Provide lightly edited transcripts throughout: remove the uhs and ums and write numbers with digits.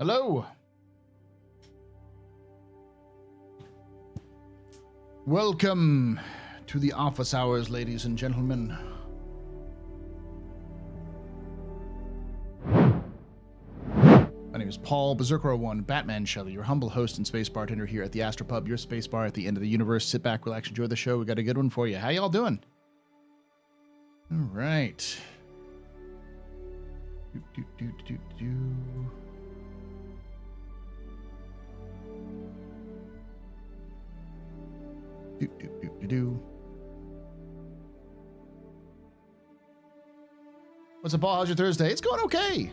Hello. Welcome to the office hours, ladies and gentlemen. My name is Paul, Berserker01, Batman Shelley, your humble host and space bartender here at the AstroPub, your space bar at the end of the universe. Sit back, relax, enjoy the show. We got a good one for you. How y'all doing? All right. What's up, Paul? How's your Thursday? It's going okay.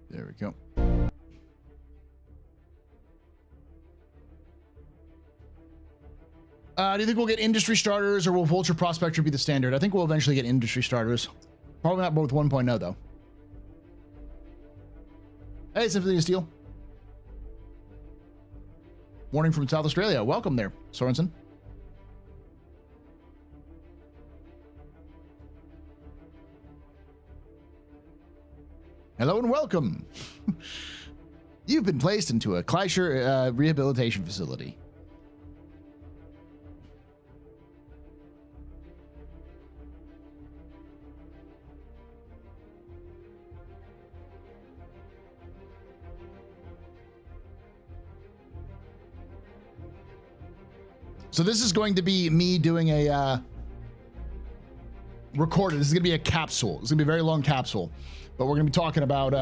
There we go. Do you think we'll get industry starters or will Vulture Prospector be the standard? I think we'll eventually get industry starters. Probably not both 1.0 though. Hey, Symphony of Steel. Warning from South Australia. Welcome there, Sorensen. Hello and welcome. You've been placed into a Kleischer rehabilitation facility. So this is going to be me doing a recorded. This is going to be a capsule. It's going to be a very long capsule, but we're going to be talking about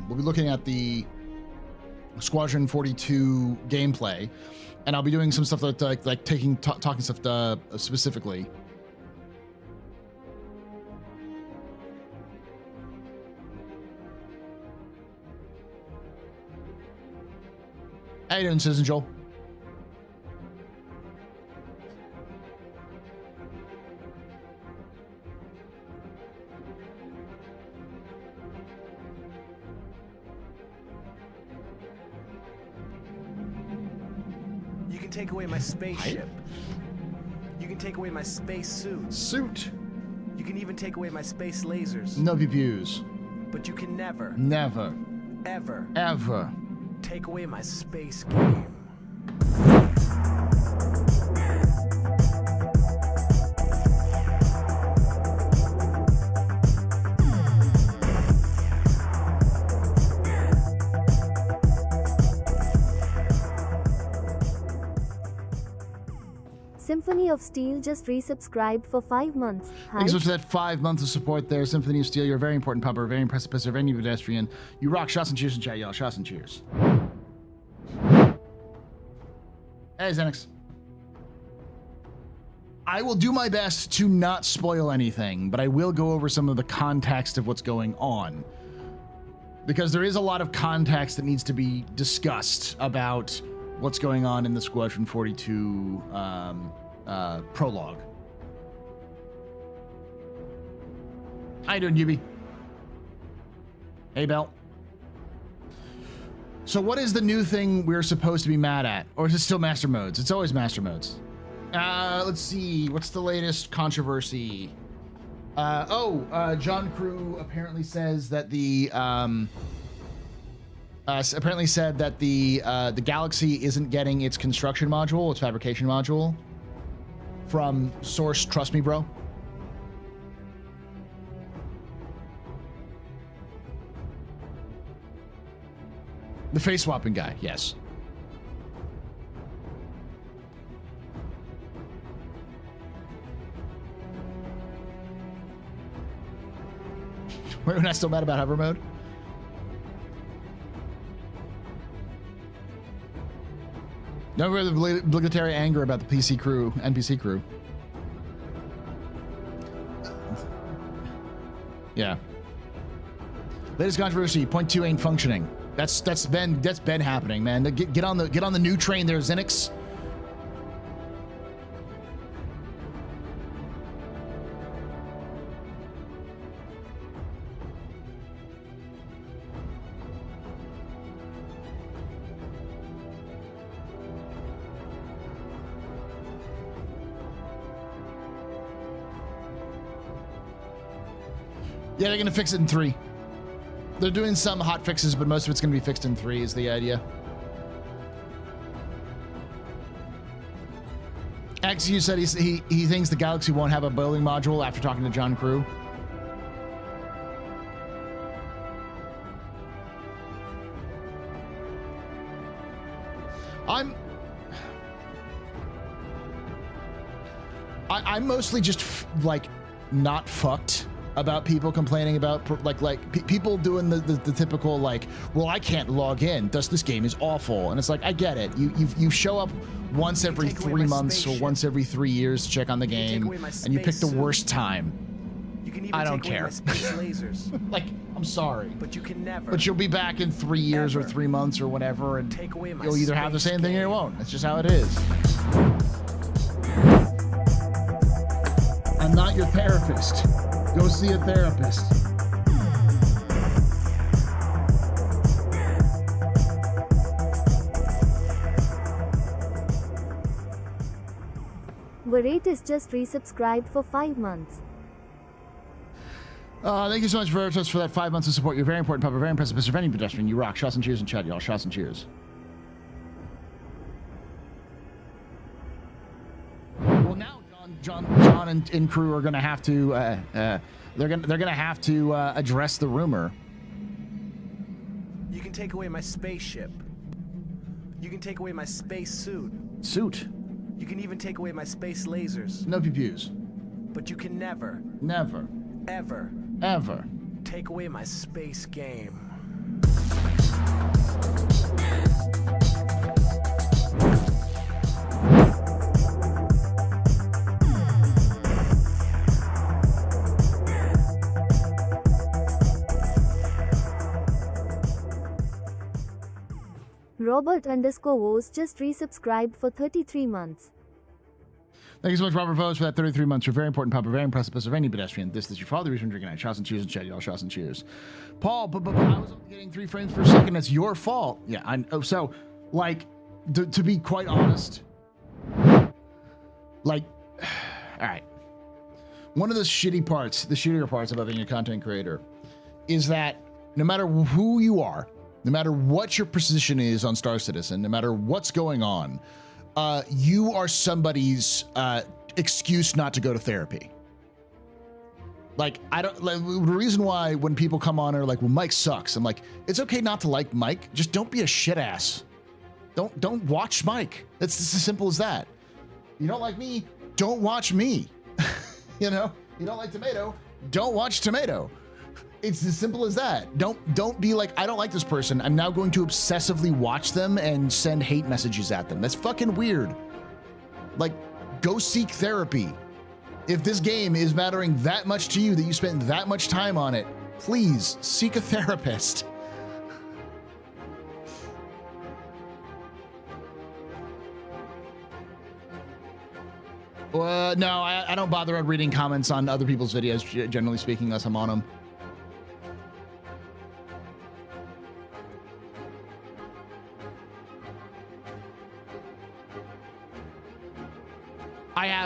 we'll be looking at the Squadron 42 gameplay, and I'll be doing some stuff that talking stuff specifically. How you doing, Citizen Joel? You can take away my spaceship. You can take away my space suit. You can even take away my space lasers. No pew-pews. But you can never, ever take away my space game. Symphony of Steel just resubscribed for 5 months. Hi. Thanks so much for that 5 months of support there. Symphony of Steel, you're a very important pupper, very impressive pisser, very new pedestrian. You rock. Shots and cheers in chat, y'all. Shots and cheers. Hey, Xenix. I will do my best to not spoil anything, but I will go over some of the context of what's going on. Because there is a lot of context that needs to be discussed about what's going on in the Squadron 42 prologue. How you doing, Yubi? Hey, Bell. So what is the new thing we're supposed to be mad at? Or is it still master modes? It's always master modes. Let's see. What's the latest controversy? John Crew apparently says that the the Galaxy isn't getting its construction module, its fabrication module from Source. Trust me, bro. The face swapping guy, yes. We're not still mad about hover mode? No obligatory anger about the PC crew, NPC crew. Yeah. Latest controversy, point 2 ain't functioning. That's been happening, man. Get on the new train there, Zenix. Yeah, they're gonna fix it in 3. They're doing some hot fixes, but most of it's gonna be fixed in 3 is the idea. XU said he thinks the Galaxy won't have a bowling module after talking to John Crew. I'm mostly just like not fucked about people complaining about people doing the typical like, well, I can't log in, thus this game is awful. And it's like, I get it. You show up once every 3 months or once every 3 years to check on the game, and you pick the worst time. I don't care. Like, I'm sorry, but you can never. But you'll be back in 3 years or 3 months or whatever, and you'll either have the same thing or you won't. That's just how it is. I'm not your therapist. Go see a therapist. Veritas just resubscribed for 5 months. Thank you so much, Veritas, for that 5 months of support. You're very important, Papa. Very impressive, Mr. Any pedestrian. You rock. Shots and cheers in chat, y'all. Shots and cheers. Well, now John and crew are going to have to they're gonna have to address the rumor. You can take away my spaceship. You can take away my space suit. You can even take away my space lasers. No pew-pews. But you can never, ever take away my space game. Robert_Woes just resubscribed for 33 months. Thank you so much, Robert Vose, for that 33 months. You're very important, Papa. Very impressive, of any pedestrian. This is your father. Reason drinking night. Shots and cheers in chat, y'all. Shots and cheers. Paul, but I was only getting 3 frames per second. It's your fault. Yeah, so, like, to be quite honest, like, all right. One of the shittier parts about being a content creator is that no matter who you are, no matter what your position is on Star Citizen, no matter what's going on, you are somebody's excuse not to go to therapy. Like, the reason why when people come on are like, well, Mike sucks. I'm like, it's okay not to like Mike. Just don't be a shit ass. Don't watch Mike. It's as simple as that. You don't like me, don't watch me. You know, you don't like Tomato, don't watch Tomato. It's as simple as that. Don't be like, I don't like this person, I'm now going to obsessively watch them and send hate messages at them. That's fucking weird. Like, go seek therapy. If this game is mattering that much to you, that you spent that much time on it, please seek a therapist. No, I don't bother reading comments on other people's videos, generally speaking, unless I'm on them.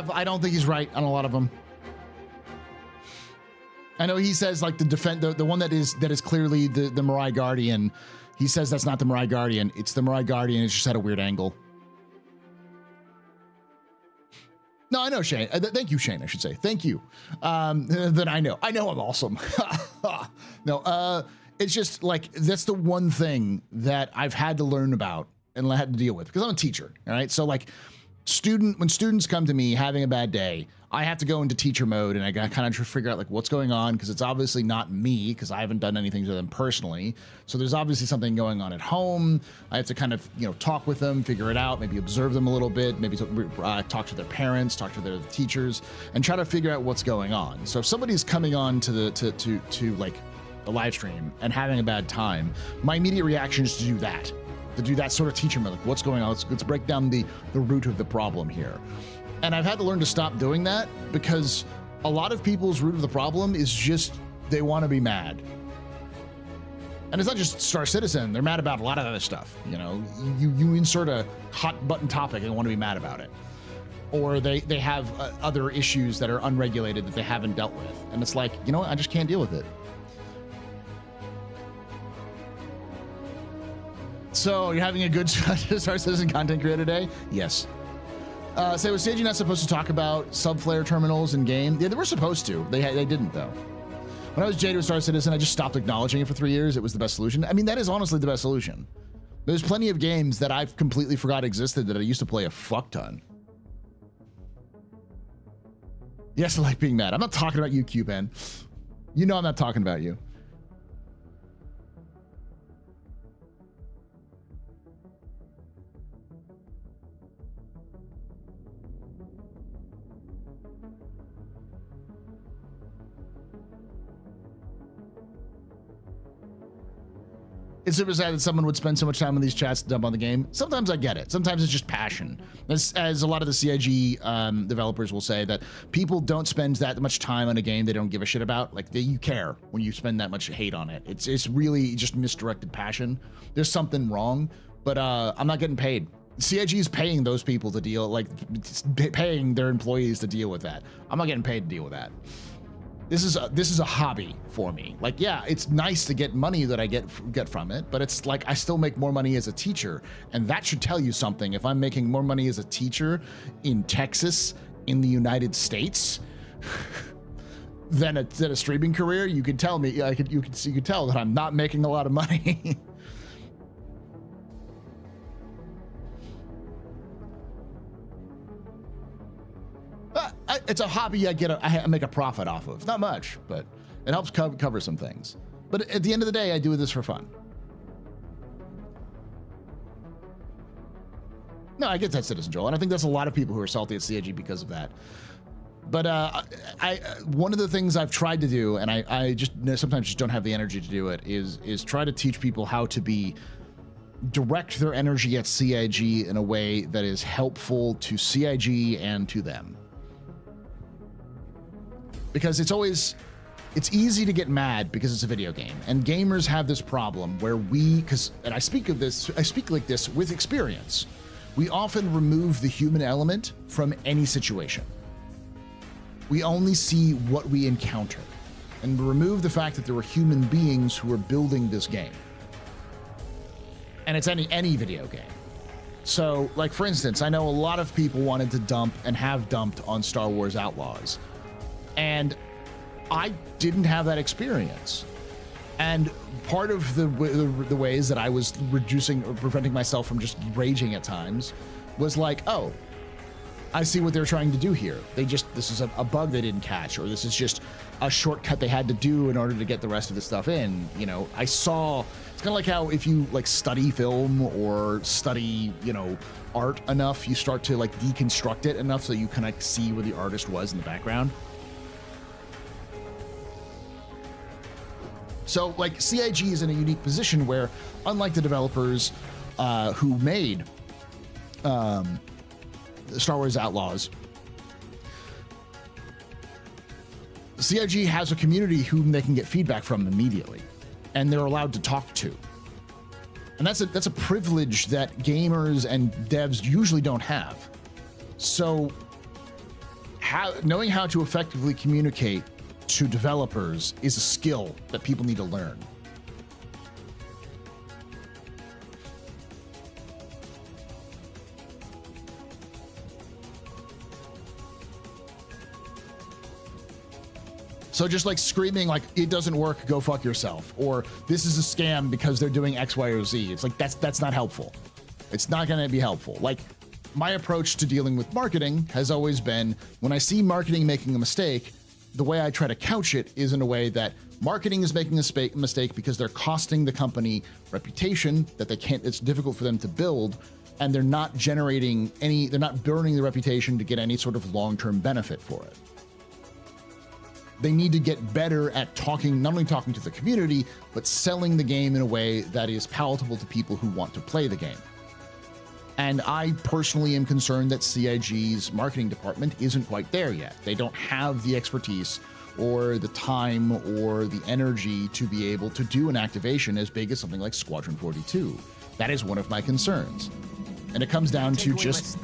I don't think he's right on a lot of them. I know he says like the one that is clearly the Mirai Guardian. He says that's not the Mirai Guardian. It's the Mirai Guardian. It's just at a weird angle. No, I know, Shane. Thank you, Shane. I should say thank you. That I know I'm awesome. No, it's just like that's the one thing that I've had to learn about and had to deal with because I'm a teacher. All right, so like when students come to me having a bad day, I have to go into teacher mode and I got kind of figure out like what's going on, because it's obviously not me, because I haven't done anything to them personally. So there's obviously something going on at home. I have to kind of, you know, talk with them, figure it out, maybe observe them a little bit, maybe talk to their parents, talk to their teachers, and try to figure out what's going on. So if somebody's coming on to the like a live stream and having a bad time, my immediate reaction is to do that sort of teacher mode, like what's going on. Let's break down the root of the problem here. And I've had to learn to stop doing that, because a lot of people's root of the problem is just they want to be mad. And it's not just Star Citizen. They're mad about a lot of other stuff. You know, you insert a hot button topic and want to be mad about it. Or they have other issues that are unregulated that they haven't dealt with. And it's like, you know what? I just can't deal with it. So you're having a good Star Citizen content creator day? Yes. So was CIG not supposed to talk about subflare terminals in game? Yeah, they were supposed to. They didn't though. When I was jaded with Star Citizen, I just stopped acknowledging it for 3 years. It was the best solution. I mean, that is honestly the best solution. There's plenty of games that I've completely forgot existed that I used to play a fuck ton. Yes, I like being mad. I'm not talking about you, Q-Ben. You know I'm not talking about you. It's super sad that someone would spend so much time on these chats to dump on the game. Sometimes I get it. Sometimes it's just passion. As a lot of the CIG developers will say, that people don't spend that much time on a game they don't give a shit about. Like, you care when you spend that much hate on it. It's really just misdirected passion. There's something wrong, but I'm not getting paid. CIG is paying those people to deal, like paying their employees to deal with that. I'm not getting paid to deal with that. This is a hobby for me. Like, yeah, it's nice to get money that I get from it, but it's like I still make more money as a teacher, and that should tell you something. If I'm making more money as a teacher in Texas, in the United States, than a streaming career, you could tell me. You could tell that I'm not making a lot of money. It's a hobby I make a profit off of. Not much, but it helps cover some things. But at the end of the day, I do this for fun. No, I get that, Citizen Joel, and I think there's a lot of people who are salty at CIG because of that. But one of the things I've tried to do, and I just sometimes just don't have the energy to do it, is try to teach people how to direct their energy at CIG in a way that is helpful to CIG and to them. Because it's easy to get mad because it's a video game, and gamers have this problem where and I speak like this with experience. We often remove the human element from any situation. We only see what we encounter, and remove the fact that there were human beings who were building this game. And it's any video game. So, like, for instance, I know a lot of people wanted to dump and have dumped on Star Wars Outlaws. And I didn't have that experience. And part of the ways that I was reducing or preventing myself from just raging at times was like, oh, I see what they're trying to do here. This is a bug they didn't catch, or this is just a shortcut they had to do in order to get the rest of the stuff in. You know, it's kind of like how if you like study film or study, you know, art enough, you start to like deconstruct it enough so you can like see where the artist was in the background. So, like, CIG is in a unique position where, unlike the developers who made Star Wars Outlaws, CIG has a community whom they can get feedback from immediately, and they're allowed to talk to. And that's a privilege that gamers and devs usually don't have. So, knowing how to effectively communicate to developers is a skill that people need to learn. So just like screaming like it doesn't work, go fuck yourself, or this is a scam because they're doing X, Y, or Z. It's like that's not helpful. It's not going to be helpful. Like my approach to dealing with marketing has always been, when I see marketing making a mistake, the way I try to couch it is in a way that marketing is making a mistake because they're costing the company reputation that they can't, it's difficult for them to build, and they're not generating any, they're not burning the reputation to get any sort of long-term benefit for it. They need to get better at talking, not only talking to the community, but selling the game in a way that is palatable to people who want to play the game. And I personally am concerned that CIG's marketing department isn't quite there yet. They don't have the expertise or the time or the energy to be able to do an activation as big as something like Squadron 42. That is one of my concerns. And it comes down to just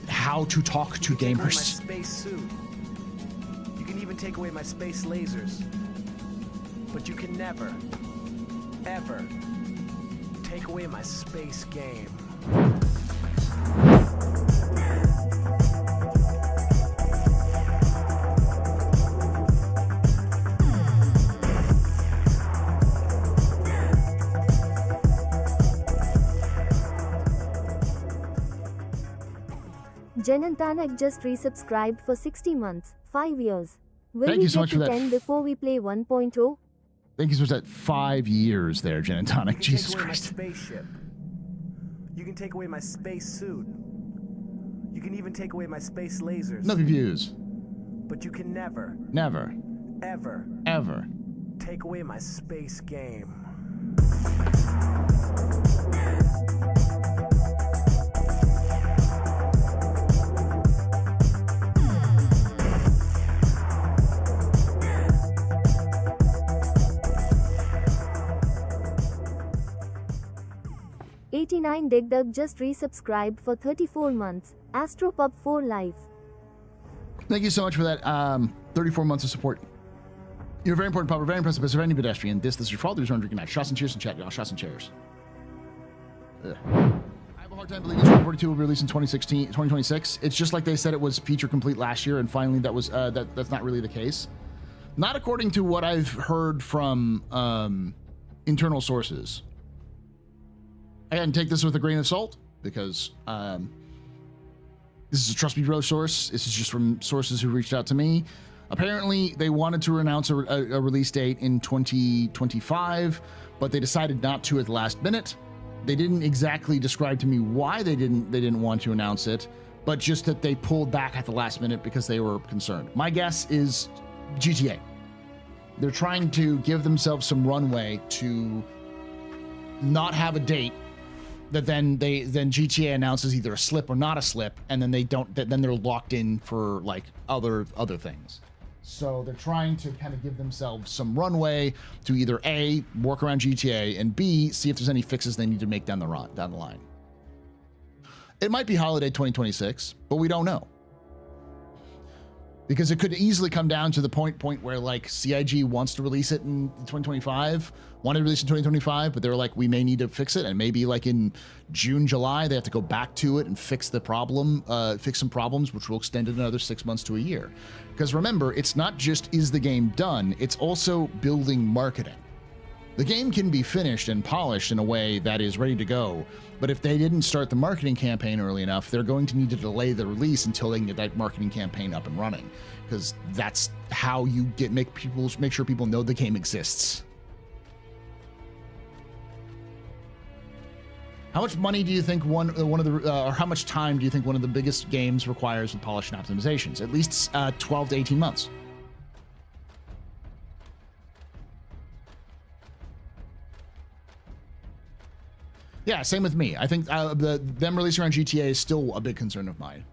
how to talk to gamers. You can even take away my space lasers. But you can never, ever take away my space game. Genantanak just resubscribed for 60 months, 5 years. Will Thank we you so get much for to that. 10 before we play 1.0? Thank you so much for that 5 years there, Genantonic. Jesus Take away Christ. my spaceship. You can take away my space suit. You can even take away my space lasers. No views. But you can never, Never. ever Ever. take away my space game. $89 Digdug just resubscribed for 34 months. AstroPub 4 Live. Thank you so much for that 34 months of support. You're a very important pub, very impressive, but any pedestrian. This is your fault. There's one drinking match. Shots and cheers in chat, y'all. Shots and chairs. Ugh. I have a hard time believing Squadron 42 will be released in 2026. It's just like they said it was feature complete last year, and finally that was that's not really the case. Not according to what I've heard from internal sources. Again, take this with a grain of salt, because this is a Trust Me Bro source. This is just from sources who reached out to me. Apparently, they wanted to announce a release date in 2025, but they decided not to at the last minute. They didn't exactly describe to me why they didn't want to announce it, but just that they pulled back at the last minute because they were concerned. My guess is GTA. They're trying to give themselves some runway to not have a date that then GTA announces either a slip or not a slip, and then then they're locked in for like other things. So they're trying to kind of give themselves some runway to either A, work around GTA, and B, see if there's any fixes they need to make down the line. It might be holiday 2026, but we don't know. Because it could easily come down to the point where like CIG wants to release it in 2025, wanted to release it in 2025, but they're like, we may need to fix it. And maybe like in June, July, they have to go back to it and fix the problem, fix some problems, which will extend it another 6 months to a year. Because remember, it's not just, is the game done? It's also building marketing. The game can be finished and polished in a way that is ready to go, but if they didn't start the marketing campaign early enough, they're going to need to delay the release until they can get that marketing campaign up and running, because that's how you make sure people know the game exists. How much money do you think or how much time do you think one of the biggest games requires with polish and optimizations? At least 12 to 18 months. Yeah, same with me. I think them releasing on GTA is still a big concern of mine.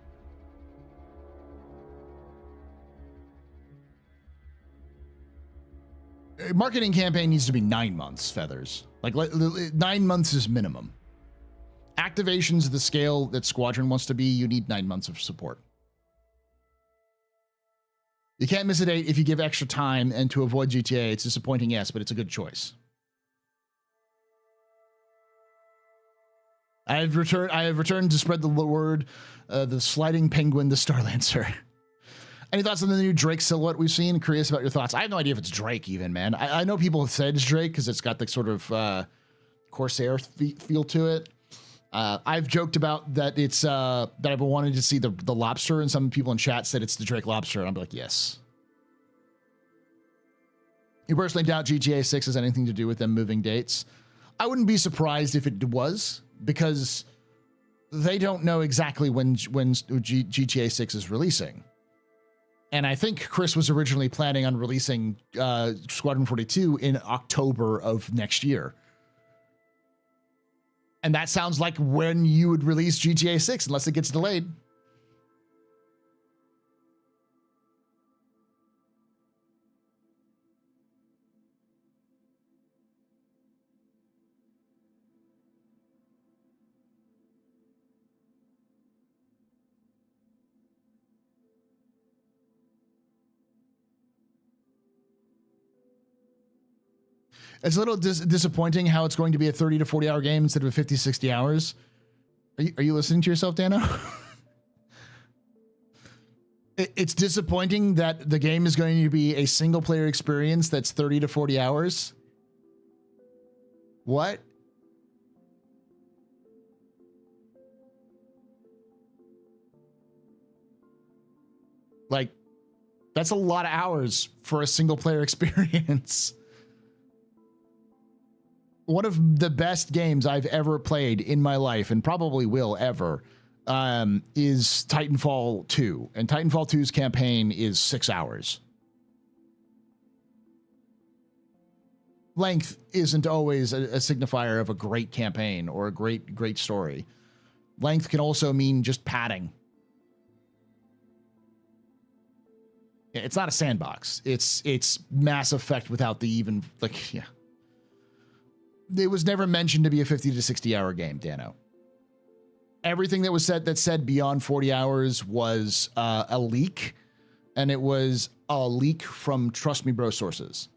A marketing campaign needs to be 9 months, Feathers. Like 9 months is minimum. Activations the scale that Squadron wants to be, you need 9 months of support. You can't miss a date if you give extra time, and to avoid GTA, it's disappointing, yes, but it's a good choice. I have returned to spread the word, the sliding penguin, the Starlancer. Any thoughts on the new Drake silhouette we've seen? Curious about your thoughts. I have no idea if it's Drake even, man. I know people have said it's Drake because it's got the sort of Corsair feel to it. I've joked about that it's that I've been wanting to see the lobster, and some people in chat said it's the Drake lobster, and I'm like, yes. You personally doubt GTA 6 has anything to do with them moving dates? I wouldn't be surprised if it was, because they don't know exactly when GTA 6 is releasing. And I think Chris was originally planning on releasing Squadron 42 in October of next year. And that sounds like when you would release GTA 6, unless it gets delayed. It's a little disappointing how it's going to be a 30 to 40 hour game instead of a 50, 60 hours. Are you listening to yourself, Dano? It's disappointing that the game is going to be a single player experience that's 30 to 40 hours. What? Like, that's a lot of hours for a single player experience. One of the best games I've ever played in my life, and probably will ever, is Titanfall 2. And Titanfall 2's campaign is 6 hours. Length isn't always a signifier of a great campaign or a great story. Length can also mean just padding. It's not a sandbox. It's Mass Effect without the even, like, yeah. It was never mentioned to be a 50 to 60 hour game, Dano. Everything that was said that said beyond 40 hours was a leak, and it was a leak from Trust Me Bro sources.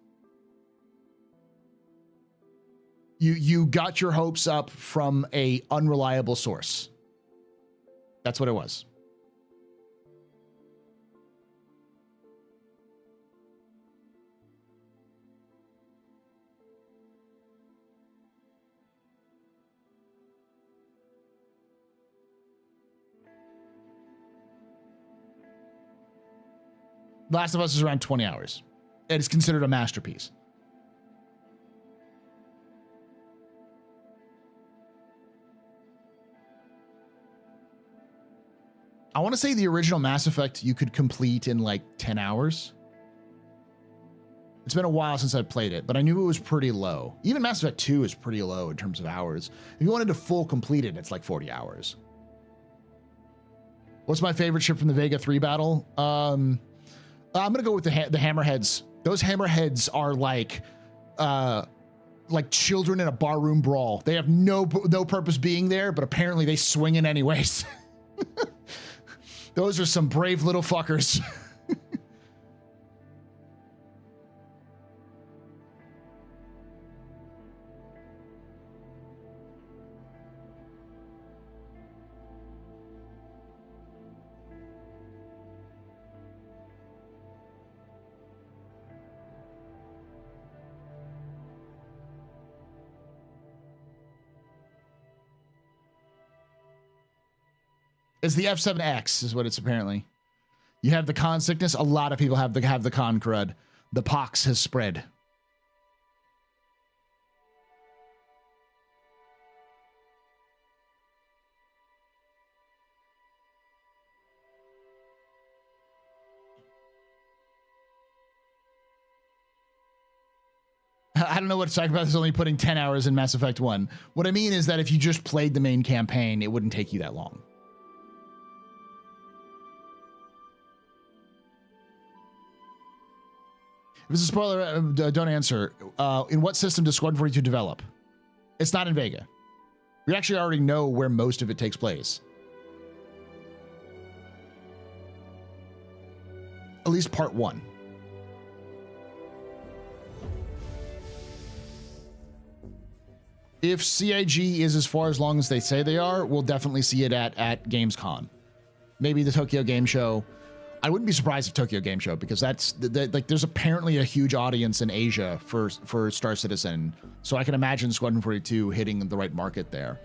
You got your hopes up from a unreliable source. That's what it was. Last of Us is around 20 hours. It is considered a masterpiece. I want to say the original Mass Effect you could complete in like 10 hours. It's been a while since I played it, but I knew it was pretty low. Even Mass Effect 2 is pretty low in terms of hours. If you wanted to full complete it, it's like 40 hours. What's my favorite ship from the Vega 3 battle? I'm going to go with the Hammerheads. Those Hammerheads are like children in a barroom brawl. They have no purpose being there, but apparently they swing in anyways. Those are some brave little fuckers. It's the F7X is what it's apparently. You have the con sickness. A lot of people have the con crud. The pox has spread. I don't know what it's talking about. It's only putting 10 hours in Mass Effect 1. What I mean is that if you just played the main campaign, it wouldn't take you that long. If it's a spoiler, don't answer. In what system does Squadron 42 develop? It's not in Vega. We actually already know where most of it takes place. At least part 1. If CIG is as far as long as they say they are, we'll definitely see it at Gamescom. Maybe the Tokyo Game Show. I wouldn't be surprised if Tokyo Game Show, because that's like there's apparently a huge audience in Asia for Star Citizen, so I can imagine Squadron 42 hitting the right market there.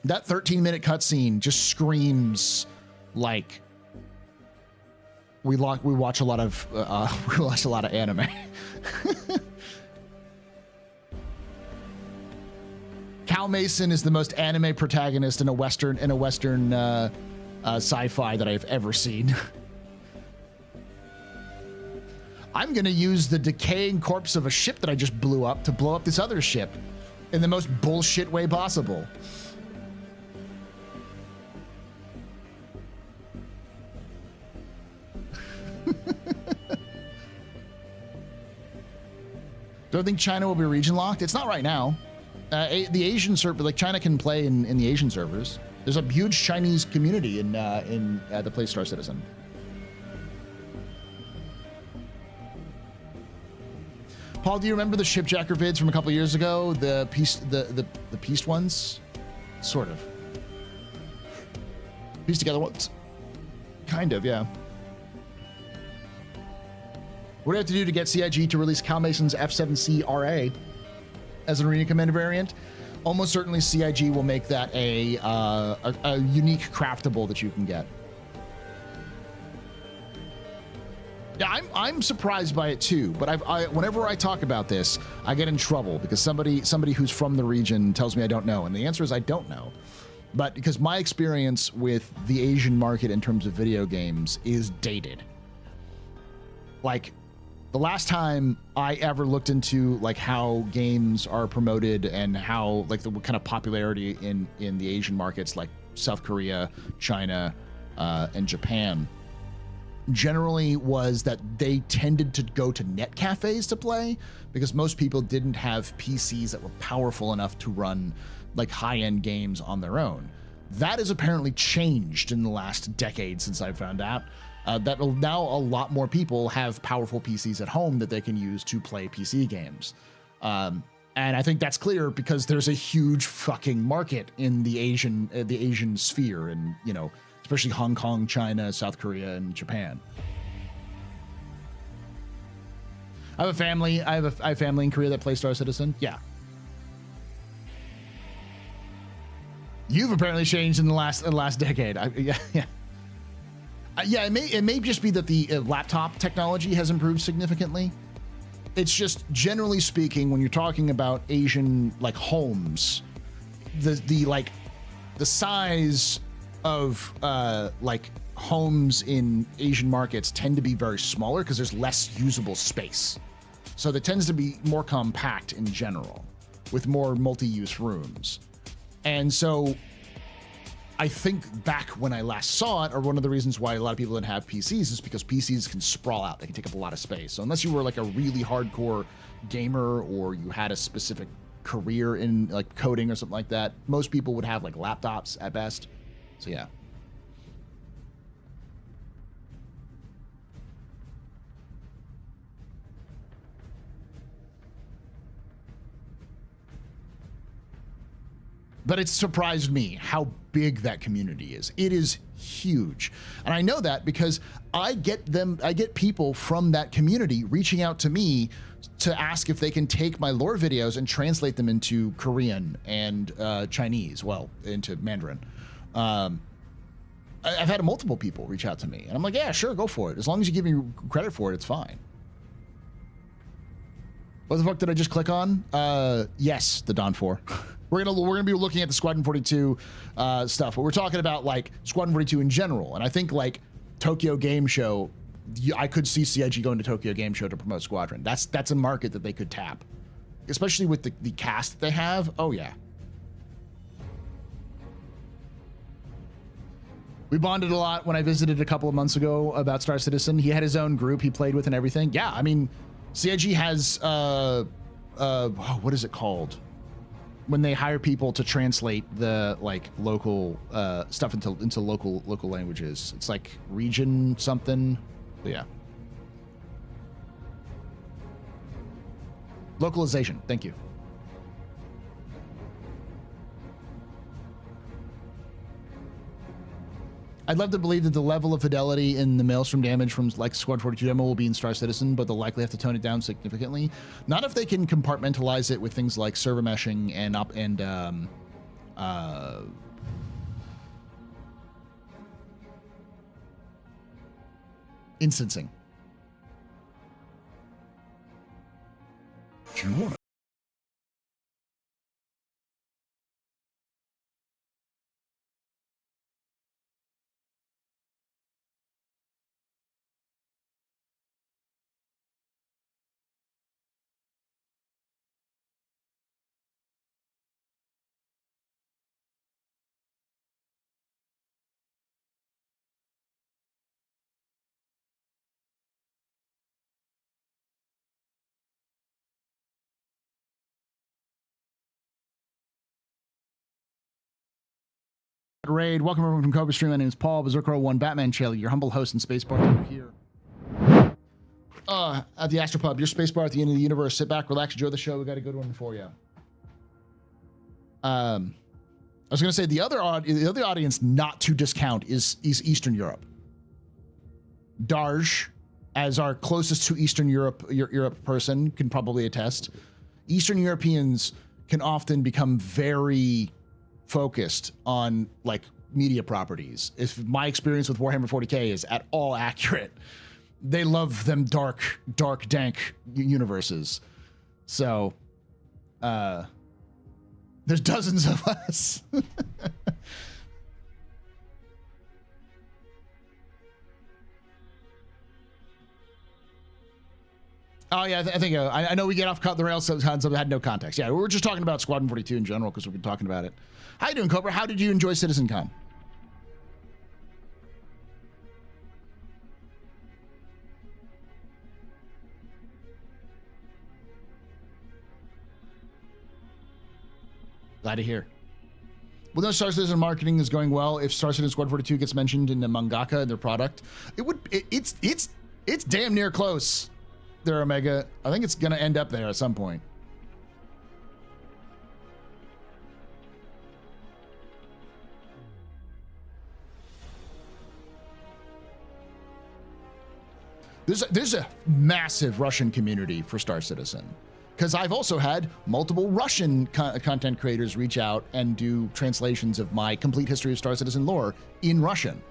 That 13-minute cutscene just screams like we watch a lot of anime. Cal Mason is the most anime protagonist in a Western sci-fi that I've ever seen. I'm gonna use the decaying corpse of a ship that I just blew up to blow up this other ship in the most bullshit way possible. Don't think China will be region locked? It's not right now. The Asian server, like China can play in the Asian servers. There's a huge Chinese community in the Play Star Citizen. Paul, do you remember the shipjacker vids from a couple years ago? The pieced ones, sort of. Pieced together ones, kind of, yeah. What do I have to do to get CIG to release Cal Mason's F7C RA as an Arena Commander variant? Almost certainly CIG will make that a unique craftable that you can get. Yeah, I'm surprised by it too, but whenever I talk about this, I get in trouble because somebody who's from the region tells me I don't know, and the answer is I don't know. But because my experience with the Asian market in terms of video games is dated. Like, the last time I ever looked into like how games are promoted and how like the kind of popularity in the Asian markets like South Korea, China, and Japan generally was that they tended to go to net cafes to play because most people didn't have PCs that were powerful enough to run like high-end games on their own. That has apparently changed in the last decade since I found out. That now a lot more people have powerful PCs at home that they can use to play PC games. And I think that's clear because there's a huge fucking market in the Asian sphere, and you know, especially Hong Kong, China, South Korea, and Japan. I have a family. I have family in Korea that play Star Citizen. Yeah. You've apparently changed in the last decade. Yeah. Yeah, it may just be that the laptop technology has improved significantly. It's just generally speaking, when you're talking about Asian like homes, the size of like homes in Asian markets tend to be very smaller because there's less usable space. So that tends to be more compact in general, with more multi-use rooms. And so I think back when I last saw it, or one of the reasons why a lot of people didn't have PCs is because PCs can sprawl out. They can take up a lot of space. So unless you were like a really hardcore gamer or you had a specific career in like coding or something like that, most people would have like laptops at best. So yeah. But it's surprised me how big that community is. It is huge. And I know that because I get people from that community reaching out to me to ask if they can take my lore videos and translate them into Korean and Chinese, well, into Mandarin. I've had multiple people reach out to me and I'm like, yeah, sure, go for it. As long as you give me credit for it, it's fine. What the fuck did I just click on? Yes, the Dawn 4. We're gonna be looking at the Squadron 42 stuff, but we're talking about like Squadron 42 in general. And I think like Tokyo Game Show, I could see CIG going to Tokyo Game Show to promote Squadron. That's a market that they could tap, especially with the cast that they have. Oh yeah. We bonded a lot when I visited a couple of months ago about Star Citizen. He had his own group he played with and everything. Yeah, I mean, CIG has what is it called? When they hire people to translate the like local stuff into local languages. It's like region something. But yeah. Localization. Thank you. I'd love to believe that the level of fidelity in the Maelstrom damage from like Squad 42 demo will be in Star Citizen, but they'll likely have to tone it down significantly. Not if they can compartmentalize it with things like server meshing and instancing. Do you want it? Raid, welcome everyone from Cobra Stream. My name is Paul Berserker01 Batman Chelly, your humble host and spacebar here. At the AstroPub, your spacebar at the end of the universe. Sit back, relax, enjoy the show. We got a good one for you. I was going to say the other audience not to discount is Eastern Europe. Darj, as our closest to Eastern Europe person, can probably attest. Eastern Europeans can often become very focused on like media properties. If my experience with Warhammer 40k is at all accurate, they love them dark, dank universes. So, there's dozens of us. Oh yeah, I think I know we get off the rails sometimes. So had no context. Yeah, we were just talking about Squadron 42 in general because we've been talking about it. How you doing, Cobra? How did you enjoy CitizenCon? Glad to hear. Well, no, Star Citizen marketing is going well. If Star Citizen Squad 42 gets mentioned in the MANCHACA and their product, it's damn near close. There, Omega. I think it's gonna end up there at some point. There's a massive Russian community for Star Citizen, because I've also had multiple Russian content creators reach out and do translations of my complete history of Star Citizen lore in Russian.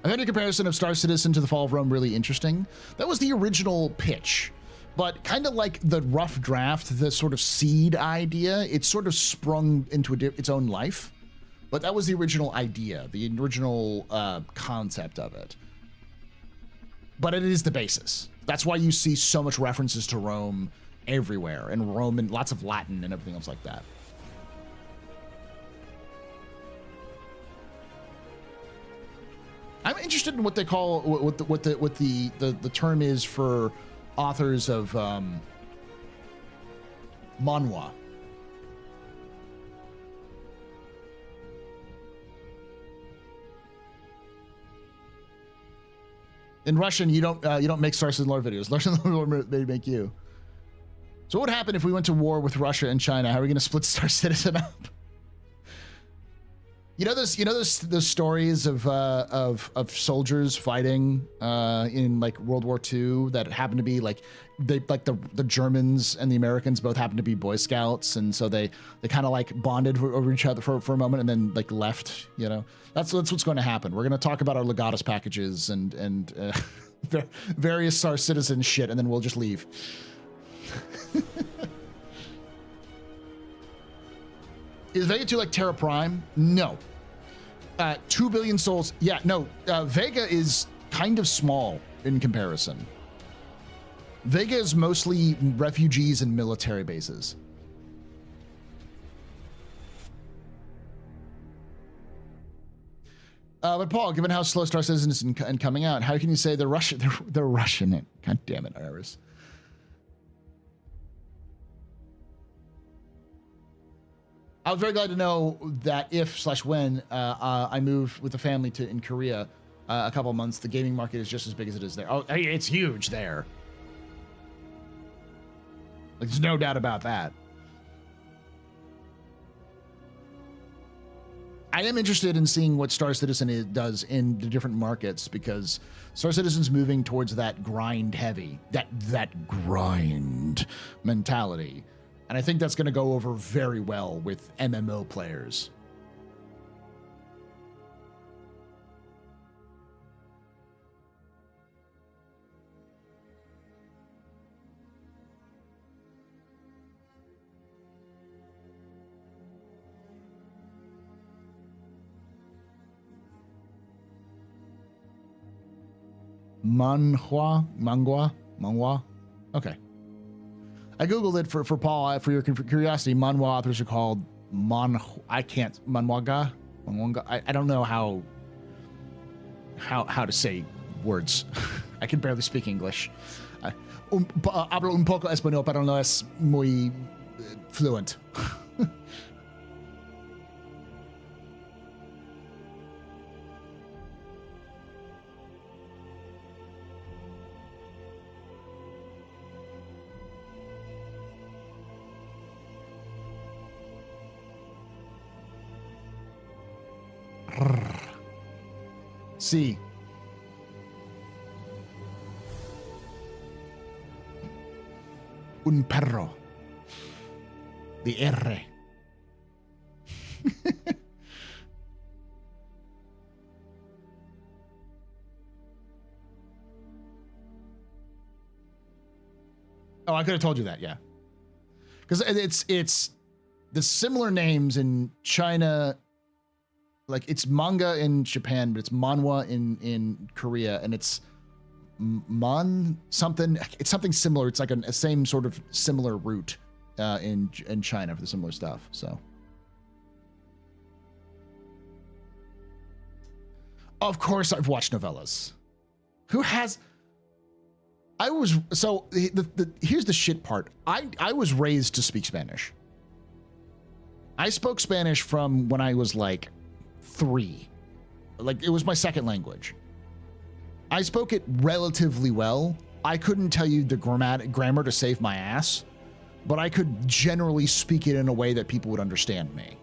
I found a comparison of Star Citizen to the Fall of Rome really interesting. That was the original pitch, but kind of like the rough draft, the sort of seed idea, it sort of sprung into its own life. But that was the original idea, the original concept of it. But it is the basis. That's why you see so much references to Rome everywhere, and Roman, lots of Latin and everything else like that. I'm interested in what they call what the term is for authors of manhwa. In Russian, you don't make Star Citizen lore videos. Russian lore they make you. So what would happen if we went to war with Russia and China? How are we going to split Star Citizen up? You know those stories of soldiers fighting in like World War II that happen to be like the Germans and the Americans both happen to be Boy Scouts, and so they kind of like bonded over each other for a moment and then like left. You know, that's what's going to happen. We're going to talk about our Legatus packages and various Star Citizen shit, and then we'll just leave. Is Vega 2 like Terra Prime? No. 2 billion souls. Yeah, no. Vega is kind of small in comparison. Vega is mostly refugees and military bases. But Paul, given how slow Star Citizen is in coming out, how can you say they're rushing it? God damn it, Iris. I was very glad to know that if/when I move with the family to in Korea a couple of months, the gaming market is just as big as it is there. Oh, it's huge there. Like, there's no doubt about that. I am interested in seeing what Star Citizen does in the different markets, because Star Citizen's moving towards that grind heavy, that grind mentality. And I think that's going to go over very well with MMO players. Manhwa. Okay. I googled it for Paul for your curiosity. Manhwa authors are called Manhwaga. I don't know how to say words. I can barely speak English. Hablo un poco español, pero no es muy fluent. Sí. Un perro. The R. Oh, I could have told you that, yeah. Because it's the similar names in China. Like it's manga in Japan, but it's manhwa in Korea, and it's something. It's something similar. It's like a same sort of similar root in China for the similar stuff. So, of course, I've watched novellas. Who has? I was so here's the shit part. I was raised to speak Spanish. I spoke Spanish from when I was like 3. Like it was my second language. I spoke it relatively well. I couldn't tell you the grammar to save my ass, but I could generally speak it in a way that people would understand me.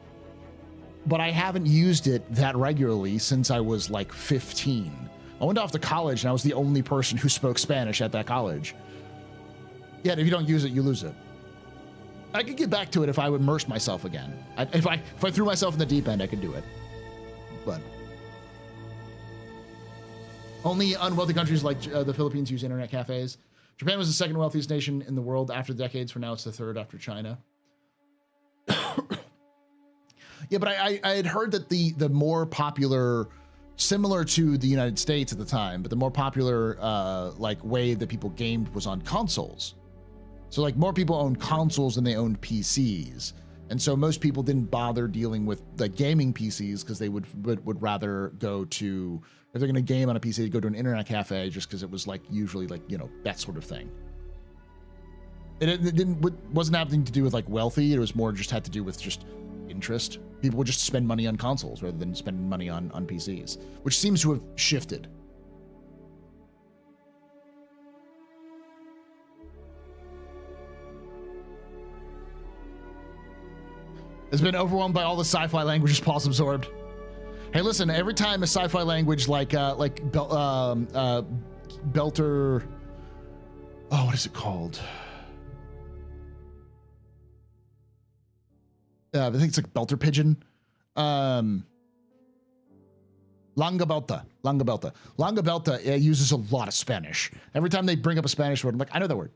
But I haven't used it that regularly since I was like 15. I went off to college and I was the only person who spoke Spanish at that college. Yet if you don't use it, you lose it. I could get back to it if I would immerse myself again. If I threw myself in the deep end, I could do it. But only unwealthy countries like the Philippines use internet cafes. Japan was the second wealthiest nation in the world after decades. For now, it's the third after China. Yeah, but I had heard that the more popular, similar to the United States at the time, but the more popular like way that people gamed was on consoles. So like more people owned consoles than they owned PCs. And so most people didn't bother dealing with the gaming PCs because they would rather go to, if they're going to game on a PC, go to an internet cafe just because it was like usually like, you know, that sort of thing. It wasn't having to do with like wealthy. It was more just had to do with just interest. People would just spend money on consoles rather than spending money on PCs, which seems to have shifted. Has been overwhelmed by all the sci-fi languages Paul's absorbed. Hey, listen, every time a sci-fi language like Belter, oh, what is it called? I think it's like Belter Pigeon. Langabelta uses a lot of Spanish. Every time they bring up a Spanish word, I'm like, I know that word.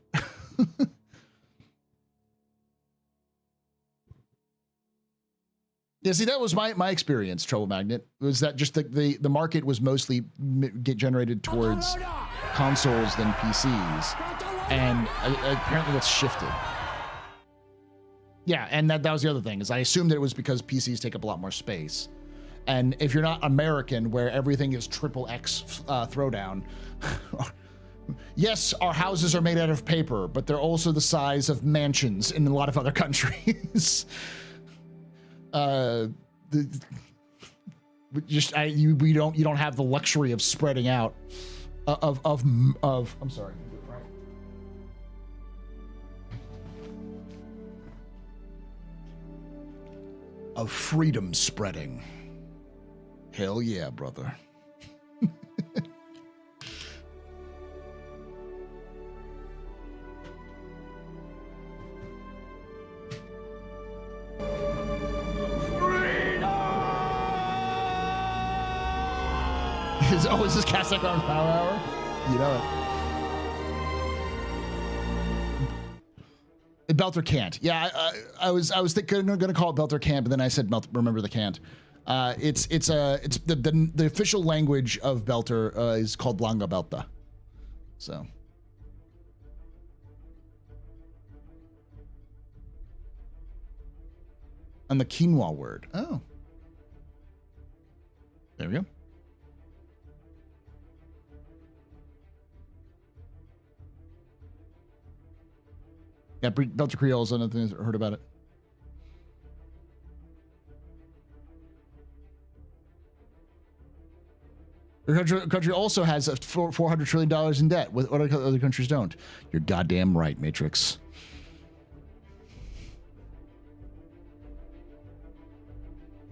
Yeah, see, that was my experience, Trouble Magnet, was that just the market was mostly generated towards consoles than PCs. And apparently that's shifted. Yeah, and that was the other thing, is I assumed that it was because PCs take up a lot more space. And if you're not American, where everything is XXX throwdown, yes, our houses are made out of paper, but they're also the size of mansions in a lot of other countries. You don't have the luxury of spreading out of I'm sorry. Of freedom spreading. Hell yeah, brother. Is this Cassac on Power Hour? You know it. Belter can't. Yeah, I was thinking going to call it Belter can't, but then I said remember the can't. It's the official language of Belter is called Langabelta. So. And the quinoa word. Oh. There we go. Yeah, Delta Creole is another thing I heard about it. The country also has $400 trillion in debt. What other countries don't? You're goddamn right, Matrix.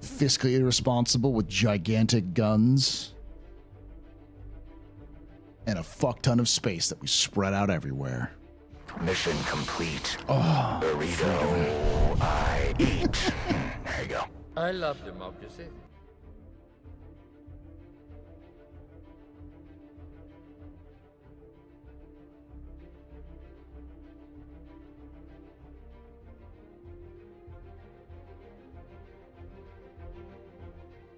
Fiscally irresponsible with gigantic guns. And a fuck ton of space that we spread out everywhere. Mission complete. Oh, burrito I eat. There you go. I love democracy.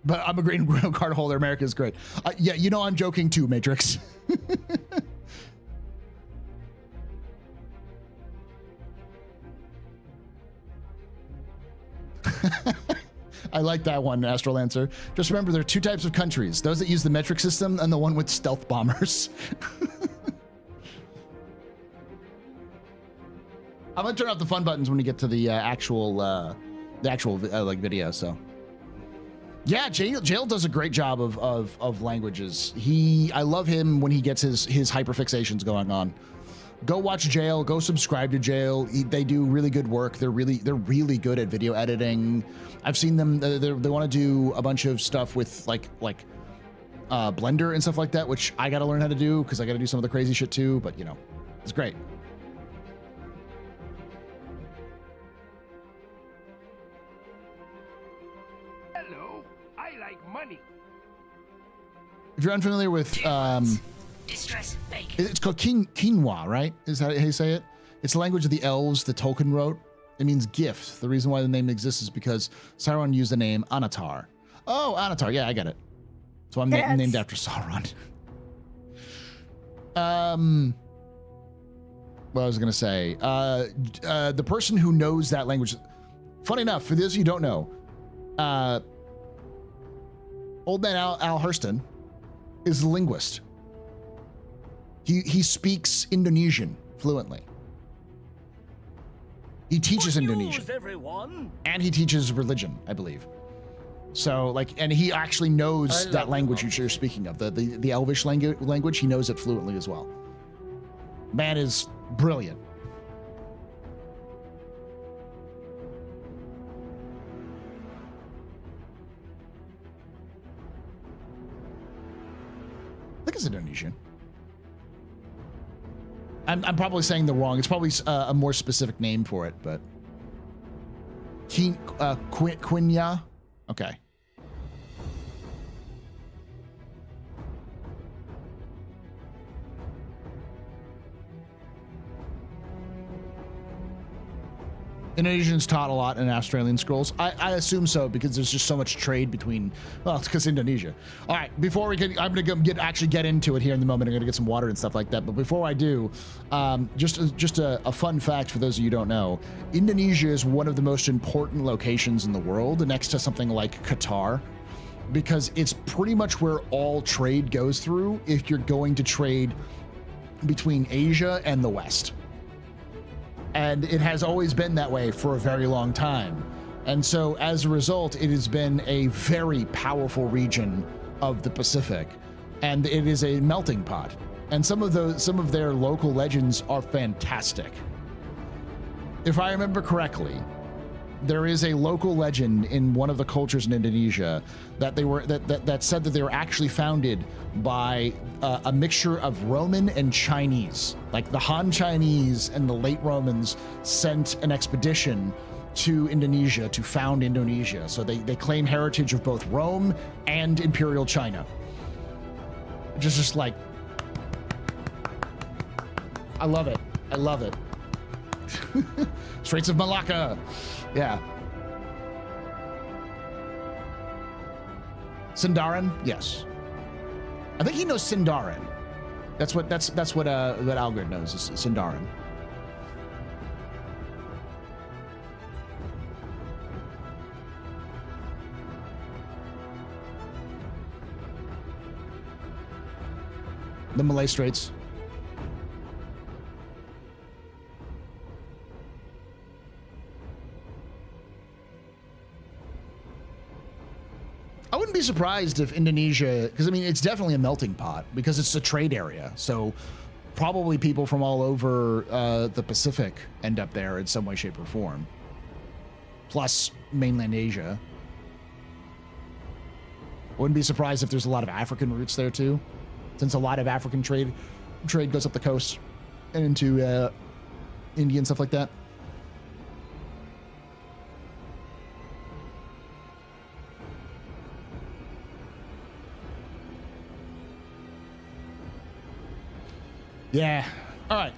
But I'm a green card holder. America is great. Yeah, you know I'm joking too, Matrix. I like that one, Astrolancer. Just remember, there are two types of countries: those that use the metric system and the one with stealth bombers. I'm gonna turn off the fun buttons when we get to the actual like video. So. Yeah, Jail does a great job of languages. I love him when he gets his hyperfixations going on. Go watch Jail. Go subscribe to Jail. They do really good work. They're really good at video editing. I've seen them. They want to do a bunch of stuff with like Blender and stuff like that, which I got to learn how to do because I got to do some of the crazy shit too. But you know, it's great. If you're unfamiliar with it's called quinoa, right? Is that how you say it? It's the language of the elves that Tolkien wrote. It means gift. The reason why the name exists is because Sauron used the name Anatar. Oh, Anatar. Yeah, I get it. So I'm named after Sauron. What I was gonna say, the person who knows that language. Funny enough, for those of you who don't know, old man Al Hurston is a linguist. He speaks Indonesian fluently. He teaches Indonesian. And he teaches religion, I believe. So and he actually knows that language you're speaking of, the Elvish language. He knows it fluently as well. Man is brilliant. I think it's Indonesian. I'm probably saying the wrong. It's probably a more specific name for it, but Quenya. Okay. Indonesian's taught a lot in Australian scrolls. I assume so because there's just so much trade between. Well, it's because Indonesia. All right, before we get, I'm gonna get into it here in the moment. I'm gonna get some water and stuff like that. But before I do, just a fun fact for those of you who don't know, Indonesia is one of the most important locations in the world, next to something like Qatar, because it's pretty much where all trade goes through if you're going to trade between Asia and the West. And it has always been that way for a very long time. And so as a result, it has been a very powerful region of the Pacific, and it is a melting pot. And some of their local legends are fantastic. If I remember correctly, there is a local legend in one of the cultures in Indonesia that that said that they were actually founded by a mixture of Roman and Chinese. Like the Han Chinese and the late Romans sent an expedition to Indonesia to found Indonesia. So they claim heritage of both Rome and Imperial China. Just like, I love it. I love it. Straits of Malacca. Yeah. Sindarin? Yes. I think he knows Sindarin. That's what Algrid knows, is Sindarin. The Malay Straits. I wouldn't be surprised if Indonesia, because I mean, it's definitely a melting pot because it's a trade area. So probably people from all over the Pacific end up there in some way, shape, or form. Plus mainland Asia. Wouldn't be surprised if there's a lot of African routes there too, since a lot of African trade goes up the coast and into India and stuff like that. Yeah. All right.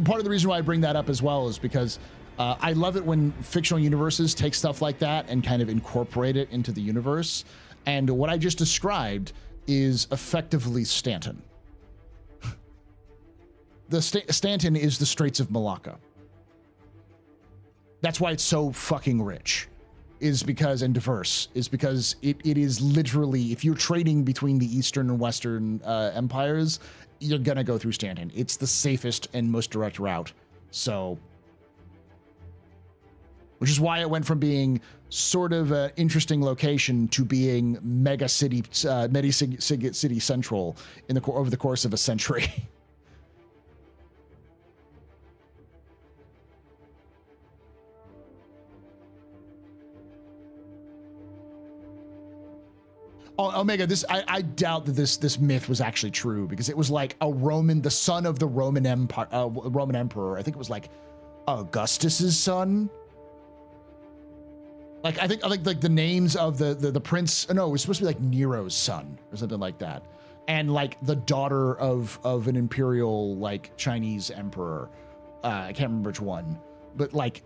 Part of the reason why I bring that up as well is because I love it when fictional universes take stuff like that and kind of incorporate it into the universe. And what I just described is effectively Stanton. Stanton is the Straits of Malacca. That's why it's so fucking rich, and diverse, is because it is literally, if you're trading between the Eastern and Western empires, you're gonna go through Stanton. It's the safest and most direct route. So, which is why it went from being sort of an interesting location to being mega city central over the course of a century. Omega, I doubt that this myth was actually true, because it was like the son of the Roman Empire, Roman emperor. I think it was like Augustus's son. Like I think like the names of the prince. No, it was supposed to be like Nero's son or something like that, and like the daughter of an imperial like Chinese emperor. I can't remember which one, but like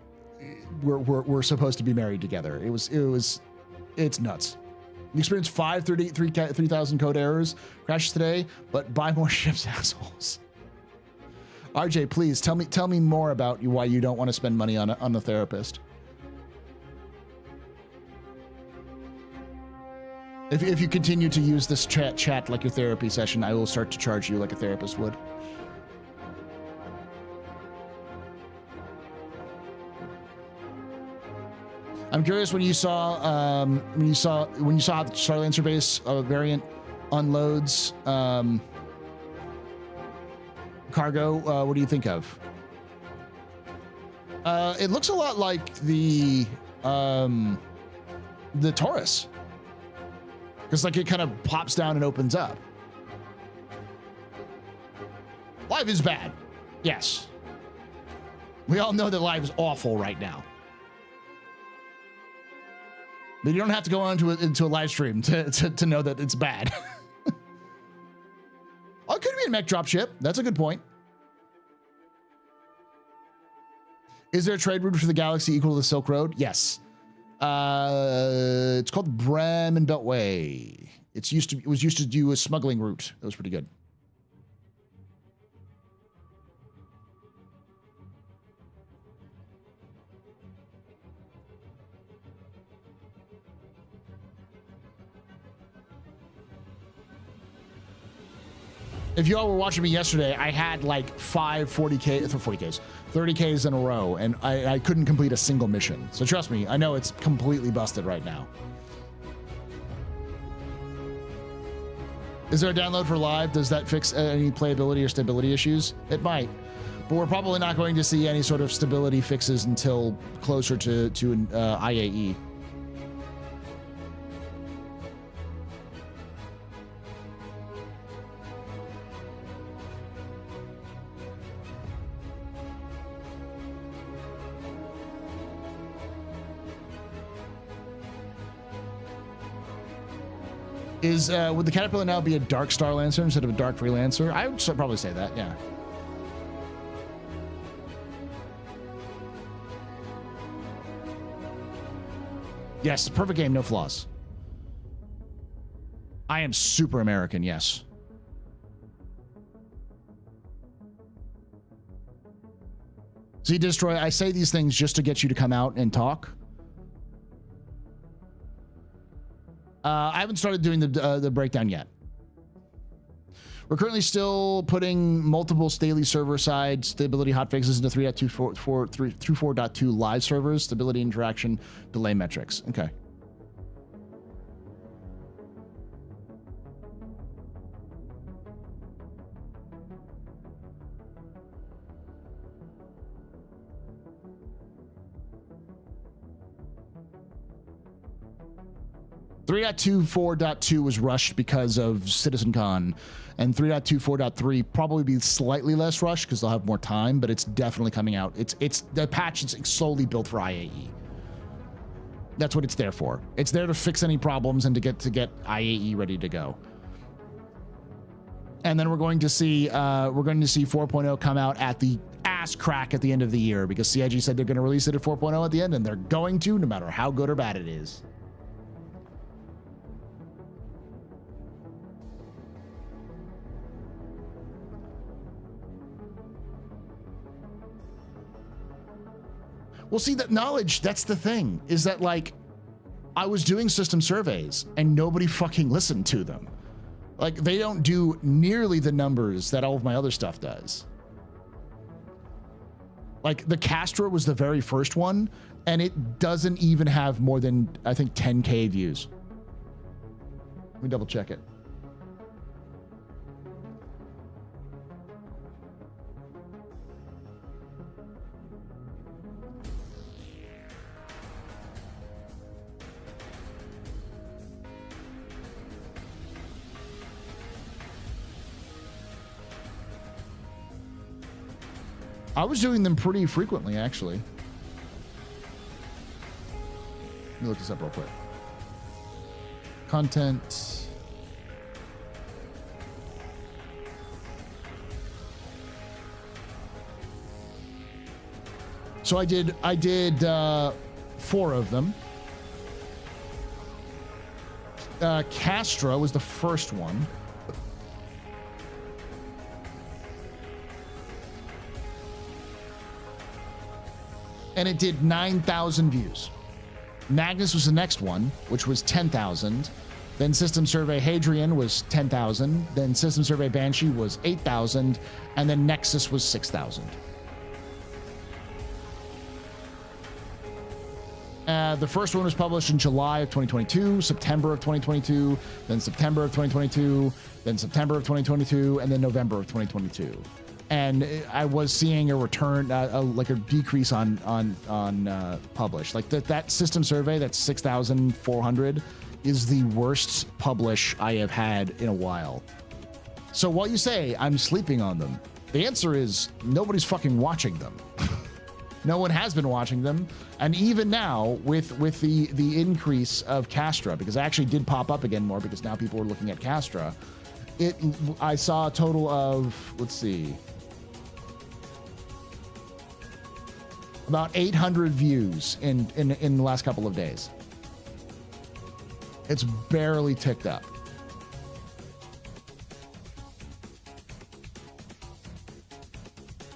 we're supposed to be married together. It's nuts. You experienced 3,000 code errors, crashes today, but buy more ships, assholes. RJ, please tell me more about why you don't want to spend money on a therapist. If you continue to use this chat like your therapy session, I will start to charge you like a therapist would. I'm curious, when you saw how the Starlancer base variant unloads cargo, what do you think of? It looks a lot like the Taurus, because like it kind of pops down and opens up. Live is bad, yes. We all know that live is awful right now. But you don't have to go on into a live stream to know that it's bad. Oh, it could be a mech dropship. That's a good point. Is there a trade route for the galaxy equal to the Silk Road? Yes. It's called the Bremen Beltway. It was used to do a smuggling route. That was pretty good. If you all were watching me yesterday, I had like 30Ks in a row, and I couldn't complete a single mission. So trust me, I know it's completely busted right now. Is there a download for live? Does that fix any playability or stability issues? It might, but we're probably not going to see any sort of stability fixes until closer to IAE. Would the Caterpillar now be a dark Star Lancer instead of a dark Freelancer? I would probably say that, yeah. Yes, perfect game, no flaws. I am super American, yes. See, Destroy, I say these things just to get you to come out and talk. I haven't started doing the breakdown yet. We're currently still putting multiple daily server-side stability hotfixes into 3.24.2 live servers, stability, interaction, delay metrics. Okay. .4.2 was rushed because of CitizenCon, and 3.24.3 probably be slightly less rushed because they'll have more time, but it's definitely coming out. It's the patch is solely built for IAE. That's what it's there for. It's there to fix any problems and to get IAE ready to go. And then we're going to see 4.0 come out at the ass crack at the end of the year because CIG said they're going to release it at 4.0 at the end, and they're going to, no matter how good or bad it is. Well, see, that knowledge, that's the thing, is that, like, I was doing system surveys and nobody fucking listened to them. Like, they don't do nearly the numbers that all of my other stuff does. Like, the Castra was the very first one, and it doesn't even have more than, I think, 10K views. Let me double check it. I was doing them pretty frequently, actually. Let me look this up real quick. Content. So I did 4 of them. Castra was the first one. And it did 9,000 views. Magnus was the next one, which was 10,000. Then System Survey Hadrian was 10,000. Then System Survey Banshee was 8,000. And then Nexus was 6,000. The first one was published in July of 2022, September of 2022, then September of 2022, then September of 2022, and then November of 2022. And I was seeing a return, like a decrease on publish. Like that system survey, that's 6,400, is the worst publish I have had in a while. So while you say I'm sleeping on them, the answer is nobody's fucking watching them. No one has been watching them. And even now, with the increase of Castra, because I actually did pop up again more because now people are looking at Castra, I saw a total of, let's see, about 800 views in the last couple of days. It's barely ticked up.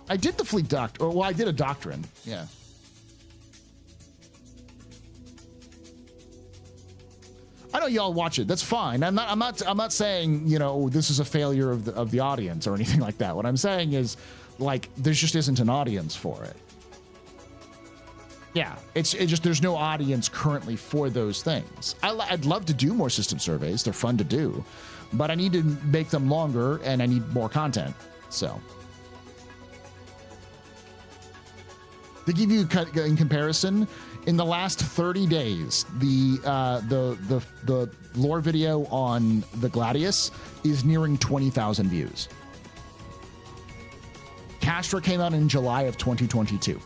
I did the fleet doctrine, well, I did a doctrine, yeah. I know y'all watch it. That's fine. I'm not saying, you know, this is a failure of the audience or anything like that. What I'm saying is, like, there just isn't an audience for it. Yeah, it's just there's no audience currently for those things. I'd love to do more system surveys. They're fun to do, but I need to make them longer and I need more content. So, to give you in comparison, in the last 30 days, the lore video on the Gladius is nearing 20,000 views. Castra came out in July of 2022.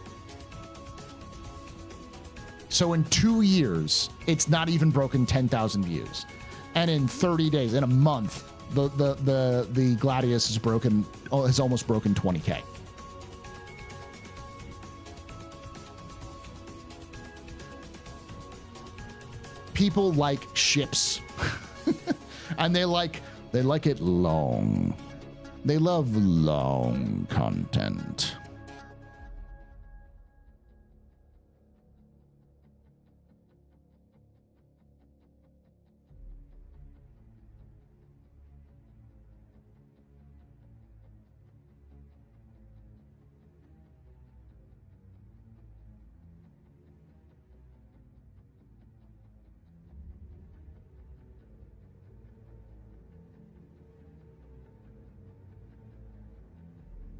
So in 2 years, it's not even broken 10,000 views. And in 30 days, in a month, the Gladius has almost broken 20K. People like ships. And they like it long. They love long content.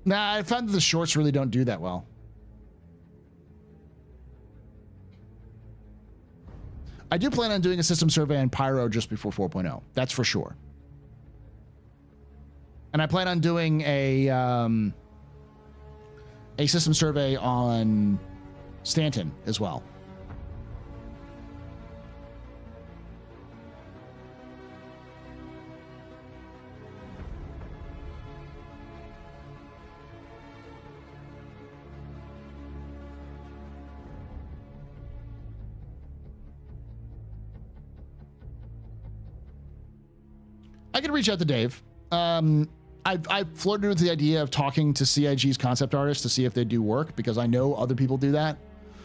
Nah, I found that the shorts really don't do that well. I do plan on doing a system survey on Pyro just before 4.0. That's for sure. And I plan on doing a system survey on Stanton as well. I could reach out to Dave. I've flirted with the idea of talking to CIG's concept artists to see if they do work, because I know other people do that.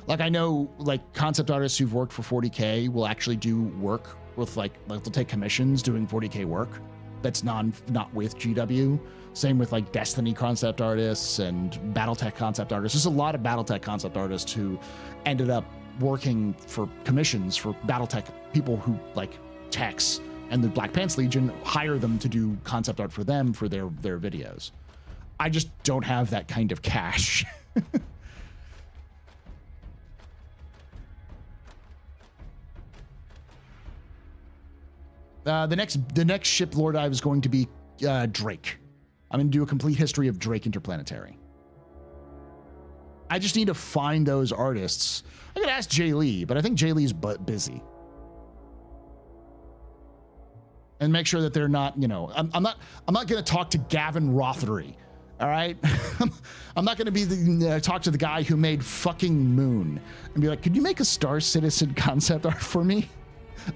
Like, I know like concept artists who've worked for 40K will actually do work with like they'll take commissions doing 40K work that's not with GW. Same with like Destiny concept artists and Battletech concept artists. There's a lot of Battletech concept artists who ended up working for commissions for Battletech people who like techs. And the Black Pants Legion hire them to do concept art for them for their videos. I just don't have that kind of cash. The next ship lore dive is going to be Drake. I'm going to do a complete history of Drake Interplanetary. I just need to find those artists. I could ask Jay Lee, but I think Jay Lee's busy. And make sure that they're not, you know, I'm not going to talk to Gavin Rothery. All right. I'm not going to be talk to the guy who made fucking Moon and be like, could you make a Star Citizen concept art for me?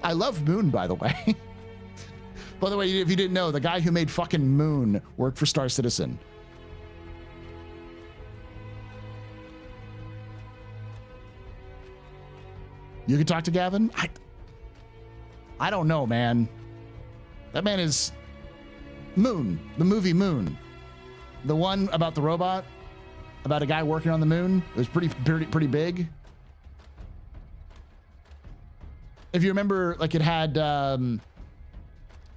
I love Moon, by the way. By the way, if you didn't know, the guy who made fucking Moon worked for Star Citizen. You could talk to Gavin? I don't know, man. That man is Moon, the movie Moon. The one about the robot, about a guy working on the moon. It was pretty big. If you remember, like it had,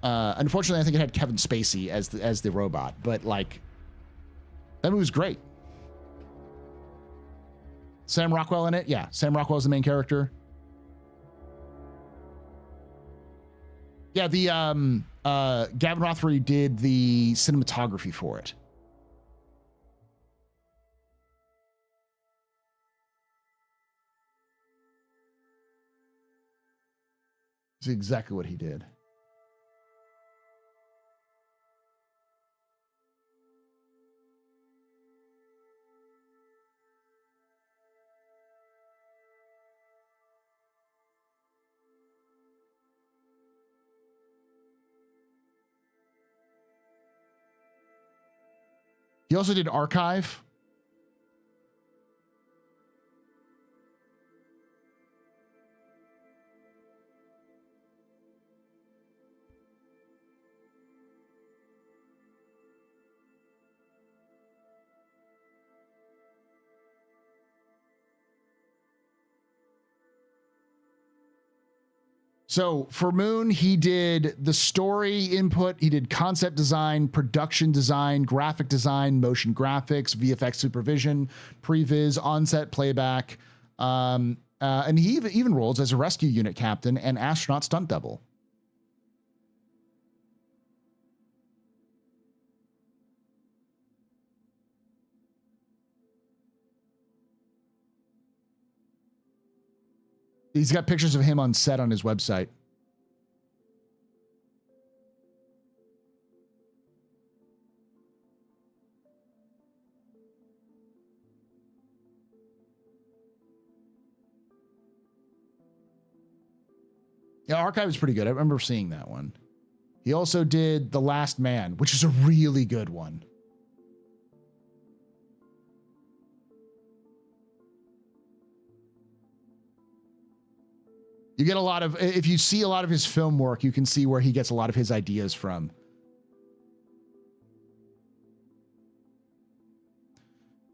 unfortunately, I think it had Kevin Spacey as the robot, but like that movie was great. Sam Rockwell in it. Yeah. Sam Rockwell is the main character. Yeah, the Gavin Rothery did the cinematography for it. That's exactly what he did. He also did Archive. So for Moon, he did the story input, he did concept design, production design, graphic design, motion graphics, VFX supervision, previs, on-set playback, and he even roles as a rescue unit captain and astronaut stunt double. He's got pictures of him on set on his website. Yeah, Archive is pretty good. I remember seeing that one. He also did The Last Man, which is a really good one. You get a lot of, if you see a lot of his film work, you can see where he gets a lot of his ideas from.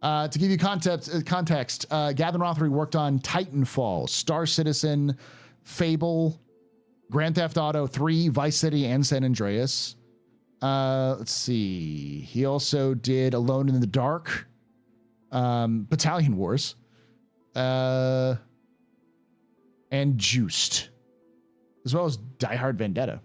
To give you context, Gavin Rothery worked on Titanfall, Star Citizen, Fable, Grand Theft Auto 3, Vice City, and San Andreas. Let's see. He also did Alone in the Dark, Battalion Wars, and Juiced, as well as Die Hard Vendetta.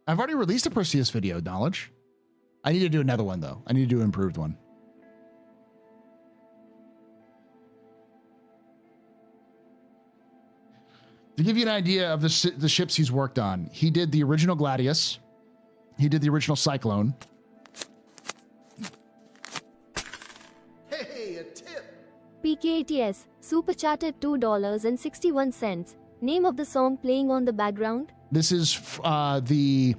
I've already released a Perseus video, Knowledge. I need to do another one, though. I need to do an improved one. To give you an idea of the ships he's worked on, he did the original Gladius. He did the original Cyclone. Hey, a tip! PKTS, super chatted $2.61. Name of the song playing on the background? This is the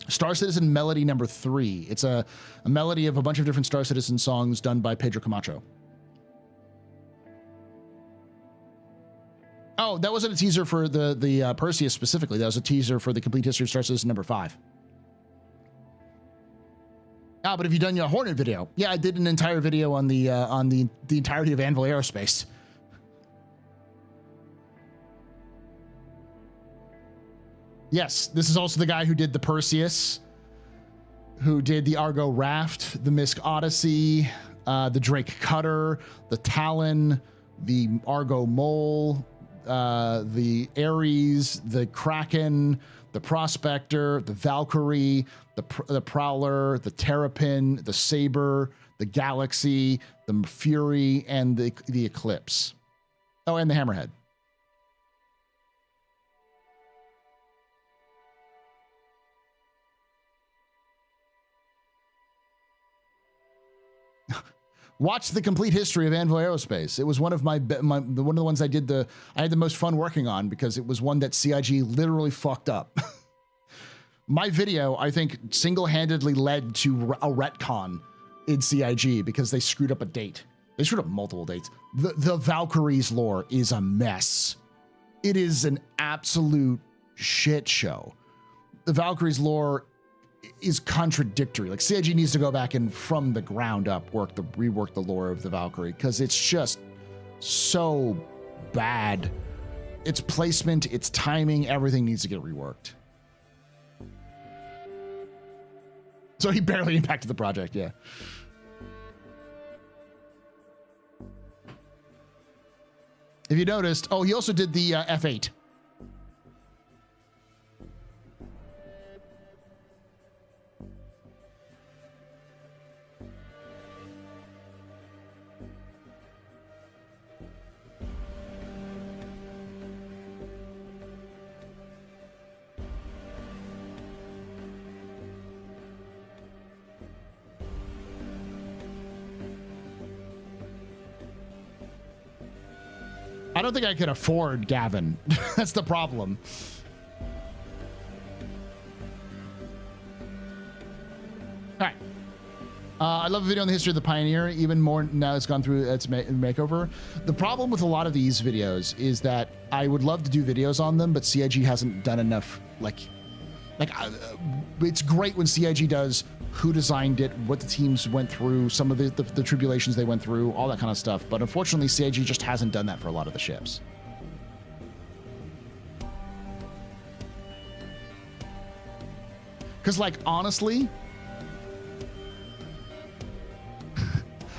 Star Citizen melody number 3. It's a melody of a bunch of different Star Citizen songs done by Pedro Camacho. Oh, that wasn't a teaser for the Perseus specifically. That was a teaser for the complete history of Star Citizen number 5. Ah, but have you done your Hornet video? Yeah, I did an entire video on the entirety of Anvil Aerospace. Yes, this is also the guy who did the Perseus, who did the Argo Raft, the Misk Odyssey, the Drake Cutter, the Talon, the Argo Mole, the Ares, the Kraken, the Prospector, the Valkyrie, the Prowler, the Terrapin, the Saber, the Galaxy, the Fury, and the Eclipse. Oh, and the Hammerhead. Watch the complete history of Anvil Aerospace. It was one of one of the ones I had the most fun working on because it was one that CIG literally fucked up. My video, I think, single-handedly led to a retcon in CIG because they screwed up a date. They screwed up multiple dates. The Valkyrie's lore is a mess. It is an absolute shit show. The Valkyrie's lore is contradictory. Like, CIG needs to go back and from the ground up rework the lore of the Valkyrie because it's just so bad. Its placement, its timing, everything needs to get reworked. So he barely impacted the project, yeah. If you noticed, oh, he also did the F8. I don't think I could afford Gavin. That's the problem. All right. I love the video on the history of the Pioneer, even more now it's gone through its makeover. The problem with a lot of these videos is that I would love to do videos on them, but CIG hasn't done enough. It's great when CIG does who designed it, what the teams went through, some of the tribulations they went through, all that kind of stuff. But unfortunately, CIG just hasn't done that for a lot of the ships. Because, like, honestly,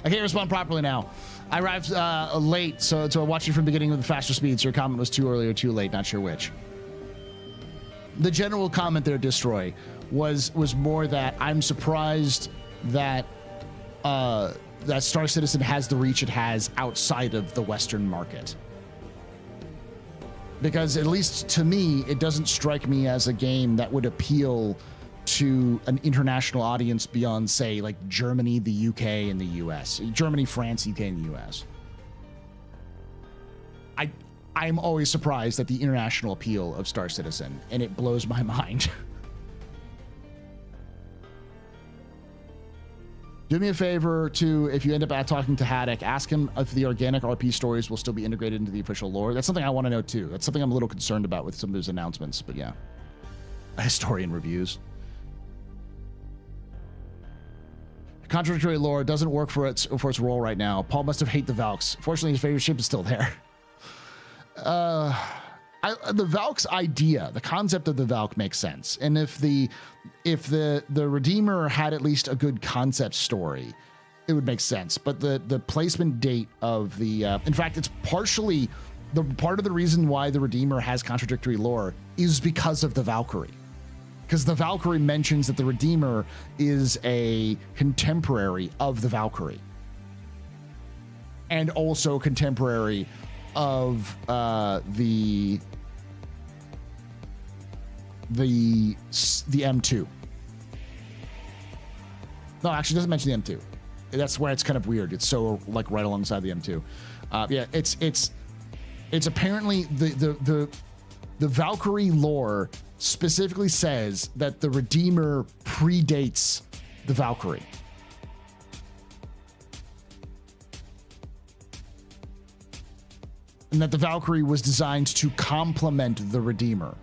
I can't respond properly now. I arrived late, so I watched you from the beginning with the faster speeds. Your comment was too early or too late, not sure which. The general comment there, Destroy, was more that I'm surprised that that Star Citizen has the reach it has outside of the Western market. Because at least to me, it doesn't strike me as a game that would appeal to an international audience beyond, say, like Germany, the UK, and the US. Germany, France, UK, and the US. I'm always surprised at the international appeal of Star Citizen, and it blows my mind. Do me a favor to, if you end up talking to Haddock, ask him if the organic RP stories will still be integrated into the official lore. That's something I want to know too. That's something I'm a little concerned about with some of those announcements, but yeah. Historian reviews. Contradictory lore doesn't work for its role right now. Paul must have hated the Valks. Fortunately, his favorite ship is still there. The Valk's idea, the concept of the Valk makes sense. And if the Redeemer had at least a good concept story, it would make sense. But the placement date of the, in fact, it's partially the part of the reason why the Redeemer has contradictory lore is because of the Valkyrie. Because the Valkyrie mentions that the Redeemer is a contemporary of the Valkyrie. And also contemporary of the M2. No, actually, it doesn't mention the M2. That's why it's kind of weird. It's so like right alongside the M2. Yeah, it's apparently the Valkyrie lore specifically says that the Redeemer predates the Valkyrie. And that the Valkyrie was designed to complement the Redeemer.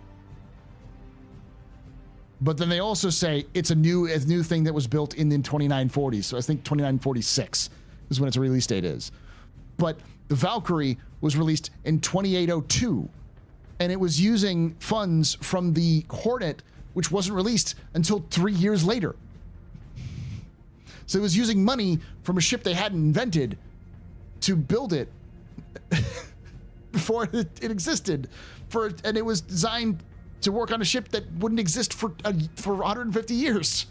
But then they also say it's a new thing that was built in the 2940s. So I think 2946 is when its release date is. But the Valkyrie was released in 2802. And it was using funds from the Hornet, which wasn't released until 3 years later. So it was using money from a ship they hadn't invented to build it before it existed. And it was designed to work on a ship that wouldn't exist for 150 years.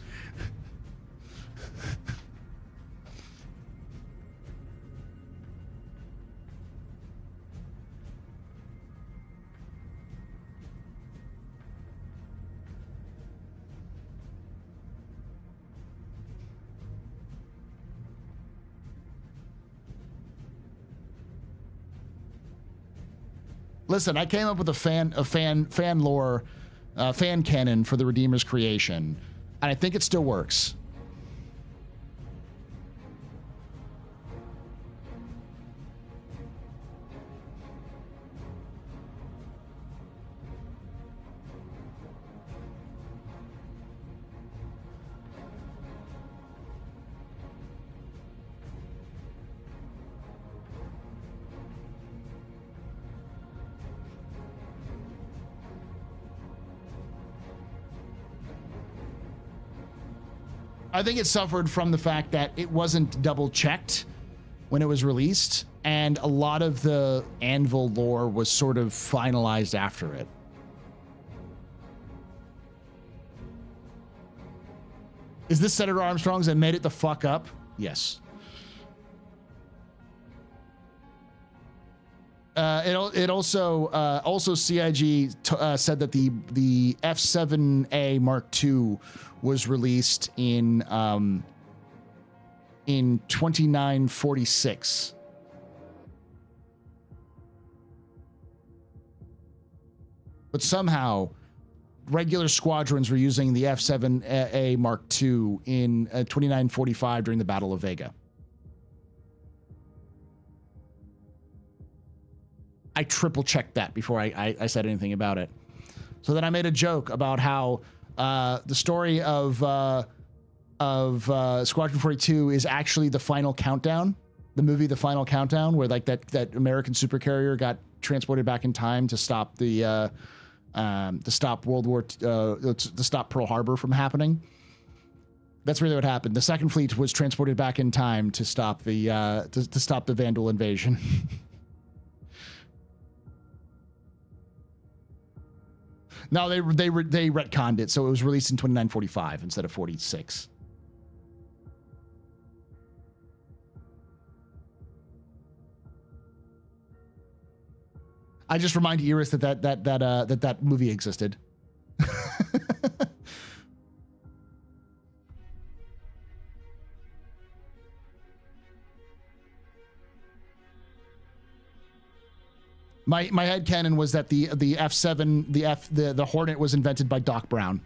Listen, I came up with a fan lore, fan canon for the Redeemer's creation, and I think it still works. I think it suffered from the fact that it wasn't double checked when it was released, and a lot of the Anvil lore was sort of finalized after it. Is this Senator Armstrong's that made it the fuck up? Yes. It also CIG said that the F7A Mark II was released in 2946. But somehow regular squadrons were using the F7A Mark II in 2945 during the Battle of Vega. I triple checked that before I said anything about it. So then I made a joke about how the story of Squadron 42 is actually the Final Countdown, the movie The Final Countdown, where like that American supercarrier got transported back in time to stop to stop Pearl Harbor from happening. That's really what happened. The Second Fleet was transported back in time to stop the stop the Vandal invasion. No, they retconned it, so it was released in 2945 instead of 46. I just remind Iris that movie existed. My headcanon was that the F7, the Hornet was invented by Doc Brown.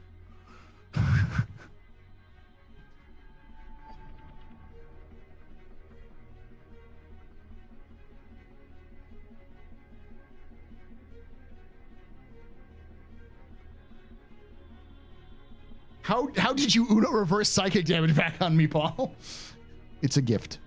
How did you Uno reverse psychic damage back on me, Paul? It's a gift.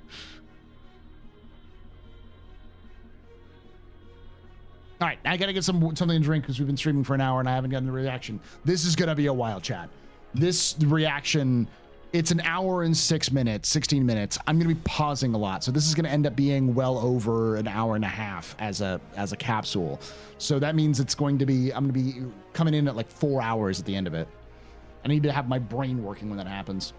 All right, I gotta get something to drink because we've been streaming for an hour and I haven't gotten the reaction. This is gonna be a wild chat. This reaction, it's an hour and 6 minutes, 16 minutes. I'm gonna be pausing a lot, so this is gonna end up being well over an hour and a half as a capsule. So that means it's going to be, I'm gonna be coming in at like 4 hours at the end of it. I need to have my brain working when that happens.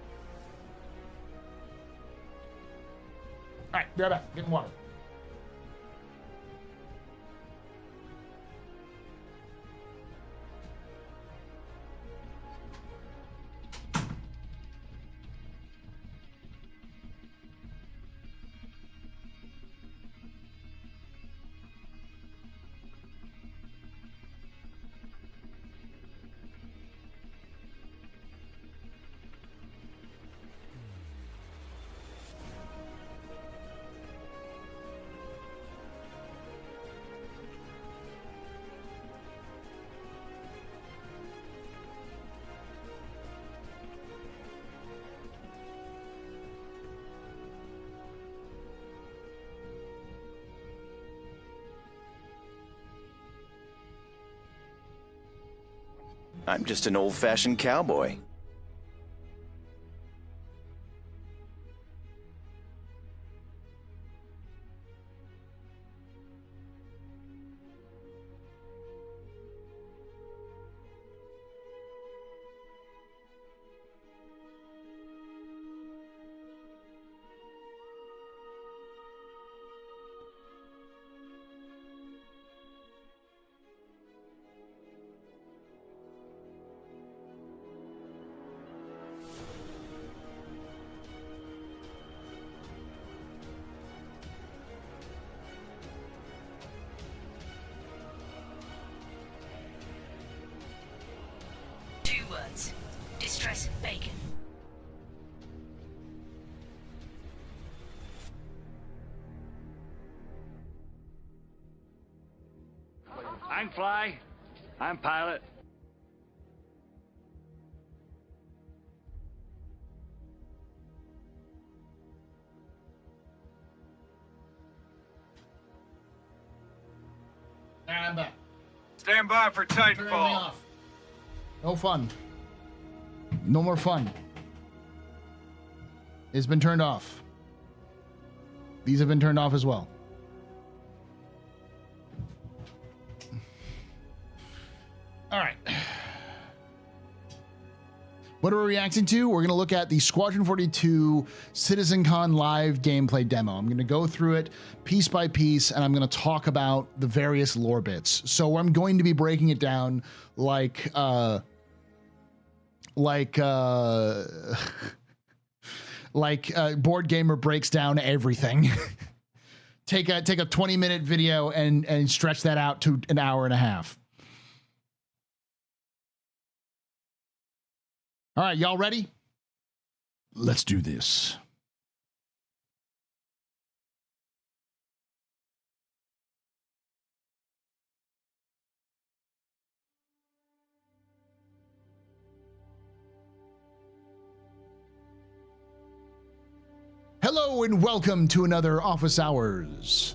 All right, be right back. Getting water. I'm just an old-fashioned cowboy. Distress bacon. I can fly. I'm pilot. I'm back. Stand by for Turn everything Titanfall. off. No fun. No more fun. It's been turned off. These have been turned off as well. All right. What are we reacting to? We're going to look at the Squadron 42 CitizenCon live gameplay demo. I'm going to go through it piece by piece, and I'm going to talk about the various lore bits. So I'm going to be breaking it down like Board Gamer breaks down everything. take a 20-minute video and stretch that out to an hour and a half. All right, y'all ready? Let's do this. Hello and welcome to another Office Hours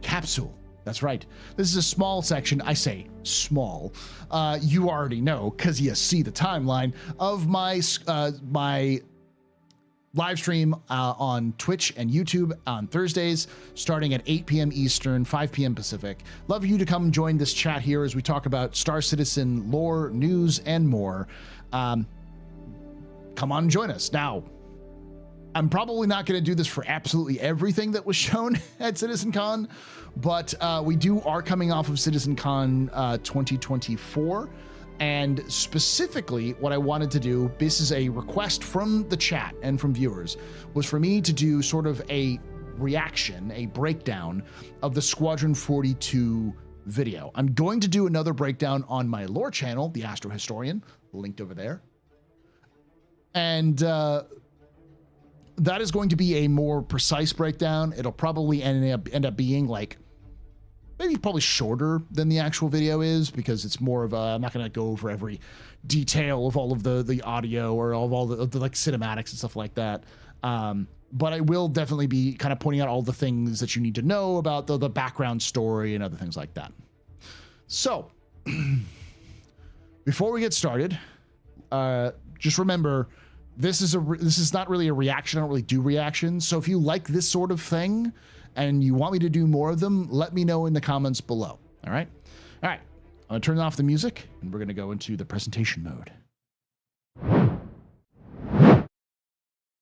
capsule. That's right. This is a small section. I say small. You already know because you see the timeline of my my live stream on Twitch and YouTube on Thursdays, starting at 8 p.m. Eastern, 5 p.m. Pacific. Love you to come join this chat here as we talk about Star Citizen lore, news, and more. Come on and join us. Now, I'm probably not going to do this for absolutely everything that was shown at CitizenCon, but we are coming off of CitizenCon 2024. And specifically what I wanted to do, this is a request from the chat and from viewers, was for me to do sort of a reaction, a breakdown of the Squadron 42 video. I'm going to do another breakdown on my lore channel, The Astro Historian, linked over there. And that is going to be a more precise breakdown. It'll probably end up being like maybe probably shorter than the actual video is, because it's more of a, I'm not going to go over every detail of all of the audio or all the like cinematics and stuff like that. But I will definitely be kind of pointing out all the things that you need to know about the background story and other things like that. So before we get started, just remember, this is not really a reaction. I don't really do reactions. So if you like this sort of thing and you want me to do more of them, let me know in the comments below. All right. All right. I'm going to turn off the music and we're going to go into the presentation mode.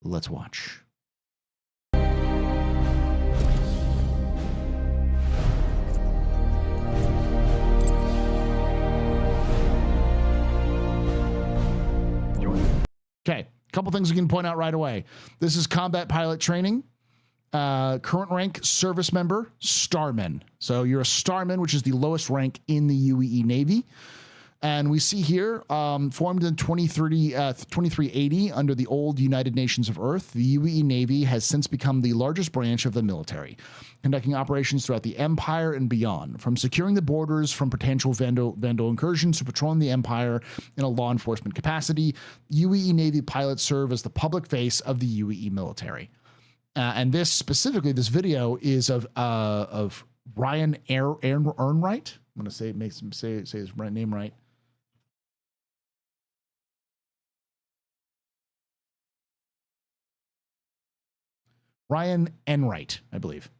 Let's watch. Okay, a couple things we can point out right away. This is combat pilot training. Current rank, service member, starman. So you're a starman, which is the lowest rank in the UEE Navy. And we see here, formed in 2380 under the old United Nations of Earth, the UEE Navy has since become the largest branch of the military, conducting operations throughout the Empire and beyond, from securing the borders from potential Vandal incursions to patrolling the Empire in a law enforcement capacity. UEE Navy pilots serve as the public face of the UEE military. And this specifically, this video is of Ryan Ehrenreich. I'm going to say his name right. Ryan Enright, I believe.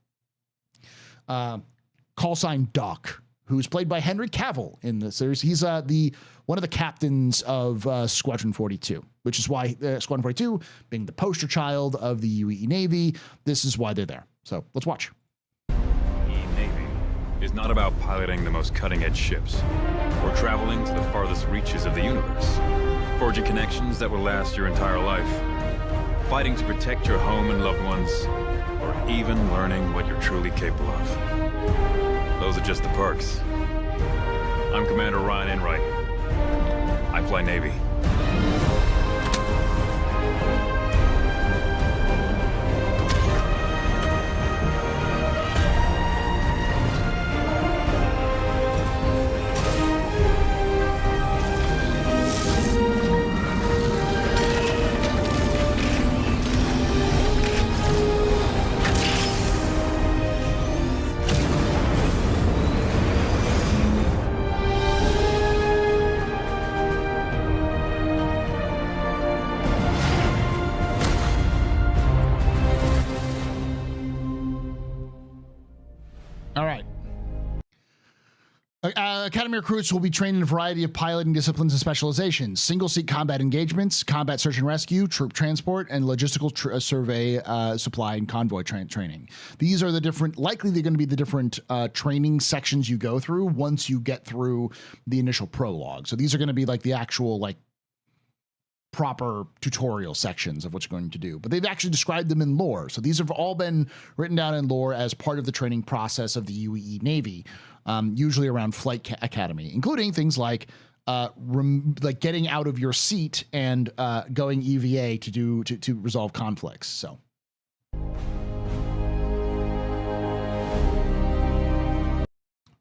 Call sign Doc, who's played by Henry Cavill in the series. He's one of the captains of Squadron 42, which is why Squadron 42, being the poster child of the UEE Navy, this is why they're there. So let's watch. The Navy is not about piloting the most cutting-edge ships or traveling to the farthest reaches of the universe, forging connections that will last your entire life, fighting to protect your home and loved ones, or even learning what you're truly capable of. Those are just the perks. I'm Commander Ryan Enright. I fly Navy. Academy recruits will be trained in a variety of piloting disciplines and specializations: single-seat combat engagements, combat search and rescue, troop transport, and logistical survey, supply, and convoy training. These are the different, likely they're going to be the different training sections you go through once you get through the initial prologue. So these are going to be like the actual, like, proper tutorial sections of what you're going to do, but they've actually described them in lore. So these have all been written down in lore as part of the training process of the UEE Navy, usually around Flight Academy, including things like getting out of your seat and going EVA to resolve conflicts. So.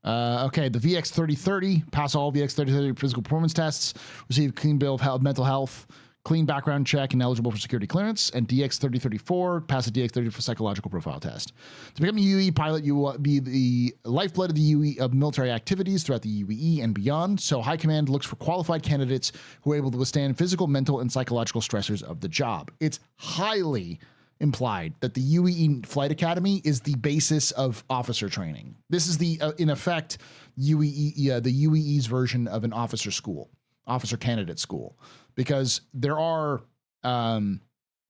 Okay, the VX 3030, pass all VX 3030 physical performance tests, receive clean bill of health, mental health, clean background check, and eligible for security clearance. And DX 3034, pass a DX 30 for psychological profile test. To become a UEE pilot, you will be the lifeblood of the UEE of military activities throughout the UEE and beyond. So High Command looks for qualified candidates who are able to withstand physical, mental, and psychological stressors of the job. It's highly implied that the UEE Flight Academy is the basis of officer training. This is the, in effect, UEE, the UEE's version of an officer school, officer candidate school, because there are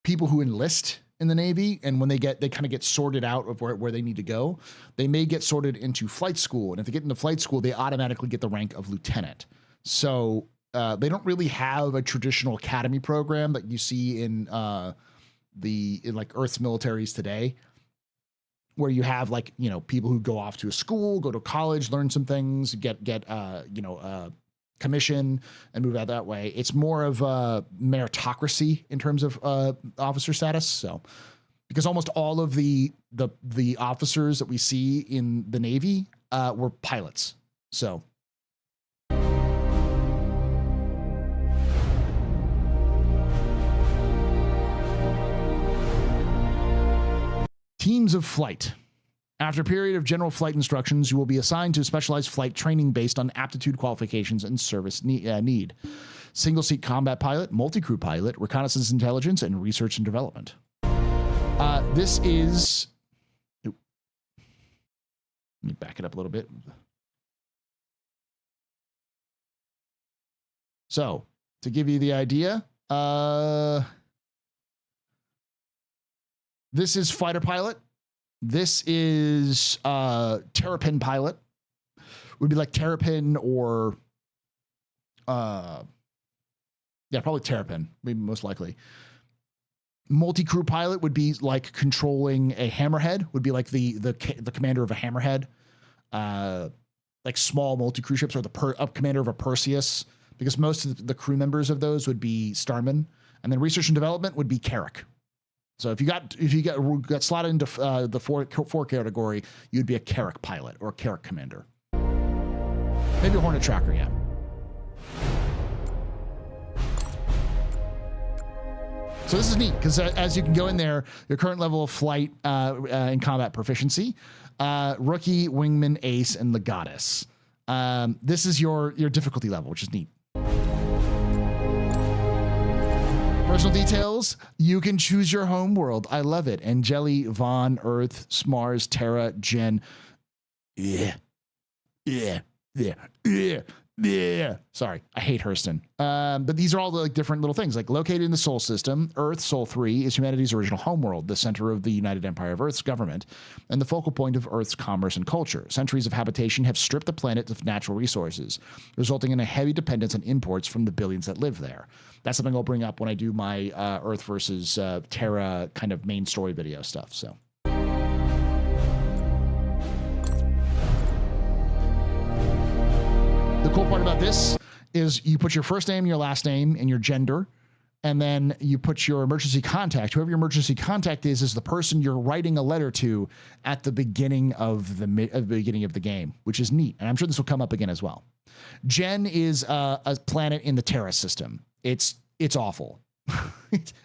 people who enlist in the Navy, and when they kind of get sorted out of where they need to go, they may get sorted into flight school. And if they get into flight school, they automatically get the rank of lieutenant. So they don't really have a traditional academy program that you see in like Earth's militaries today, where you have, like, you know, people who go off to a school, go to college, learn some things, get commission and move out that way. It's more of a meritocracy in terms of officer status. So, because almost all of the officers that we see in the Navy were pilots. So teams of flight. After a period of general flight instructions, you will be assigned to specialized flight training based on aptitude qualifications and service need. Single-seat combat pilot, multi-crew pilot, reconnaissance intelligence, and research and development. This is... Let me back it up a little bit. So, to give you the idea, this is fighter pilot. This is Terrapin pilot. Would be like Terrapin or yeah, probably Terrapin, maybe most likely. Multi-crew pilot would be like controlling a hammerhead, would be like the commander of a hammerhead. Like small multi-crew ships, or the commander of a Perseus, because most of the crew members of those would be starmen. And then research and development would be Carrack. So if you got slotted into the four category, you'd be a Carrack pilot or a Carrack commander. Maybe a Hornet tracker, yeah. So this is neat because as you can go in there, your current level of flight and combat proficiency, rookie, wingman, ace, and the goddess. This is your difficulty level, which is neat. Personal details, you can choose your home world. I love it. Angeli, Vaughn, Earth, Smars, Terra, Jen. Yeah. Sorry, I hate Hurston. But these are all the different little things. Like located in the Sol system, Earth, Sol 3, is humanity's original homeworld, the center of the United Empire of Earth's government, and the focal point of Earth's commerce and culture. Centuries of habitation have stripped the planet of natural resources, resulting in a heavy dependence on imports from the billions that live there. That's something I'll bring up when I do my Earth versus Terra kind of main story video stuff. So. The cool part about this is you put your first name, your last name, and your gender, and then you put your emergency contact. Whoever your emergency contact is the person you're writing a letter to at the beginning of the game, which is neat. And I'm sure this will come up again as well. Jen is a planet in the Terra system. It's awful.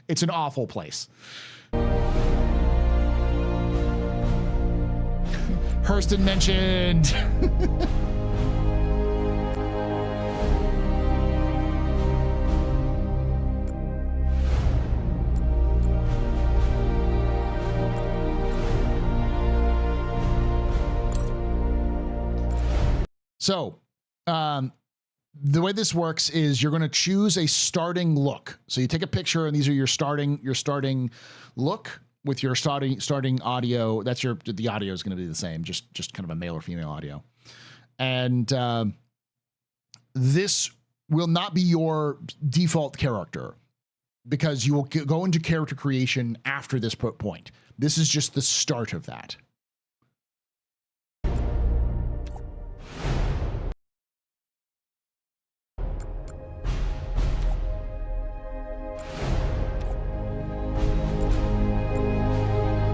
It's an awful place. Hurston mentioned. So, the way this works is you're going to choose a starting look. So you take a picture, and these are your starting look with your starting audio. That's the audio is going to be the same, just kind of a male or female audio. And this will not be your default character because you will go into character creation after this point. This is just the start of that.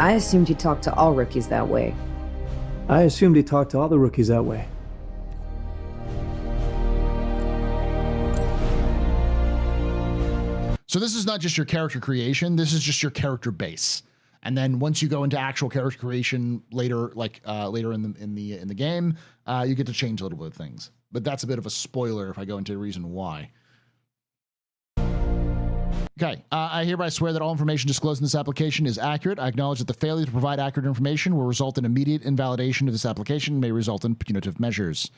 I assumed you talked to all rookies that way. I assumed he talked to all the rookies that way. So this is not just your character creation, this is just your character base. And then once you go into actual character creation later, like later in the game, you get to change a little bit of things. But that's a bit of a spoiler if I go into the reason why. Okay, I hereby swear that all information disclosed in this application is accurate. I acknowledge that the failure to provide accurate information will result in immediate invalidation of this application and may result in punitive measures.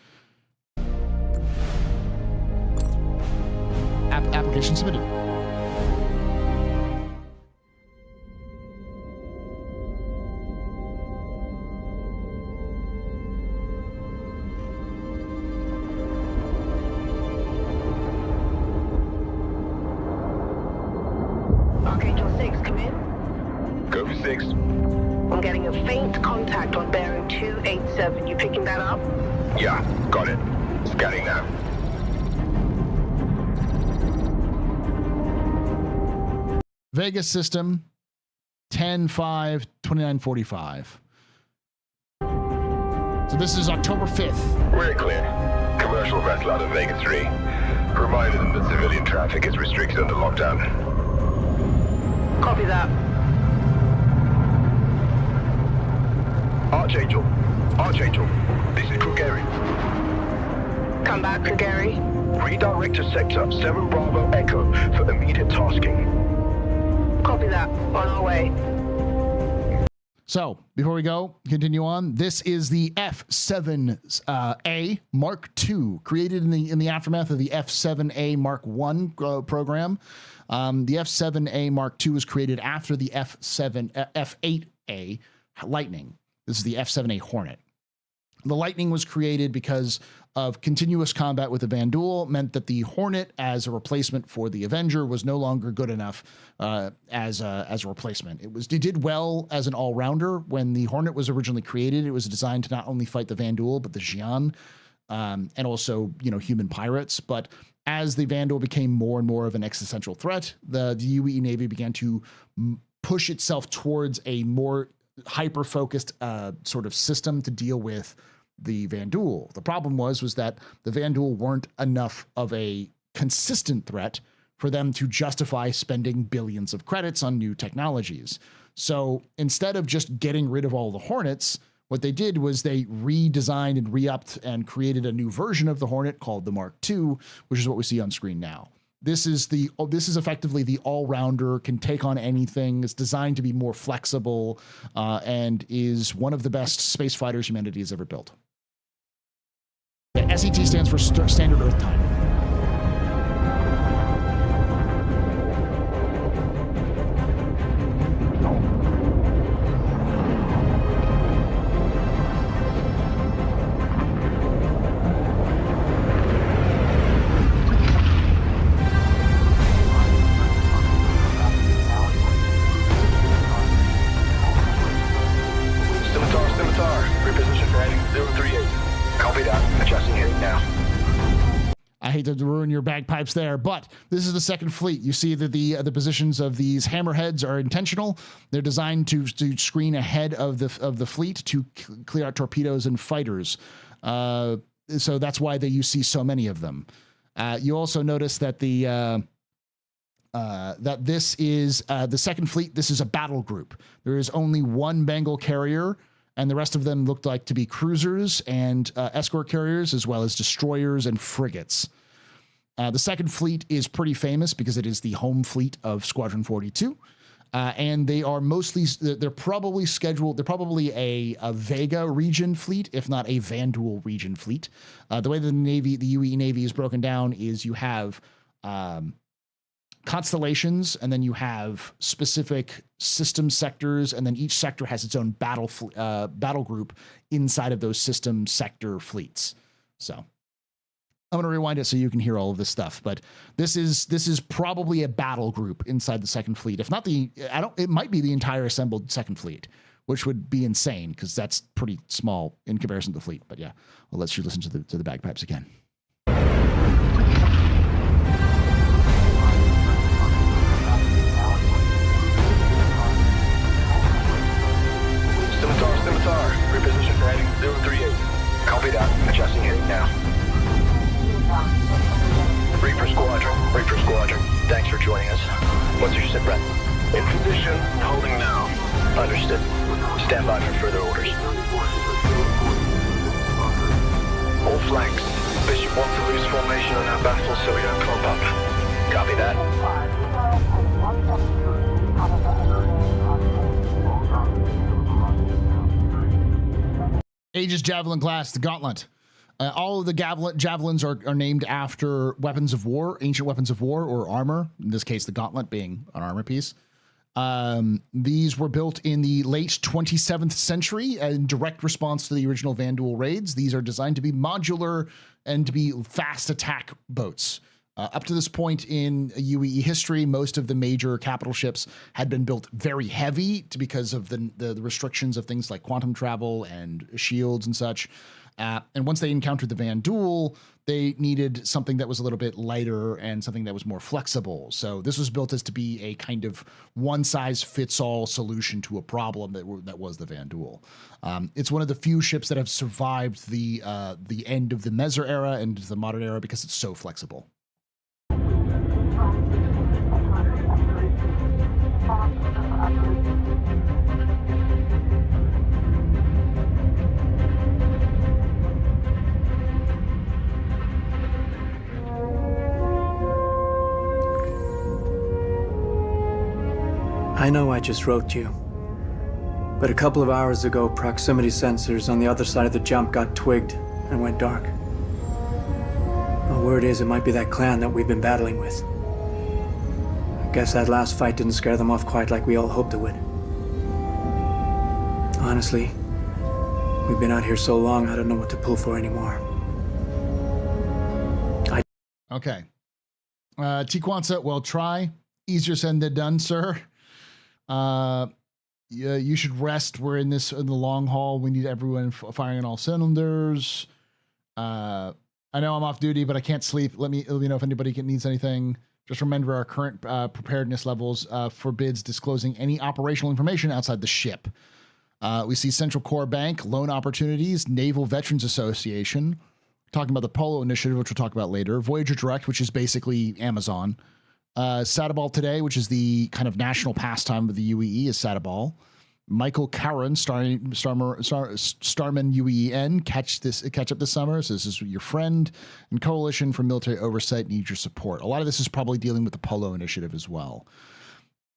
Application submitted. Archangel 6, come in. Go for 6. I'm getting a faint contact on bearing 287. You picking that up? Yeah, got it. Scanning now. Vegas system, 10-5-2945. So this is October 5th. We're clear. Commercial vessel out of Vega 3. Reminded them that civilian traffic is restricted under lockdown. Copy that. Archangel. Archangel. This is Crew Gary. Come back, Gary. Redirect to Sector 7 Bravo Echo for immediate tasking. Copy that. On our way. So before we continue on, this is the F7A Mark II, created in the aftermath of the F7A Mark I program. The F7A Mark II was created after the F8A Lightning. This is the F7A Hornet. The Lightning was created because of continuous combat with the Vandal, meant that the Hornet as a replacement for the Avenger was no longer good enough as a replacement. It did well as an all-rounder. When the Hornet was originally created, it was designed to not only fight the Vandal, but the Xi'an, and also, human pirates. But as the Vandal became more and more of an existential threat, the UE Navy began to push itself towards a more hyper-focused sort of system to deal with the Vandal. The problem was that the Vandal weren't enough of a consistent threat for them to justify spending billions of credits on new technologies. So instead of just getting rid of all the Hornets, what they did was they redesigned and re-upped and created a new version of the Hornet called the Mark II, which is what we see on screen now. This is effectively the all-rounder, can take on anything. It's designed to be more flexible, and is one of the best space fighters humanity has ever built. Yeah, SET stands for Standard Earth Time. Scimitar, reposition for heading 038. Copy that. Adjusting heading now. I hate to ruin your bagpipes there, but this is the second fleet. You see that the positions of these hammerheads are intentional. They're designed to screen ahead of the fleet to clear out torpedoes and fighters. So that's why you see so many of them. You also notice that that this is the second fleet. This is a battle group. There is only one Bengal carrier, and the rest of them looked like to be cruisers and escort carriers, as well as destroyers and frigates. The second fleet is pretty famous because it is the home fleet of Squadron 42. And they are mostly, they're probably a Vega region fleet, if not a Vandal region fleet. The way the UE Navy is broken down is you have constellations, and then you have specific system sectors, and then each sector has its own battle group inside of those system sector fleets. So I'm going to rewind it so you can hear all of this stuff, but this is probably a battle group inside the second fleet. If not it might be the entire assembled second fleet, which would be insane because that's pretty small in comparison to the fleet. But yeah, I'll let you listen to the bagpipes again. Scimitar, reposition for heading 038. Copy that. Adjusting heading now. Reaper Squadron. Thanks for joining us. What's your sit rep? In position, holding now. Understood. Stand by for further orders. All flanks. Bishop wants to lose formation on our battle, so we don't clump up. Copy that. Aegis Javelin class, the Gauntlet. All of the javelins are named after weapons of war, ancient weapons of war, or armor. In this case, the Gauntlet being an armor piece. These were built in the late 27th century in direct response to the original Vandal raids. These are designed to be modular and to be fast attack boats. Up to this point in UE history, most of the major capital ships had been built very heavy because of the restrictions of things like quantum travel and shields and such. And once they encountered the Vanduul, they needed something that was a little bit lighter and something that was more flexible. So this was built as to be a kind of one-size-fits-all solution to a problem that was the Vanduul. It's one of the few ships that have survived the end of the Meser era and the modern era because it's so flexible. I know I just wrote you, but a couple of hours ago, proximity sensors on the other side of the jump got twigged and went dark. The word is it might be that clan that we've been battling with. I guess that last fight didn't scare them off quite like we all hoped it would. Honestly, we've been out here so long, I don't know what to pull for anymore. Okay. T-Quanza, well, try. Easier said than done, sir. Yeah, you should rest. We're in the long haul. We need everyone firing on all cylinders. I know I'm off duty, but I can't sleep. Let me know if anybody needs anything. Just remember our current preparedness levels forbids disclosing any operational information outside the ship. We see Central Core Bank, Loan Opportunities, Naval Veterans Association, talking about the Polo Initiative, which we'll talk about later, Voyager Direct, which is basically Amazon, Sadabal Today, which is the kind of national pastime of the UEE, is Sadabal. Michael Caron, Starman UEN, catch up this summer. So this is your friend, and Coalition for Military Oversight needs your support. A lot of this is probably dealing with the Polo Initiative as well.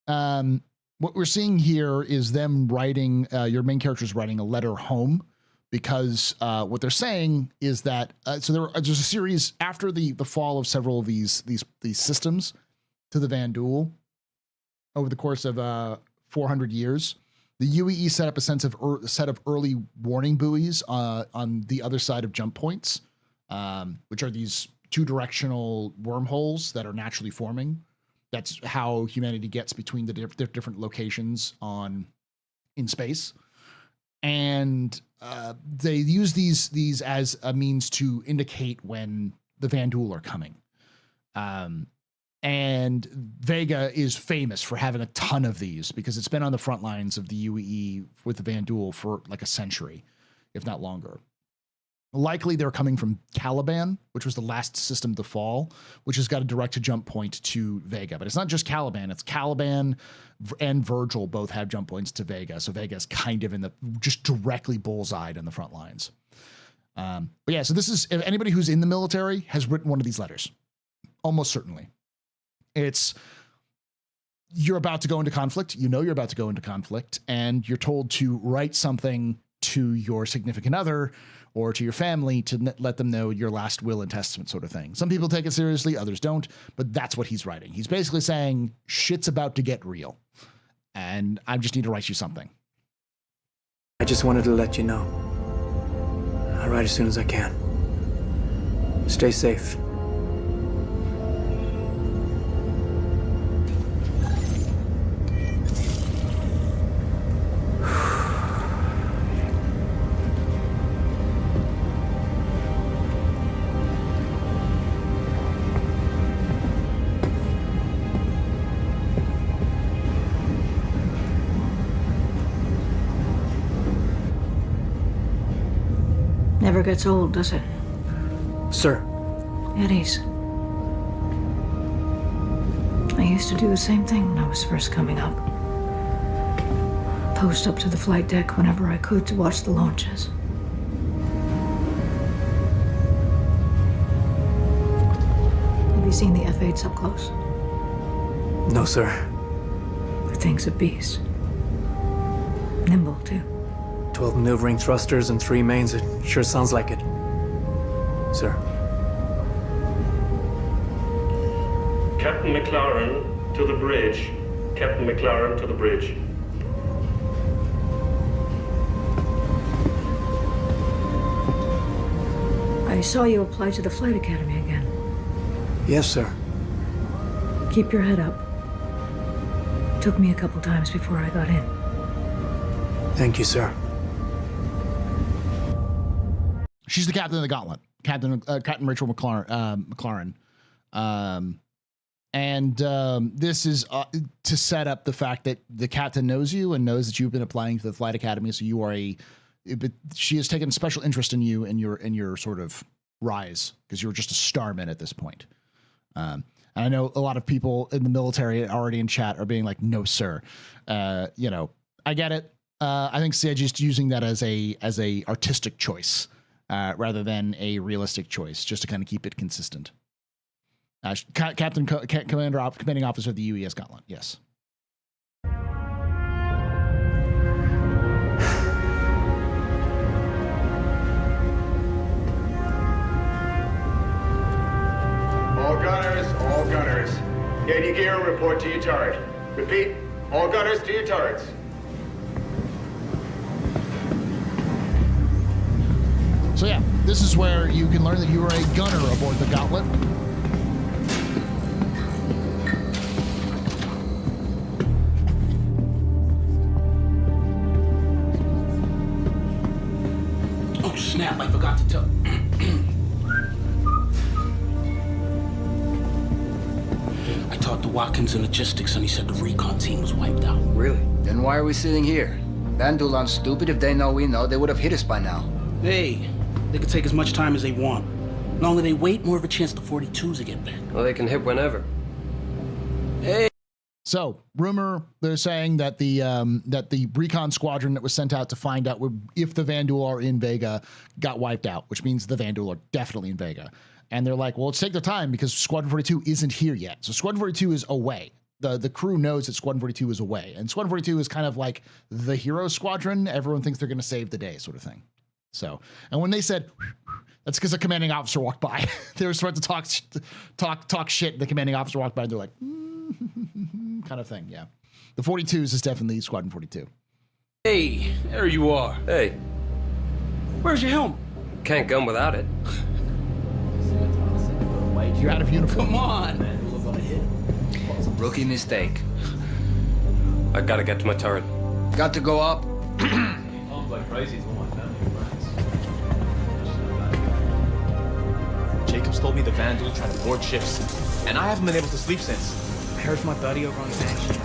What we're seeing here is them writing, your main character is writing a letter home, because what they're saying is that so there's a series after the fall of several of these systems to the Vanduul over the course of 400 years. The UEE set up a set of early warning buoys on the other side of jump points, which are these two-directional wormholes that are naturally forming. That's how humanity gets between the different locations in space. And they use these as a means to indicate when the Vanduul are coming. And Vega is famous for having a ton of these because it's been on the front lines of the UEE with the Vanduul for like a century, if not longer. Likely they're coming from Caliban, which was the last system to fall, which has got a direct jump point to Vega. But it's not just Caliban, it's Caliban and Virgil both have jump points to Vega. So Vega is kind of just directly bullseyed in the front lines. But yeah, so this is, if anybody who's in the military has written one of these letters, almost certainly. You're about to go into conflict. You know you're about to go into conflict, and you're told to write something to your significant other or to your family to let them know your last will and testament sort of thing. Some people take it seriously, others don't, but that's what he's writing. He's basically saying, shit's about to get real, and I just need to write you something. I just wanted to let you know. I'll write as soon as I can. Stay safe. Never gets old, does it? Sir. Eddies. I used to do the same thing when I was first coming up. Post up to the flight deck whenever I could to watch the launches. Have you seen the F-8s up close? No, sir. The thing's a beast. Nimble, too. 12 maneuvering thrusters and 3 mains. It sure sounds like it. Sir. Captain McLaren to the bridge. Captain McLaren to the bridge. I saw you apply to the Flight Academy again. Yes, sir. Keep your head up. Took me a couple times before I got in. Thank you, sir. She's the captain of the Gauntlet, Captain Rachel McLaren. This is to set up the fact that the captain knows you and knows that you've been applying to the Flight Academy, so you are but she has taken special interest in you and your sort of rise, because you're just a starman at this point. And I know a lot of people in the military already in chat are being like, no, sir. I get it. I think CIG is using that as a artistic choice rather than a realistic choice, just to kind of keep it consistent. Commanding Officer of the UES Gauntlet, yes. All gunners. Get your gear and report to your turret. Repeat, all gunners to your turrets. So yeah, this is where you can learn that you are a gunner aboard the Gauntlet. Oh snap, I forgot to tell. I talked to Watkins in logistics and he said the recon team was wiped out. Really? Then why are we sitting here? Vandal aren't stupid. If they know we know, they would have hit us by now. Hey, they can take as much time as they want. The longer they wait, more of a chance the 42s will get back. Well, they can hit whenever. Hey. So, rumor, they're saying that the recon squadron that was sent out to find out if the Vandal are in Vega got wiped out, which means the Vandal are definitely in Vega. And they're like, well, let's take their time because Squadron 42 isn't here yet. So Squadron 42 is away. The crew knows that Squadron 42 is away. And Squadron 42 is kind of like the hero squadron. Everyone thinks they're going to save the day sort of thing. So, and when they said, that's because a commanding officer walked by. They were supposed to talk shit. And the commanding officer walked by and they're like, kind of thing. Yeah. The 42s is definitely Squadron 42. Hey, there you are. Hey. Where's your helmet? Can't gun without it. You're out of uniform. Come on. Rookie mistake. I gotta get to my turret. Got to go up. I'm like crazy to all my family and friends. Jacobs told me the Vandal tried to board ships, and I haven't been able to sleep since. I heard from my buddy over on the Banshee.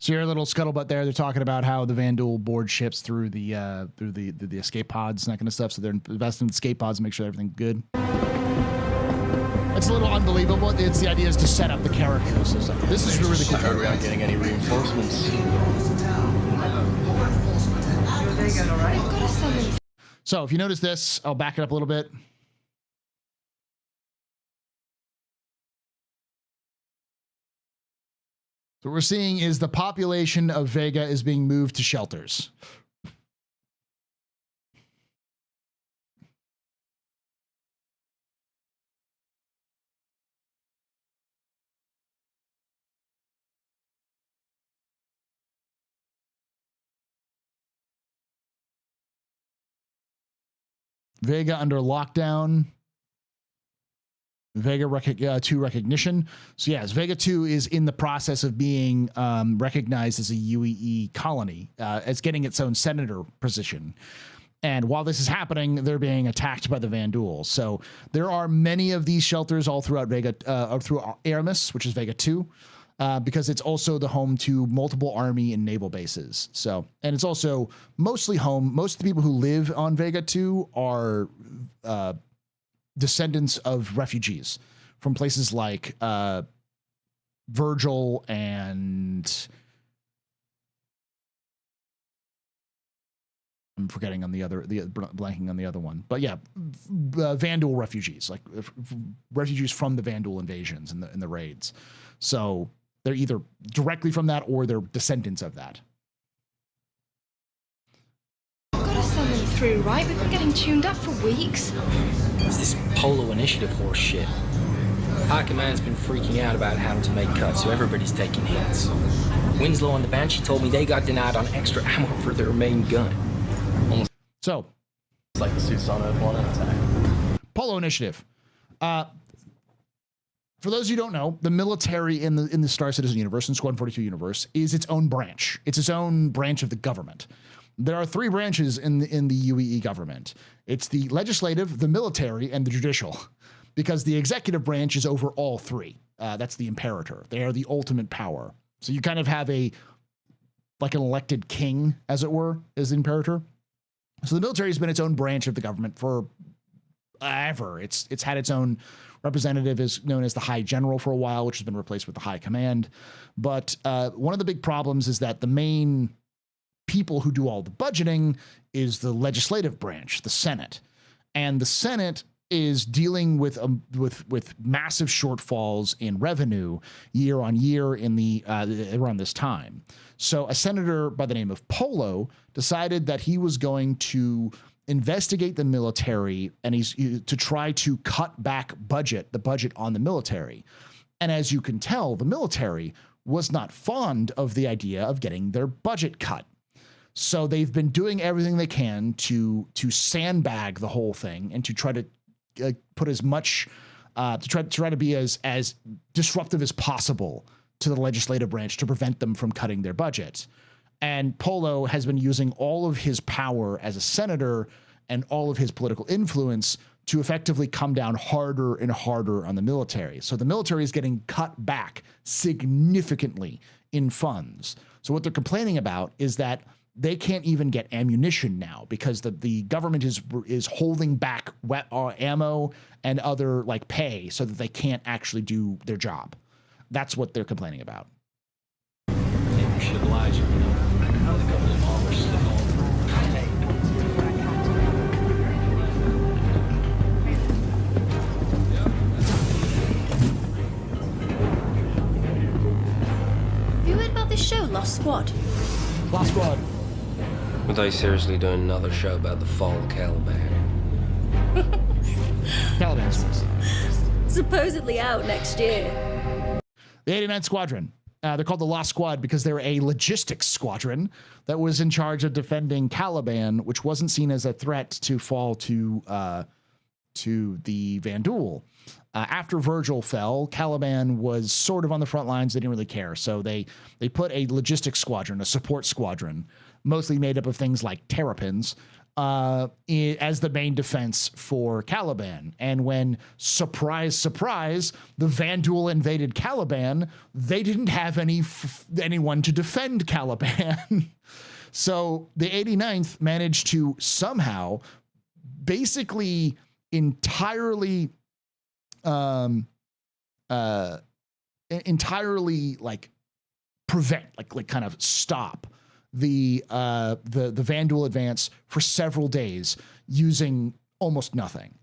So your little scuttlebutt there, they're talking about how the Vandal board ships through the escape pods and that kind of stuff. So they're investing in the escape pods to make sure everything's good. It's a little unbelievable. It's the idea is to set up the characters. So this is really cool. I heard we aren't getting any reinforcements. So if you notice this, I'll back it up a little bit. So what we're seeing is the population of Vega is being moved to shelters. Vega under lockdown. Vega 2 recognition. So yes, Vega 2 is in the process of being recognized as a UEE colony. It's getting its own senator position. And while this is happening, they're being attacked by the Vandal. So there are many of these shelters all throughout Vega, or through Aramis, which is Vega 2, because it's also the home to multiple army and naval bases. So, and it's also mostly home. Most of the people who live on Vega 2 are descendants of refugees from places like Virgil and I'm forgetting on blanking on the other one, but yeah, Vandal refugees, like refugees from the Vandal invasions and the raids. So they're either directly from that or they're descendants of that. Gotta send them through, right? We've been getting tuned up for weeks. It's this Polo Initiative horse shit. High Command's been freaking out about having to make cuts, so everybody's taking hits. Winslow and the Banshee told me they got denied on extra ammo for their main gun. So, it's like the suits on Earth 1 attack. Polo Initiative. For those who don't know, the military in the Star Citizen universe, in Squadron 42 universe, is its own branch. It's its own branch of the government. There are three branches in the UEE government. It's the legislative, the military, and the judicial, because the executive branch is over all three. That's the imperator. They are the ultimate power. So you kind of have like an elected king, as it were, as the imperator. So the military has been its own branch of the government for ever. It's had its own representative, is known as the High General for a while, which has been replaced with the High Command. But one of the big problems is that the main people who do all the budgeting is the legislative branch, the Senate. And the Senate is dealing with massive shortfalls in revenue year on year in the around this time. So a senator by the name of Polo decided that he was going to investigate the military and he's to try to cut back the budget on the military. And as you can tell, the military was not fond of the idea of getting their budget cut. So they've been doing everything they can to sandbag the whole thing and to try to put as much to try to be as disruptive as possible to the legislative branch to prevent them from cutting their budget. And Polo has been using all of his power as a senator and all of his political influence to effectively come down harder and harder on the military. So the military is getting cut back significantly in funds. So what they're complaining about is that they can't even get ammunition now because the government is holding back ammo and other like pay so that they can't actually do their job. That's what they're complaining about. Maybe we should oblige them, you know. The government offers them all. Have you heard about this show, Lost Squad? Lost Squad. Are they seriously doing another show about the fall of Caliban? Caliban's Supposedly out next year. The 89th Squadron. They're called the Lost Squad because they're a logistics squadron that was in charge of defending Caliban, which wasn't seen as a threat to fall to the Vanduul. After Virgil fell, Caliban was sort of on the front lines. They didn't really care. So they put a logistics squadron, a support squadron, mostly made up of things like terrapins, as the main defense for Caliban. And when, surprise, surprise, the Vanduul invaded Caliban, they didn't have anyone to defend Caliban. So the 89th managed to somehow basically entirely like prevent, like kind of stop the Vanduul advance for several days using almost nothing.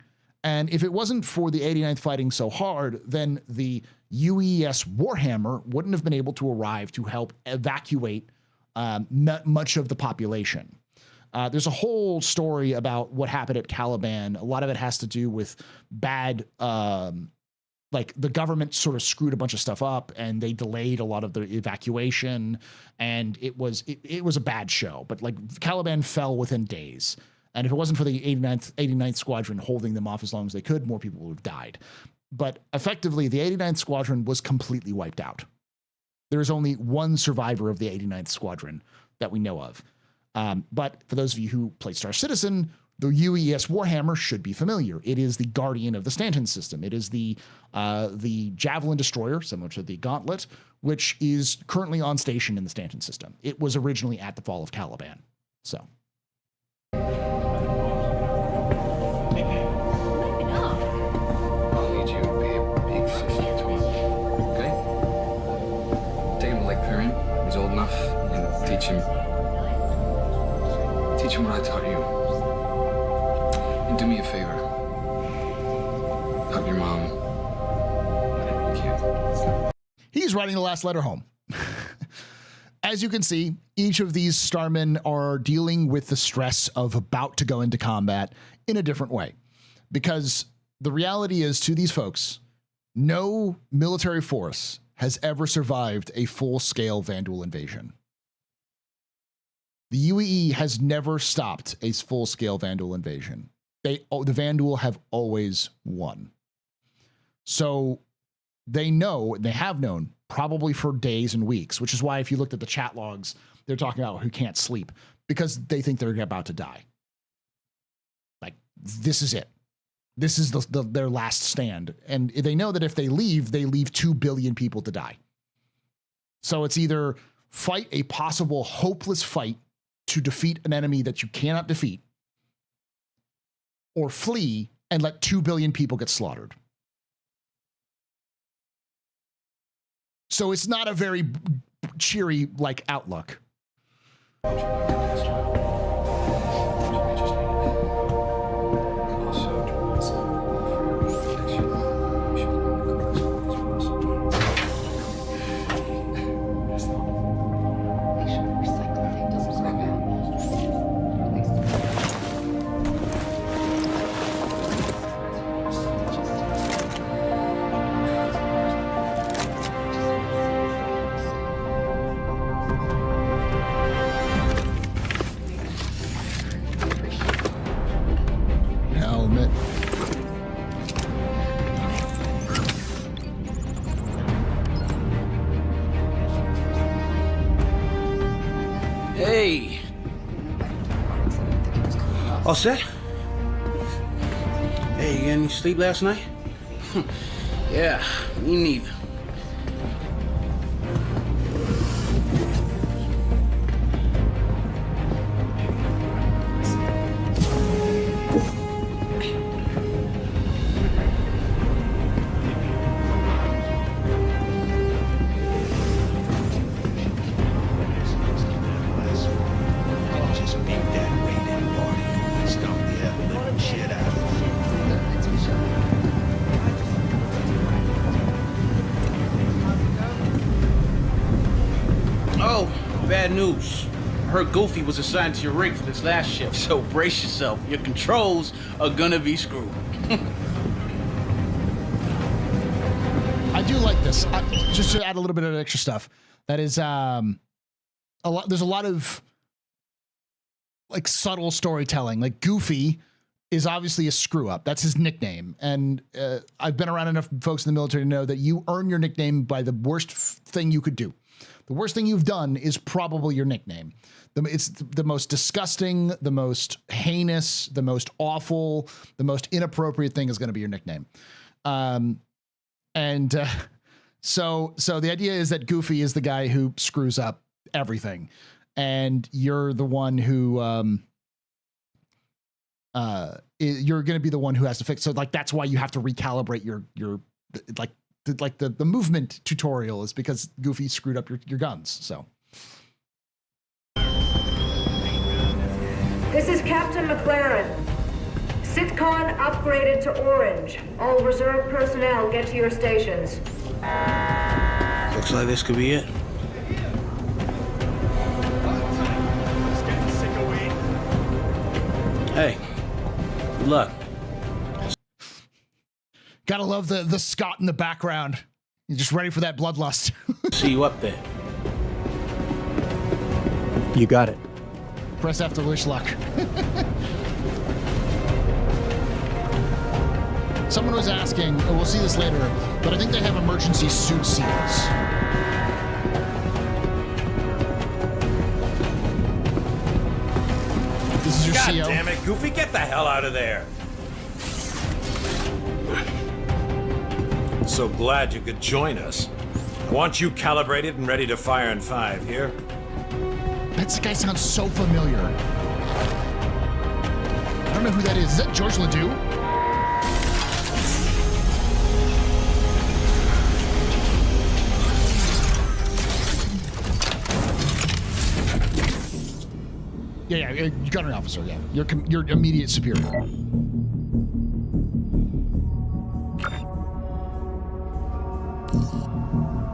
And if it wasn't for the 89th fighting so hard, then the UES Warhammer wouldn't have been able to arrive to help evacuate much of the population. There's a whole story about what happened at Caliban. A lot of it has to do with bad, like the government sort of screwed a bunch of stuff up and they delayed a lot of the evacuation. And it was a bad show, but like Caliban fell within days. And if it wasn't for the 89th Squadron holding them off as long as they could, more people would have died. But effectively, the 89th Squadron was completely wiped out. There is only one survivor of the 89th Squadron that we know of. But for those of you who play Star Citizen, the UES Warhammer should be familiar. It is the guardian of the Stanton system. It is the Javelin destroyer, similar to the Gauntlet, which is currently on station in the Stanton system. It was originally at the fall of Caliban. So. I'll need you to be a big sister to him, okay? Take him to Lake Perrin. He's old enough, and teach him what I taught you. And do me a favor. Hug your mom. Whatever you can. He's writing the last letter home. As you can see, each of these starmen are dealing with the stress of about to go into combat in a different way. Because the reality is, to these folks, no military force has ever survived a full-scale Vanduul invasion. The UEE has never stopped a full-scale Vanduul invasion. The Vanduul have always won. So they know, they have known, probably for days and weeks, which is why if you looked at the chat logs, they're talking about who can't sleep. because they think they're about to die. Like, this is it. This is their last stand. And they know that if they leave 2 billion people to die. So it's either fight a possible hopeless fight to defeat an enemy that you cannot defeat, or flee and let 2 billion people get slaughtered. So it's not a very cheery, like, outlook. Helmet. Hey. All set? Hey, you get any sleep last night? Yeah, me neither. Bad news. I heard Goofy was assigned to your rig for this last shift, so brace yourself. Your controls are gonna be screwed. I do like this. Just to add a little bit of extra stuff. That is a lot. There's a lot of like subtle storytelling. Like Goofy is obviously a screw up. That's his nickname. And I've been around enough folks in the military to know that you earn your nickname by the worst thing you could do. The worst thing you've done is probably your nickname. It's the most disgusting, the most heinous, the most awful, the most inappropriate thing is going to be your nickname. So the idea is that Goofy is the guy who screws up everything, and you're the one who you're going to be the one who has to fix. So like that's why you have to recalibrate your the movement tutorial is because Goofy screwed up your guns. So This is Captain McLaren. Sitcon upgraded to orange. All reserve personnel get to your stations. Looks like this could be it. Hey, good luck. Gotta love the Scott in the background. You're just ready for that bloodlust. See you up there. You got it. Press F to wish luck. Someone was asking, we'll see this later, but I think they have emergency suit seals. This is your God CO. damn it, Goofy, get the hell out of there. So glad you could join us. I want you calibrated and ready to fire in 5, here? That guy sounds so familiar. I don't know who that is. Is that George Ledoux? Yeah, gunnery officer, yeah. Your immediate superior.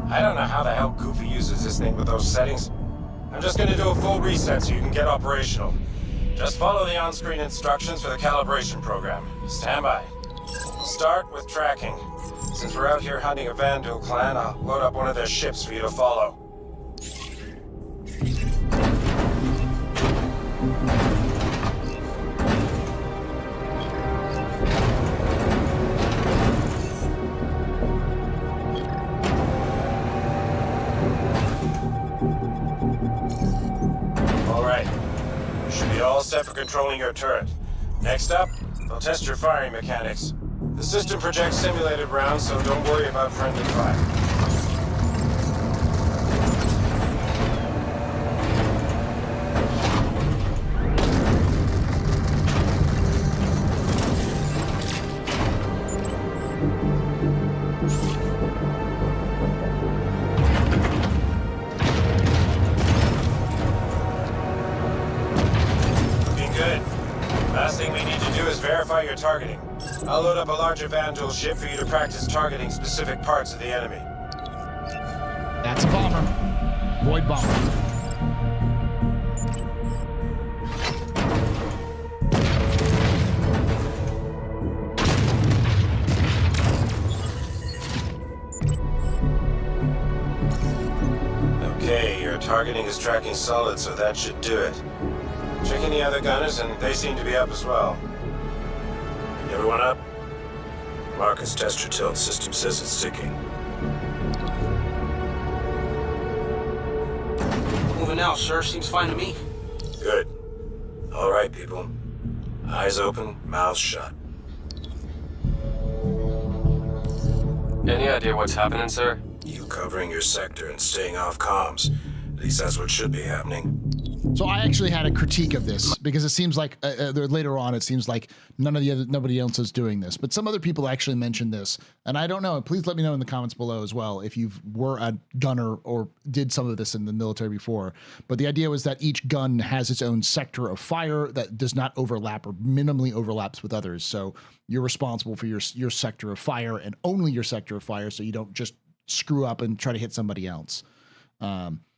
I don't know how the hell Goofy uses this thing with those settings. I'm just gonna do a full reset so you can get operational. Just follow the on-screen instructions for the calibration program. Stand by. We'll start with tracking. Since we're out here hunting a Vandal clan, I'll load up one of their ships for you to follow. Should be all set for controlling your turret. Next up, they'll test your firing mechanics. The system projects simulated rounds, so don't worry about friendly fire. Verify your targeting. I'll load up a larger Vandal ship for you to practice targeting specific parts of the enemy. That's a bomber. Void bomber. Okay, your targeting is tracking solid, so that should do it. Checking the other gunners, and they seem to be up as well. Everyone up? Marcus, test your tilt. System says it's ticking. Moving now, sir. Seems fine to me. Good. All right, people. Eyes open, mouths shut. Any idea what's happening, sir? You covering your sector and staying off comms. At least that's what should be happening. So I actually had a critique of this because it seems like later on it seems like nobody else is doing this, but some other people actually mentioned this, and I don't know. Please let me know in the comments below as well if you were a gunner or did some of this in the military before. But the idea was that each gun has its own sector of fire that does not overlap or minimally overlaps with others. So you're responsible for your sector of fire and only your sector of fire, so you don't just screw up and try to hit somebody else.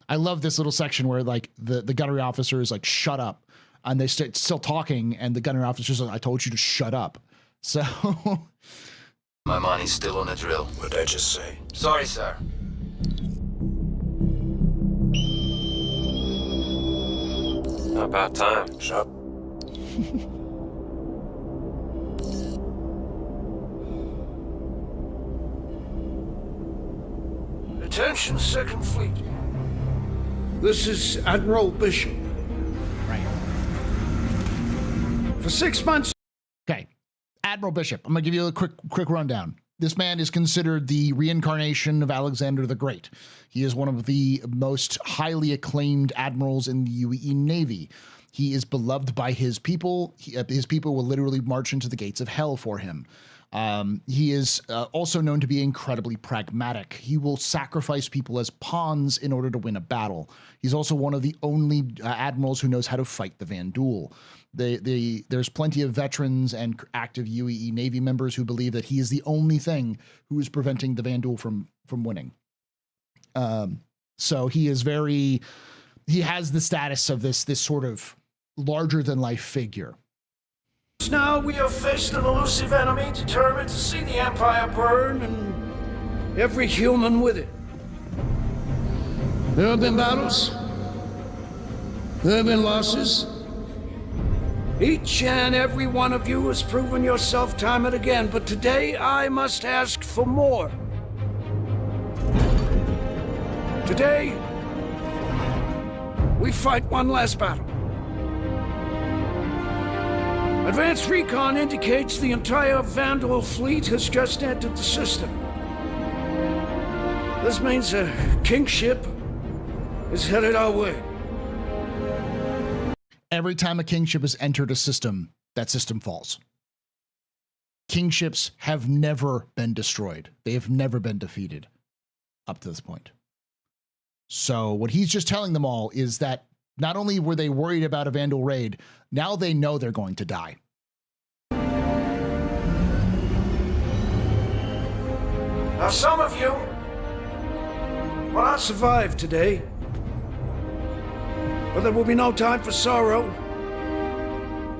I love this little section where like the gunnery officer is like, shut up. And they still talking. And the gunnery officer's like, I told you to shut up. So. My money's still on the drill. What'd I just say? Sorry, sir. About time. Shut. Attention, Second Fleet. This is Admiral Bishop. Right. For 6 months. Okay. Admiral Bishop. I'm going to give you a quick rundown. This man is considered the reincarnation of Alexander the Great. He is one of the most highly acclaimed admirals in the UAE Navy. He is beloved by his people. His people will literally march into the gates of hell for him. He is also known to be incredibly pragmatic. He will sacrifice people as pawns in order to win a battle. He's also one of the only admirals who knows how to fight the Vandul. There's plenty of veterans and active UAE Navy members who believe that he is the only thing who is preventing the Vandul from winning. So he is he has the status of this sort of larger than life figure. Now we have faced an elusive enemy determined to see the Empire burn and every human with it. There have been battles. There have been losses. Each and every one of you has proven yourself time and again, but today I must ask for more. Today, we fight one last battle. Advanced recon indicates the entire Vandal fleet has just entered the system. This means a king ship is headed our way. Every time a king ship has entered a system, that system falls. King ships have never been destroyed. They have never been defeated up to this point. So what he's just telling them all is that not only were they worried about a Vandal raid, now they know they're going to die. Now some of you will not survive today, but there will be no time for sorrow.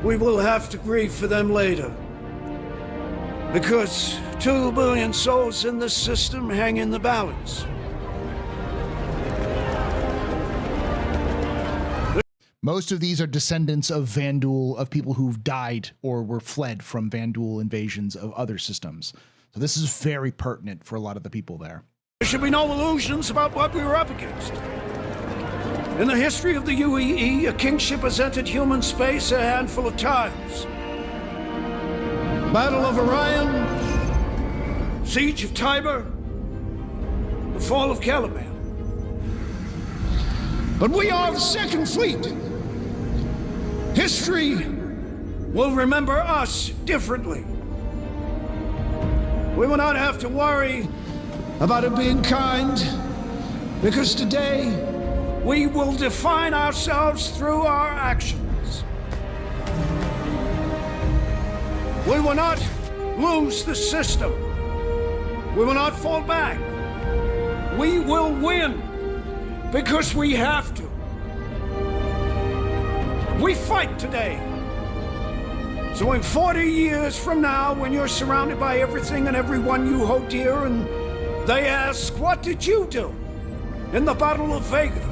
We will have to grieve for them later. Because 2 billion souls in this system hang in the balance. Most of these are descendants of Vandal, of people who've died or were fled from Vandal invasions of other systems. So this is very pertinent for a lot of the people there. There should be no illusions about what we were up against. In the history of the UEE, a kingship has entered human space a handful of times. Battle of Orion, Siege of Tiber, the fall of Caliban. But we are the Second Fleet. History will remember us differently. We will not have to worry about it being kind, because today we will define ourselves through our actions. We will not lose the system. We will not fall back. We will win because we have to. We fight today. So in 40 years from now, when you're surrounded by everything and everyone you hold dear, and they ask, what did you do in the Battle of Vega?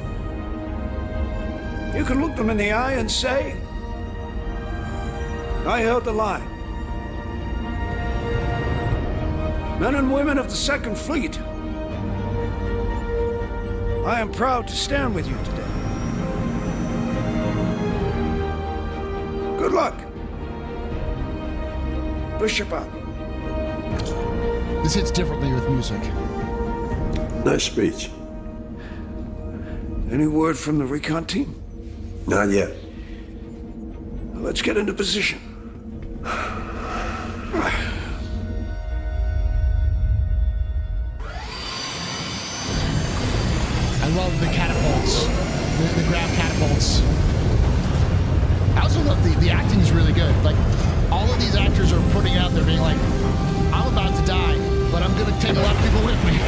You can look them in the eye and say, I held the line. Men and women of the Second Fleet, I am proud to stand with you today. Good luck. Bishop out. This hits differently with music. Nice speech. Any word from the recon team? Not yet. Let's get into position. I love the catapults, the grab catapults. I also love the acting is really good. Like, all of these actors are putting out there being like, I'm about to die, but I'm gonna take a lot of people with me.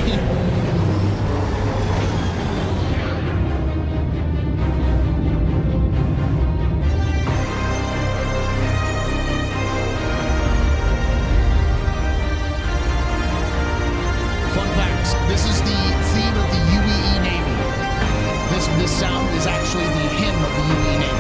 This is the theme of the UEE Navy. This sound is actually the hymn of the UEE Navy.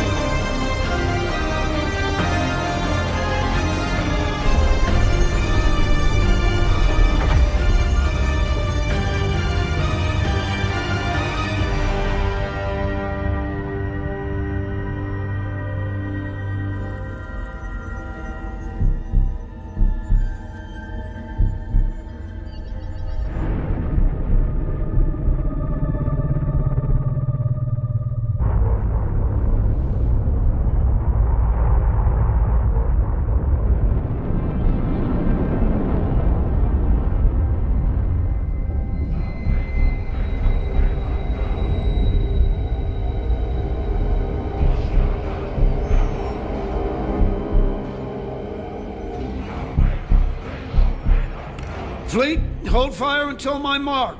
Fleet, hold fire until my mark.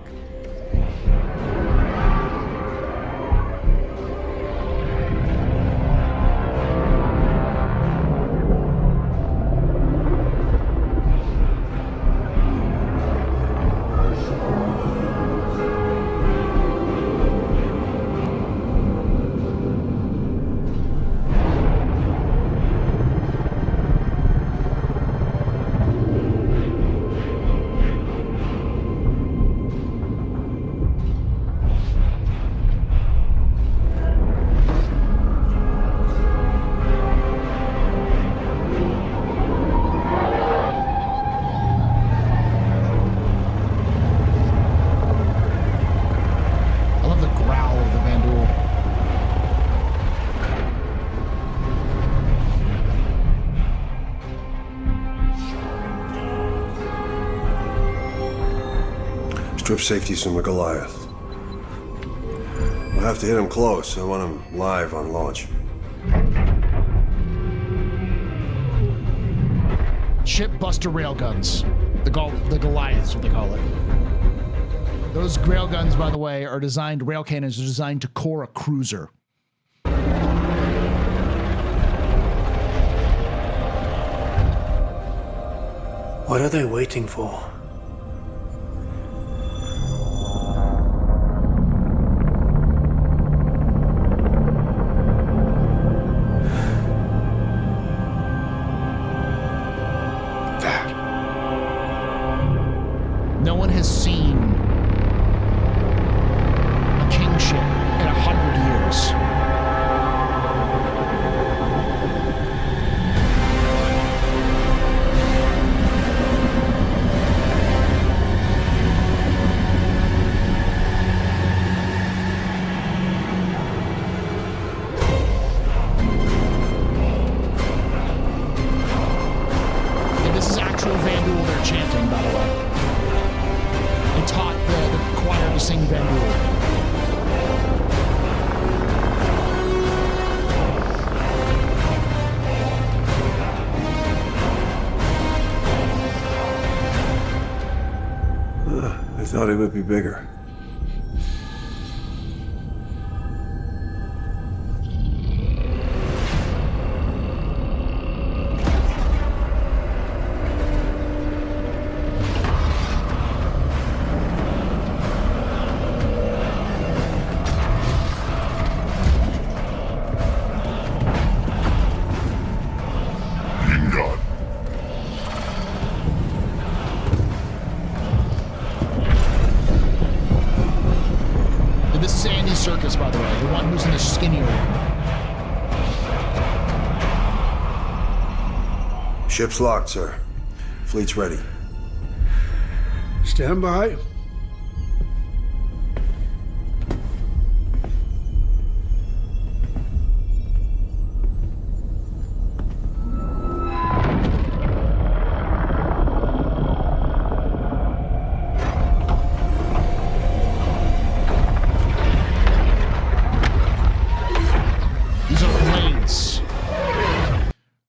Strip safeties from the Goliath. We'll have to hit him close. I want him live on launch. Ship buster railguns. The Goliaths, what they call it. Those railguns, by the way, are designed, rail cannons are designed to core a cruiser. What are they waiting for? No one has seen a kingship in 100 years. thought it would be bigger. Circus, by the way, the one who's in the skinnier one. Ship's locked, sir. Fleet's ready. Stand by.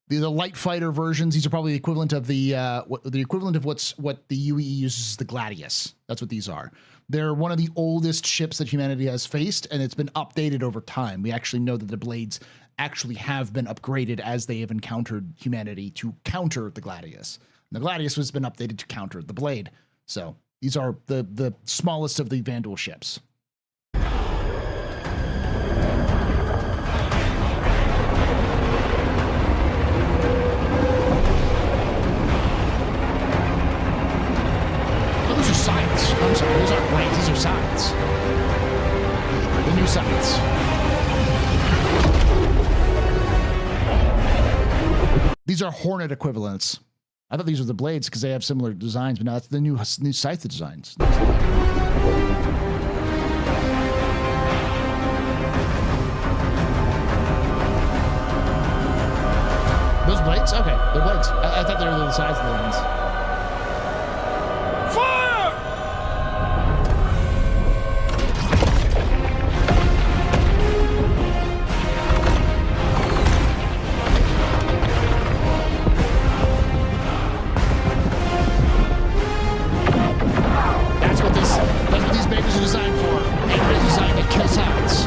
The light fighter versions. These are probably the equivalent of what the UE uses, the Gladius. That's what these are. They're one of the oldest ships that humanity has faced, and it's been updated over time. We actually know that the blades actually have been upgraded as they have encountered humanity to counter the Gladius. And the Gladius has been updated to counter the blade. So these are the smallest of the Vandal ships. Sights. I'm sorry, those aren't blades, these are sights. The new sights. These are Hornet equivalents. I thought these were the blades because they have similar designs, but now that's the new sight designs. Those blades? Okay, they're blades. I thought they were the sides of the ones. Designed for. They're designed to kill sides.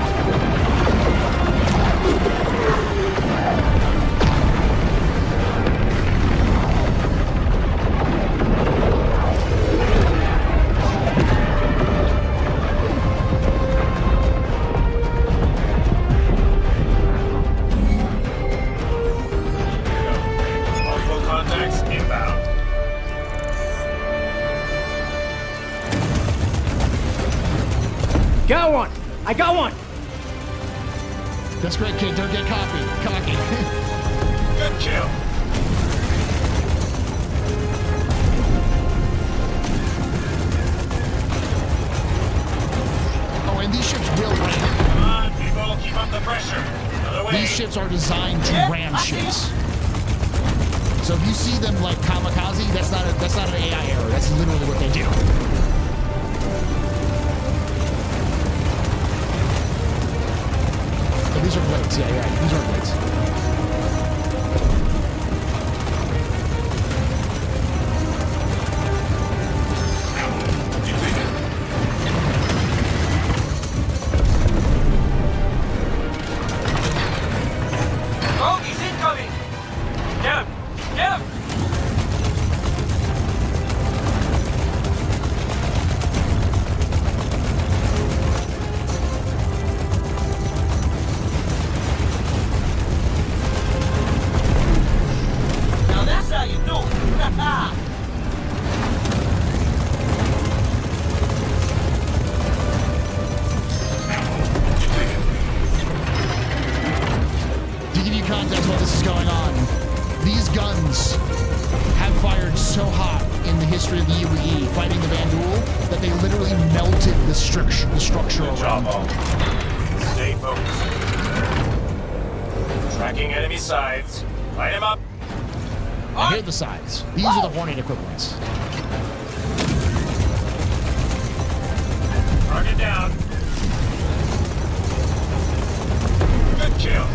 Multiple contacts inbound. Got one! I got one! That's great, kid. Don't get cocky. Good kill. Oh, and these ships will ram. Come on, people, keep up the pressure. Another way. These ships are designed to ram ships. So if you see them like kamikaze, that's not an AI error. That's literally what they do. These are blades, yeah, right. These are blades. Oh, he's incoming! Get him! Get him! Context while this is going on. These guns have fired so hot in the history of the UE fighting the Vandal that they literally melted the structure around them. Stay focused. Tracking enemy sides. Light him up. I hear the sides. These are the Hornet equivalents. Target down. Good kill.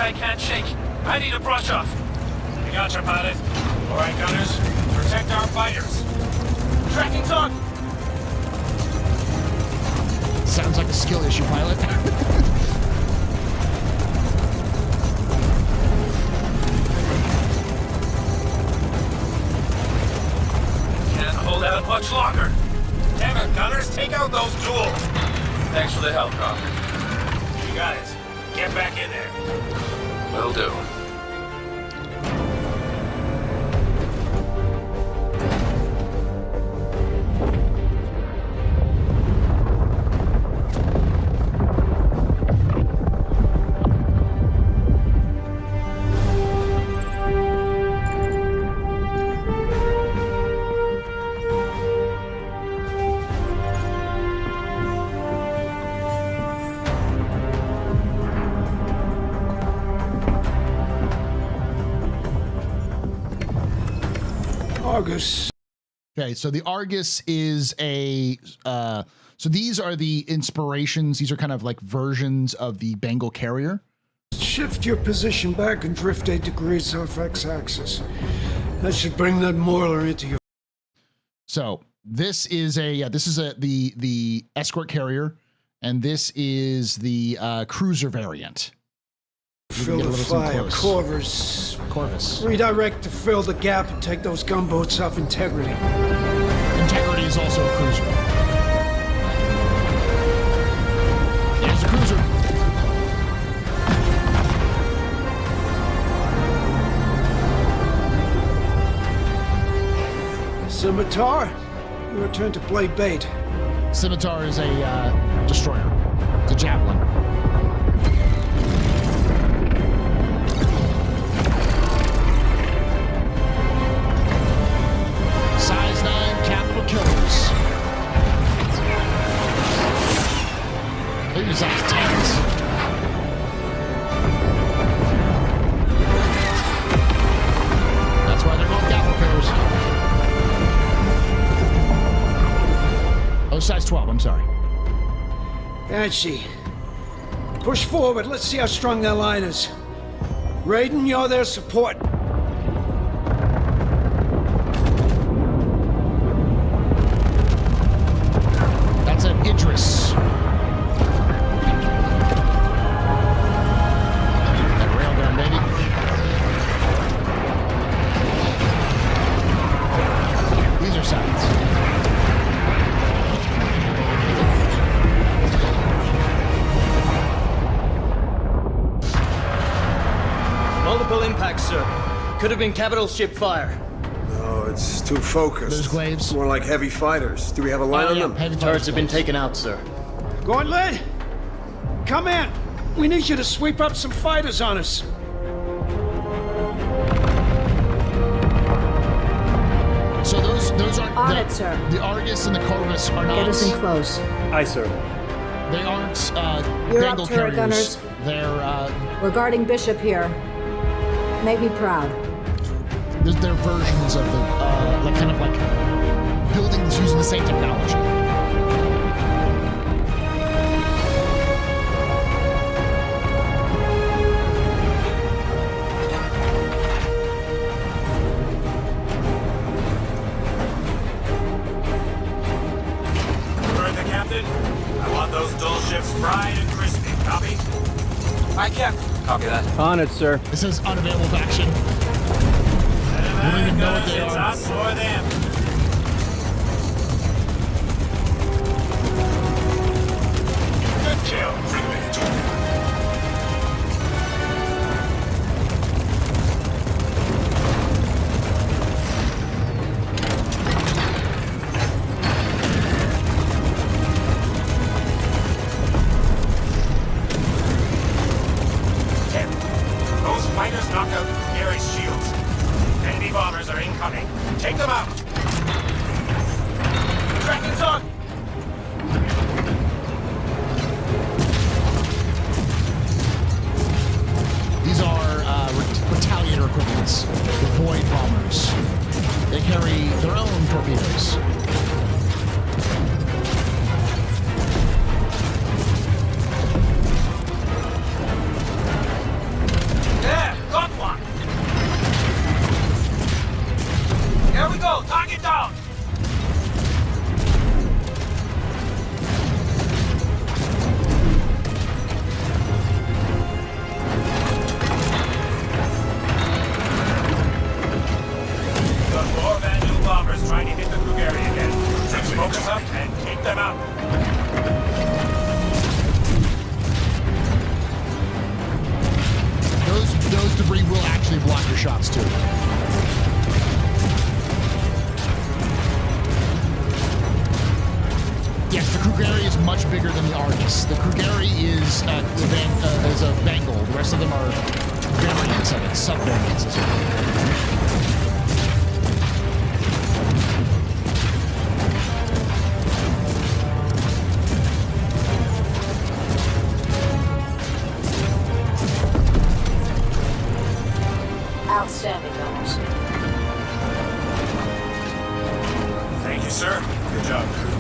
I can't shake. I need a brush off. You got your pilot. All right, gunners. Protect our fighters. Tracking's on. Sounds like a skill issue, pilot. Can't hold out much longer. Damn it, gunners, take out those duels. Thanks for the help, Conker. You got it. Get back in there. Will do. Argus. Okay, so the Argus is a so these are the inspirations. These are kind of like versions of the Bengal carrier. Shift your position back and drift 8 degrees off x-axis. That should bring that Moiler into your... So this is the escort carrier, and this is the cruiser variant. Fill the fire, Corvus. Redirect to fill the gap and take those gunboats off Integrity. Integrity is also a cruiser. There's a cruiser. Scimitar, your turn to play bait. Scimitar is a destroyer. It's a javelin. Size 9 capital killers. Maybe size 10s. That's why they're called capital killers. Oh, size 12, I'm sorry. Banshee. Push forward, let's see how strong that line is. Raiden, you're their support. That's an Idris. That railgun, baby. These are sides. Multiple impacts, sir. Could have been capital ship fire. No, it's too focused. Those glaives. More like heavy fighters. Do we have a line on them? Heavy turrets have been taken out, sir. Gauntlet, come in. We need you to sweep up some fighters on us. So those aren't On it, sir. The Argus and the Corvus are not. Get us in close. Aye, sir. They aren't You're Bengal up, turret carriers. gunners. They're We're guarding Bishop here. Make me proud. they're versions of the like kind of like buildings using the same technology. Heard the captain? I want those dull ships fried and crispy. Copy? I can't. Copy that. On it, sir. This is unavailable to action. We don't even know what they It's are. us or them. Good kill. Those fighters knocked out Gary's shields. Enemy bombers are incoming. Take them out. upgrades too. Yes, the Krugeri is much bigger than the Argus. The Krugeri is a Bengal. The rest of them are variants of it, sub-variants as well. Outstanding, Thomas. Thank you, sir. Good job, crew.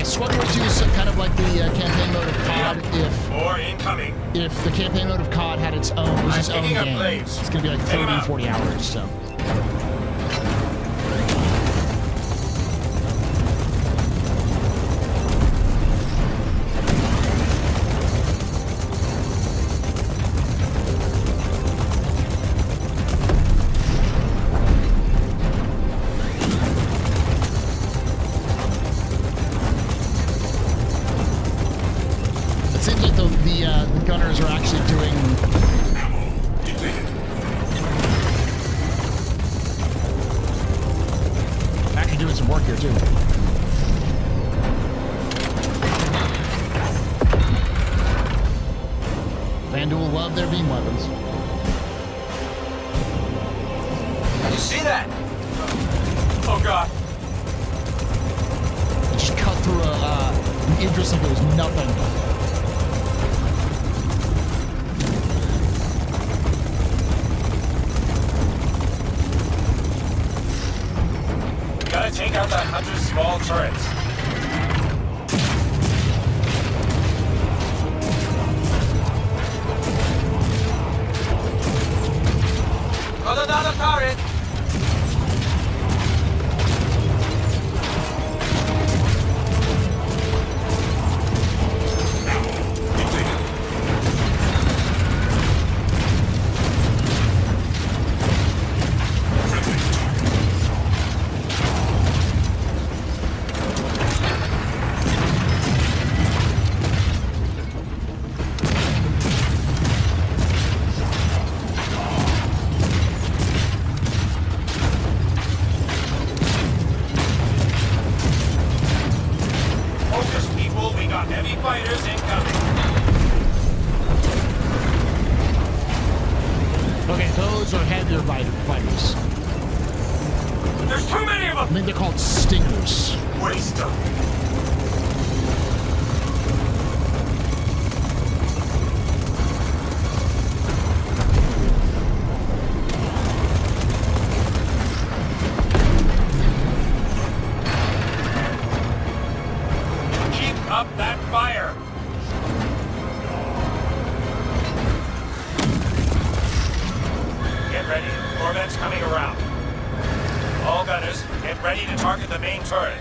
Squadron 2 is kind of like the campaign mode of COD if the campaign mode of COD had its own, was its own game. It's going to be like 30, 40 hours, so. The gunners are actually doing... Actually doing some work here, too. FanDuel love their beam weapons. Did you see that? Oh, God. It just cut through an Idris like it was nothing. Gotta take out that hunter's small turrets. Got another turret! Fighters. There's too many of them! I think they're called Stingers. Waste them. Keep up that fire! Get ready. Corvette's coming around. All gunners, get ready to target the main turret.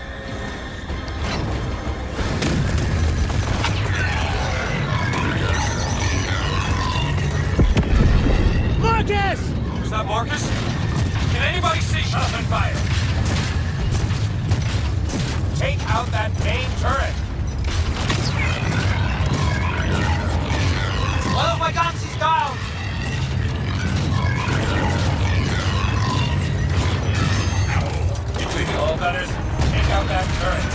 Marcus! Is that Marcus? Can anybody see? Shut up and fire. Take out that main turret. One of my guns is down! All gunners, take out that turret.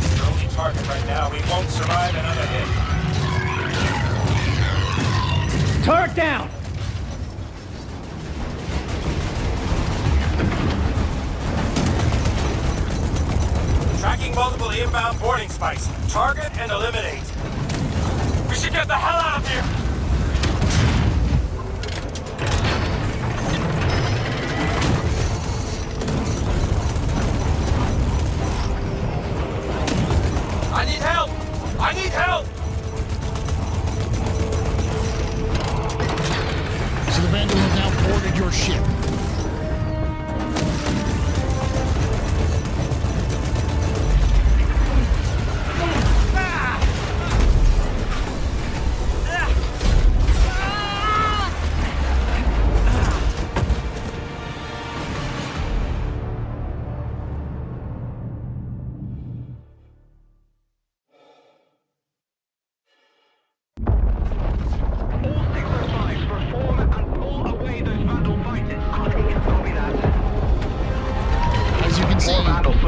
It's our only target right now. We won't survive another hit. Turret down! Tracking multiple inbound boarding spikes. Target and eliminate. We should get the hell out of here! I need help! I need help! So the Vandal has now boarded your ship.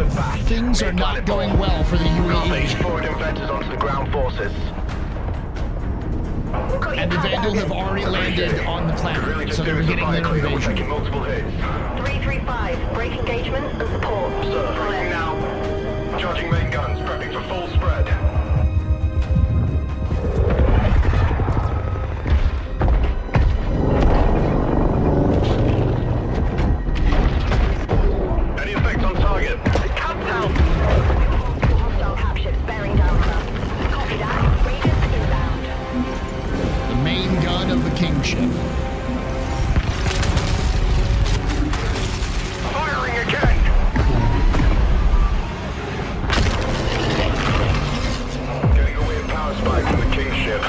swim fast. Things are not going well for the UAE. Forward inventors onto the ground forces. And the Vandal have already landed on the planet, so they're beginning their invasion. Multiple hits. 335, break engagement and support. Sir, firing now. Charging main guns, prepping for full spread. Any effects on target? It comes out. Hostile captured, bearing down, sir. Copy that. Raiders inbound. The main gun of the Kingship. Firing again! Getting a weird power spike from the Kingship.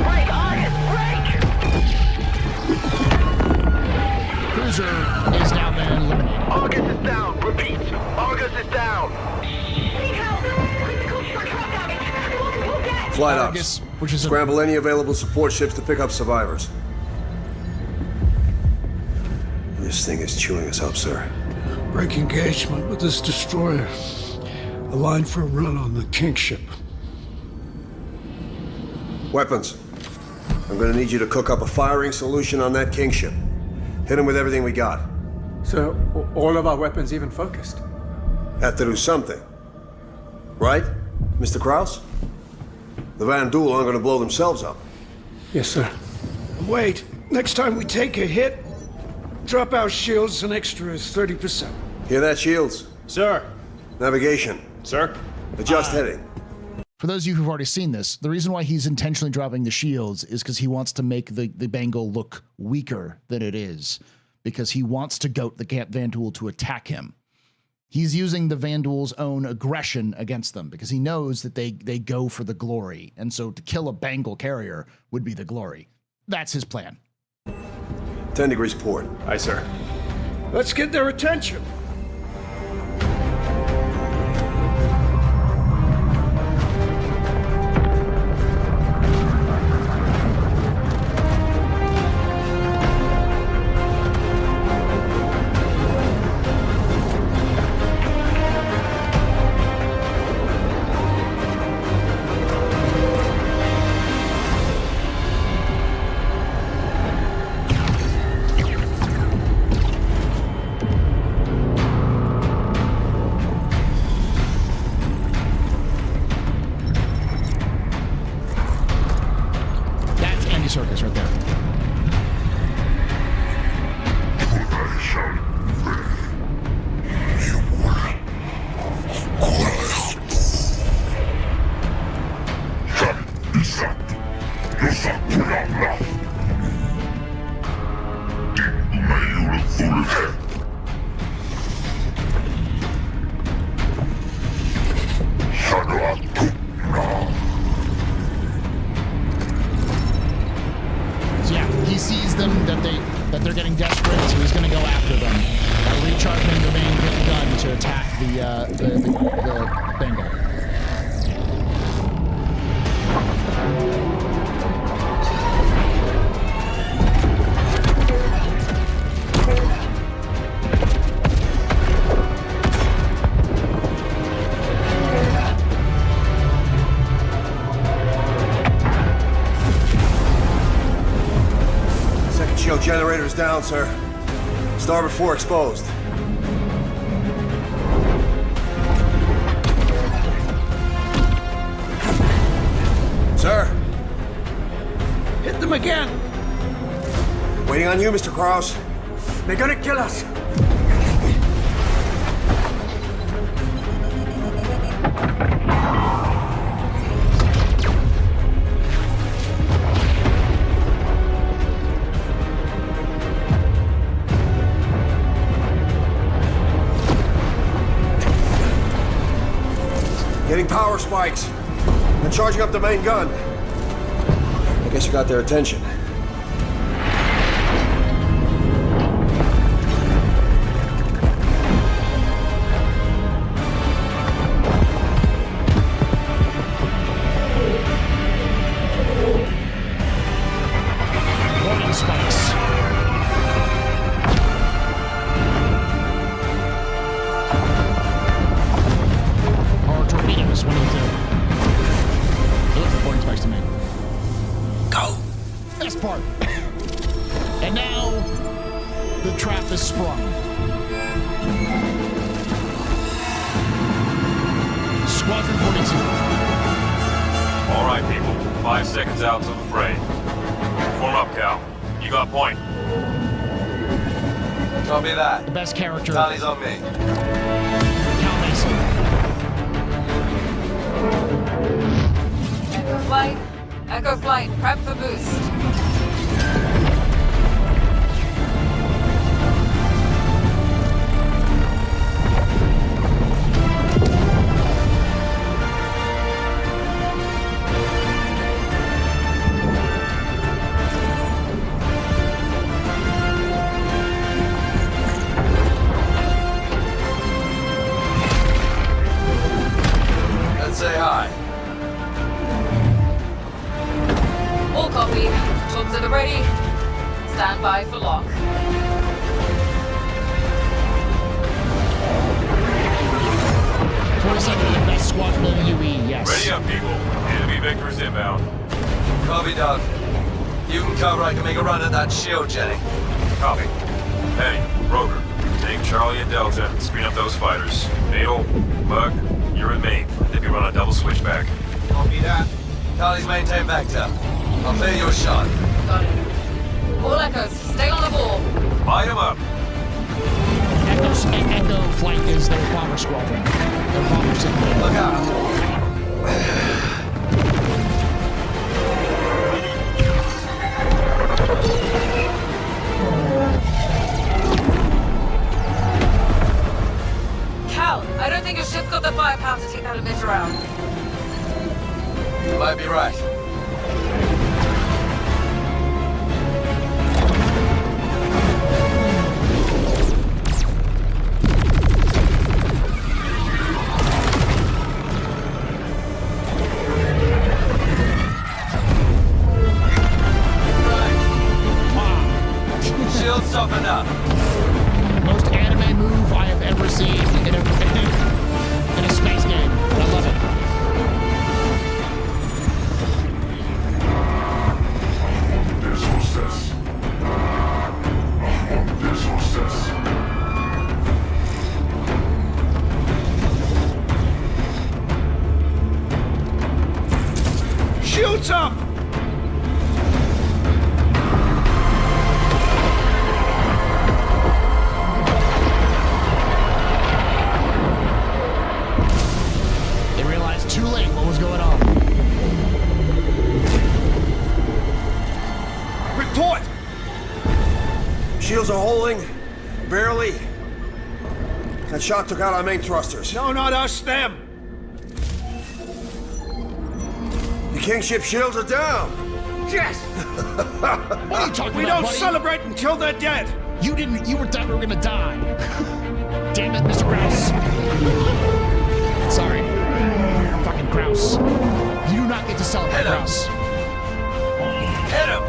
Break, Argus, break! Cruiser is now been eliminated. Argus is down. Repeat. Argus is down. Need help! Critical structural damage. We'll get it. Flight Argus, ops. which is Scramble any available support ships to pick up survivors. This thing is chewing us up, sir. Break engagement with this destroyer. Align for a run on the Kingship. Weapons. I'm gonna need you to cook up a firing solution on that Kingship. Hit him with everything we got. So, all of our weapons even focused? Have to do something. Right, Mr. Krause? The Van Duel aren't gonna blow themselves up. Yes, sir. Wait, next time we take a hit, drop our shields an extra 30%. Hear that, Shields? Sir. Navigation. Sir. Adjust heading. For those of you who've already seen this, the reason why he's intentionally dropping the shields is because he wants to make the Bengal look weaker than it is, because he wants to goat the Vandal to attack him. He's using the Vandal's own aggression against them because he knows that they go for the glory. And so to kill a Bengal carrier would be the glory. That's his plan. 10 degrees port. Aye, sir. Let's get their attention. Circus right there. He sees them that they're getting desperate, so he's going to go after them, recharging the main gun to attack the Bengal. Generators down, sir. Starboard 4 exposed. Sir? Hit them again! Waiting on you, Mr. Krause. They're gonna kill us! Getting power spikes. And charging up the main gun. I guess you got their attention. looks next to me. Go. Best part. And now the trap is sprung. Squadron 42. All right, people. 5 seconds out to the fray. Form up, Cal. You got point. Copy that. The best character. Tally's on me. Cal Mason. Echo flight, prep for boost. Let's say hi. All copy. Tubs at the ready. Stand by for lock. Best squadron in the UE, yes. Ready up, people. Enemy vectors inbound. Copy, Doug. You can cover, I can make a run at that shield, Jenny. Copy. Hey, Roger. Take Charlie and Delta and screen up those fighters. Natal, Bug, you're in main. Maybe run a double switchback. Copy that. Carly's maintain vector. I'll clear your shot. Got it. All echoes, stay on the ball. Light them up. Echo flight is their bomber squadron. Their bomber signal. Look out. Cal, I don't think your ship's got the firepower to take that emitter out. You might be right. Shield softened up. Most anime move I have ever seen in a space game. I love it. Shields up! They realized too late what was going on. Report! Shields are holding. Barely. That shot took out our main thrusters. No, not us, them. The Kingship shields are down. Yes! What are you talking We about, don't buddy? celebrate until they're dead. You thought we were gonna die. Damn it, Mr. Grouse. Sorry. Fucking Grouse. You do not get to celebrate, Grouse. Hit him!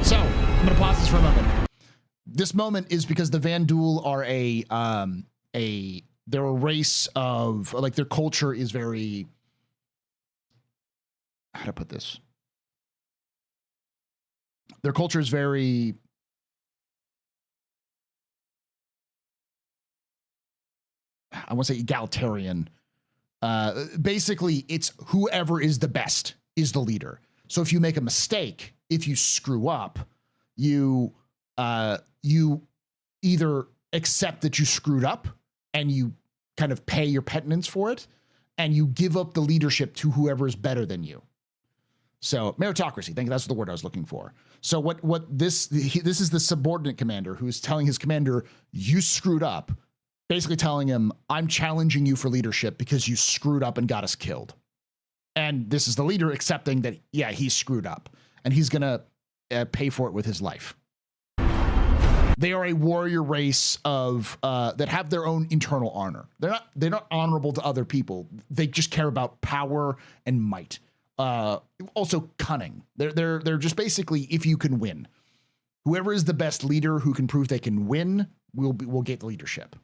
So, I'm gonna pause this for a moment. This moment is because the Vandul are they're a race of, like, their culture is very, how to put this? Their culture is very, I want to say egalitarian. Basically, it's whoever is the best is the leader. So if you make a mistake, if you screw up, you either accept that you screwed up and you kind of pay your penitence for it, and you give up the leadership to whoever is better than you. So meritocracy, I think that's the word I was looking for. So this is the subordinate commander who's telling his commander, you screwed up, basically telling him, I'm challenging you for leadership because you screwed up and got us killed. And this is the leader accepting that, yeah, he screwed up and he's going to pay for it with his life. They are a warrior race of that have their own internal honor. They're not honorable to other people. They just care about power and might. Also cunning. They're just basically, if you can win, whoever is the best leader who can prove they can win will get the leadership.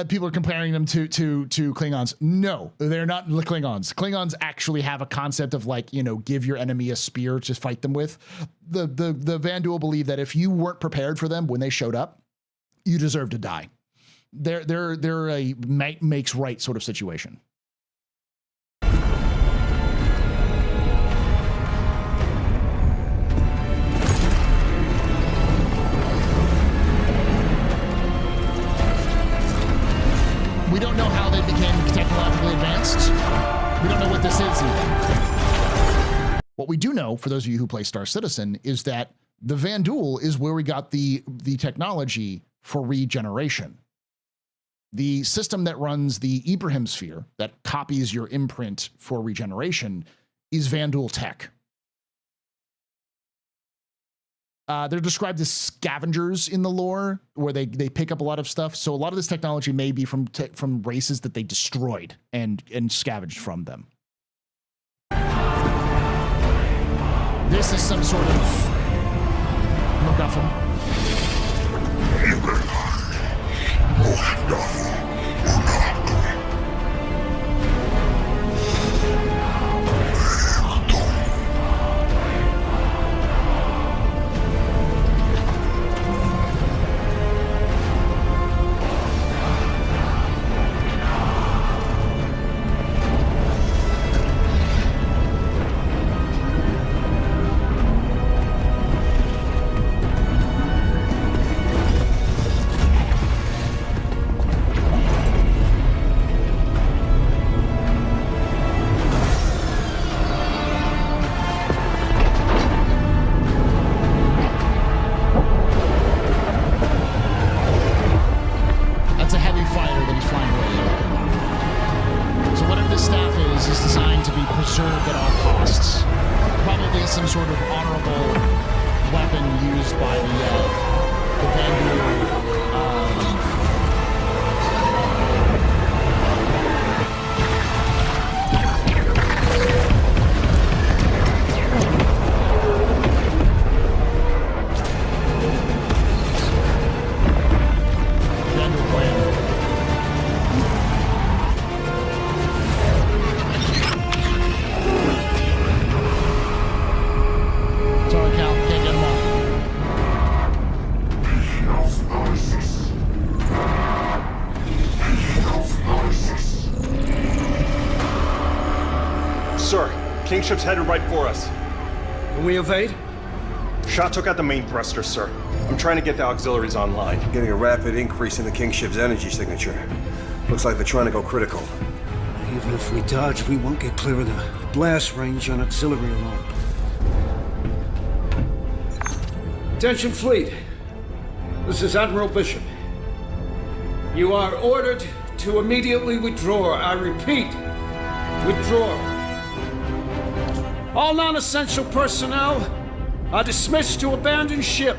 People are comparing them to Klingons. No, they're not the Klingons. Klingons actually have a concept of, like, you know, give your enemy a spear to fight them with. The Vanduul believe that if you weren't prepared for them when they showed up, you deserve to die. They're a might makes right sort of situation. We don't know how they became technologically advanced. We don't know what this is even. What we do know, for those of you who play Star Citizen, is that the Vanduul is where we got the technology for regeneration. The system that runs the Ibrahim sphere, that copies your imprint for regeneration, is Vanduul tech. They're described as scavengers in the lore, where they pick up a lot of stuff. So a lot of this technology may be from races that they destroyed and scavenged from them. This is some sort of MacGuffin. Ship's headed right for us. Can we evade? Shot took out the main thruster, sir. I'm trying to get the auxiliaries online. Getting a rapid increase in the Kingship's energy signature. Looks like they're trying to go critical. Even if we dodge, we won't get clear of the blast range on auxiliary alone. Attention, fleet. This is Admiral Bishop. You are ordered to immediately withdraw. I repeat, withdraw. All non-essential personnel are dismissed to abandon ship.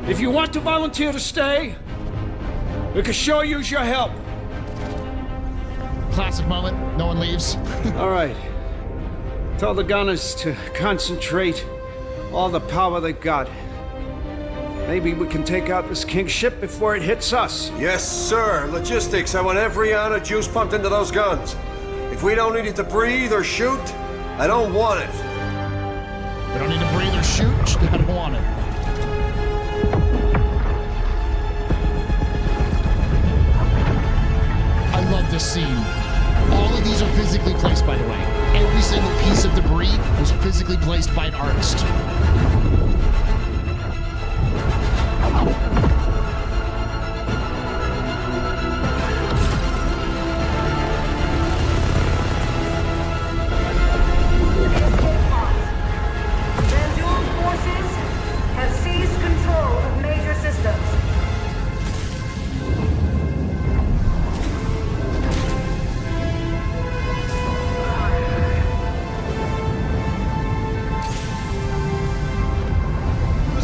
If you want to volunteer to stay, we can sure use your help. Classic moment. No one leaves. All right. Tell the gunners to concentrate all the power they've got. Maybe we can take out this King ship before it hits us. Yes, sir. Logistics. I want every ounce of juice pumped into those guns. If we don't need it to breathe or shoot, I don't want it. We don't need to breathe or shoot. I don't want it. I love this scene. All of these are physically placed, by the way. Every single piece of debris was physically placed by an artist.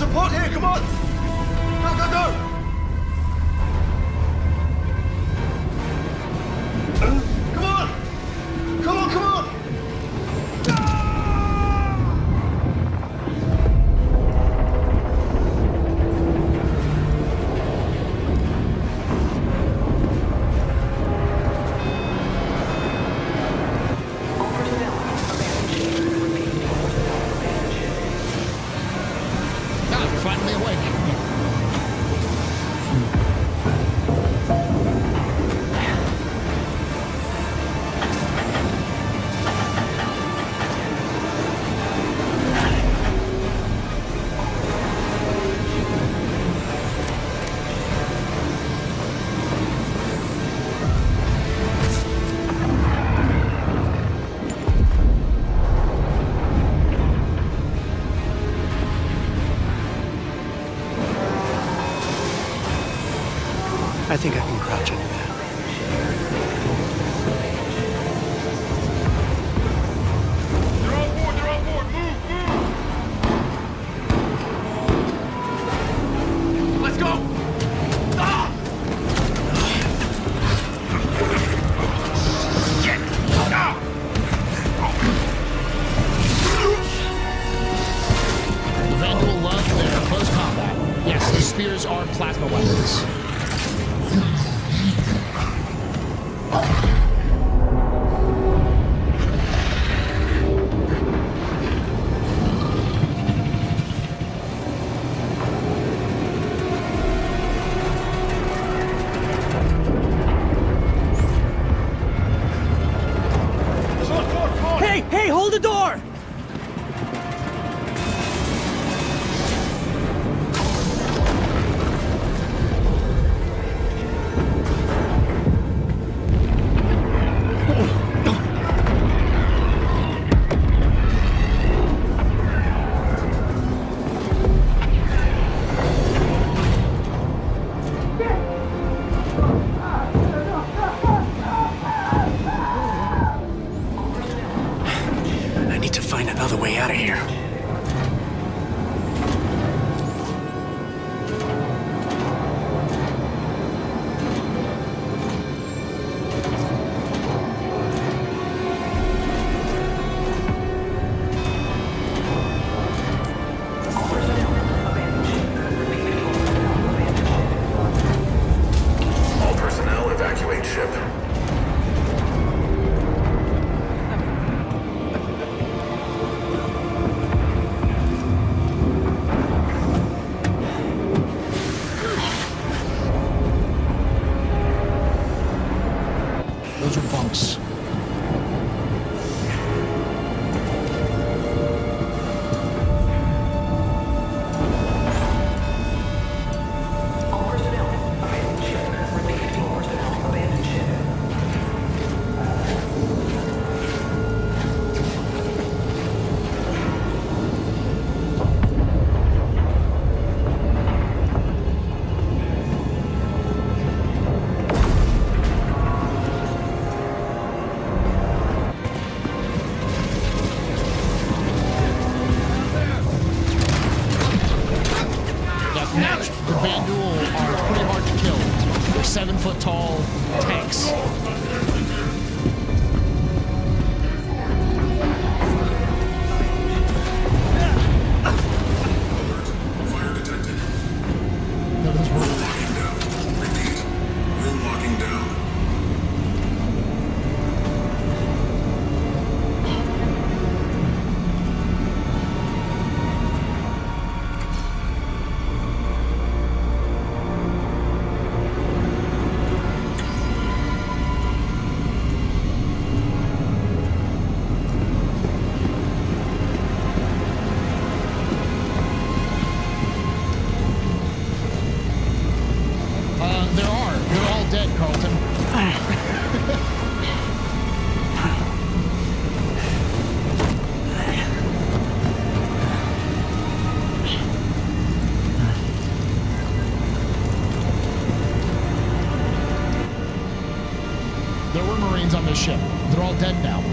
support here, come on! Go, go, go! Come on! Come on, come on! Finally awake. I think I can crouch under that. Let's go! Ah! Shit! Ah! The Vandal love their close combat. Yes, the spears are plasma weapons. Hey, hey, hold the door! I need to find another way out of here. All personnel evacuate ship. Those are bunks. The Bandul are pretty hard to kill. They're 7-foot tall tanks. Fire detected. No, those were... Room locking down. Repeat. Room locking down. They're all dead, Carlton. There were Marines on this ship. They're all dead now.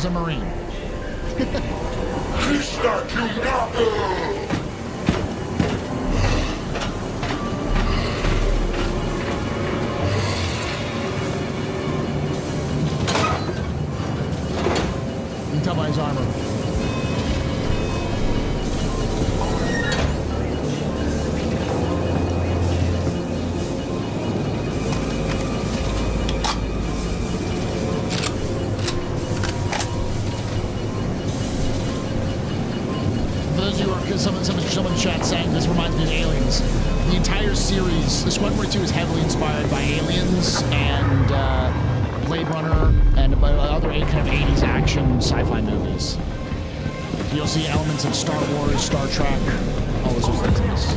a Marine. You can tell by his armor. Someone in chat saying this reminds me of Aliens. The entire series, the Squadron 42 is heavily inspired by Aliens and Blade Runner and other kind of 80s action sci-fi movies. You'll see elements of Star Wars, Star Trek, all those sorts of things in this.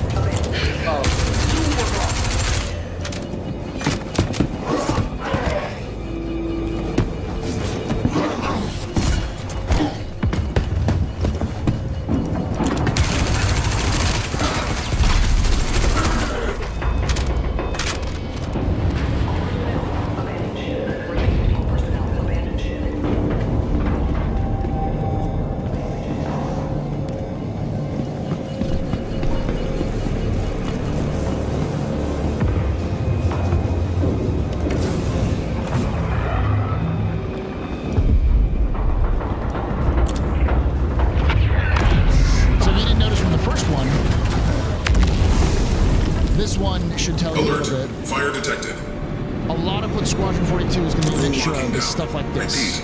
Stuff like this.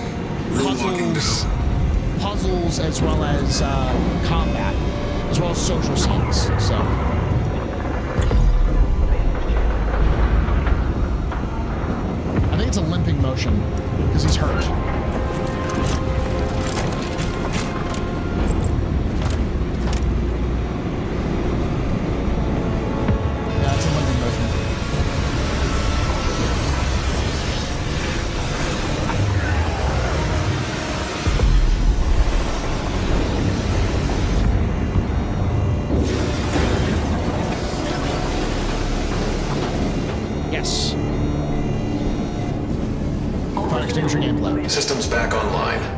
Puzzles as well as combat, as well as social scenes. So I think it's a limping motion because he's hurt. Yeah, it's a limping motion. Systems back online.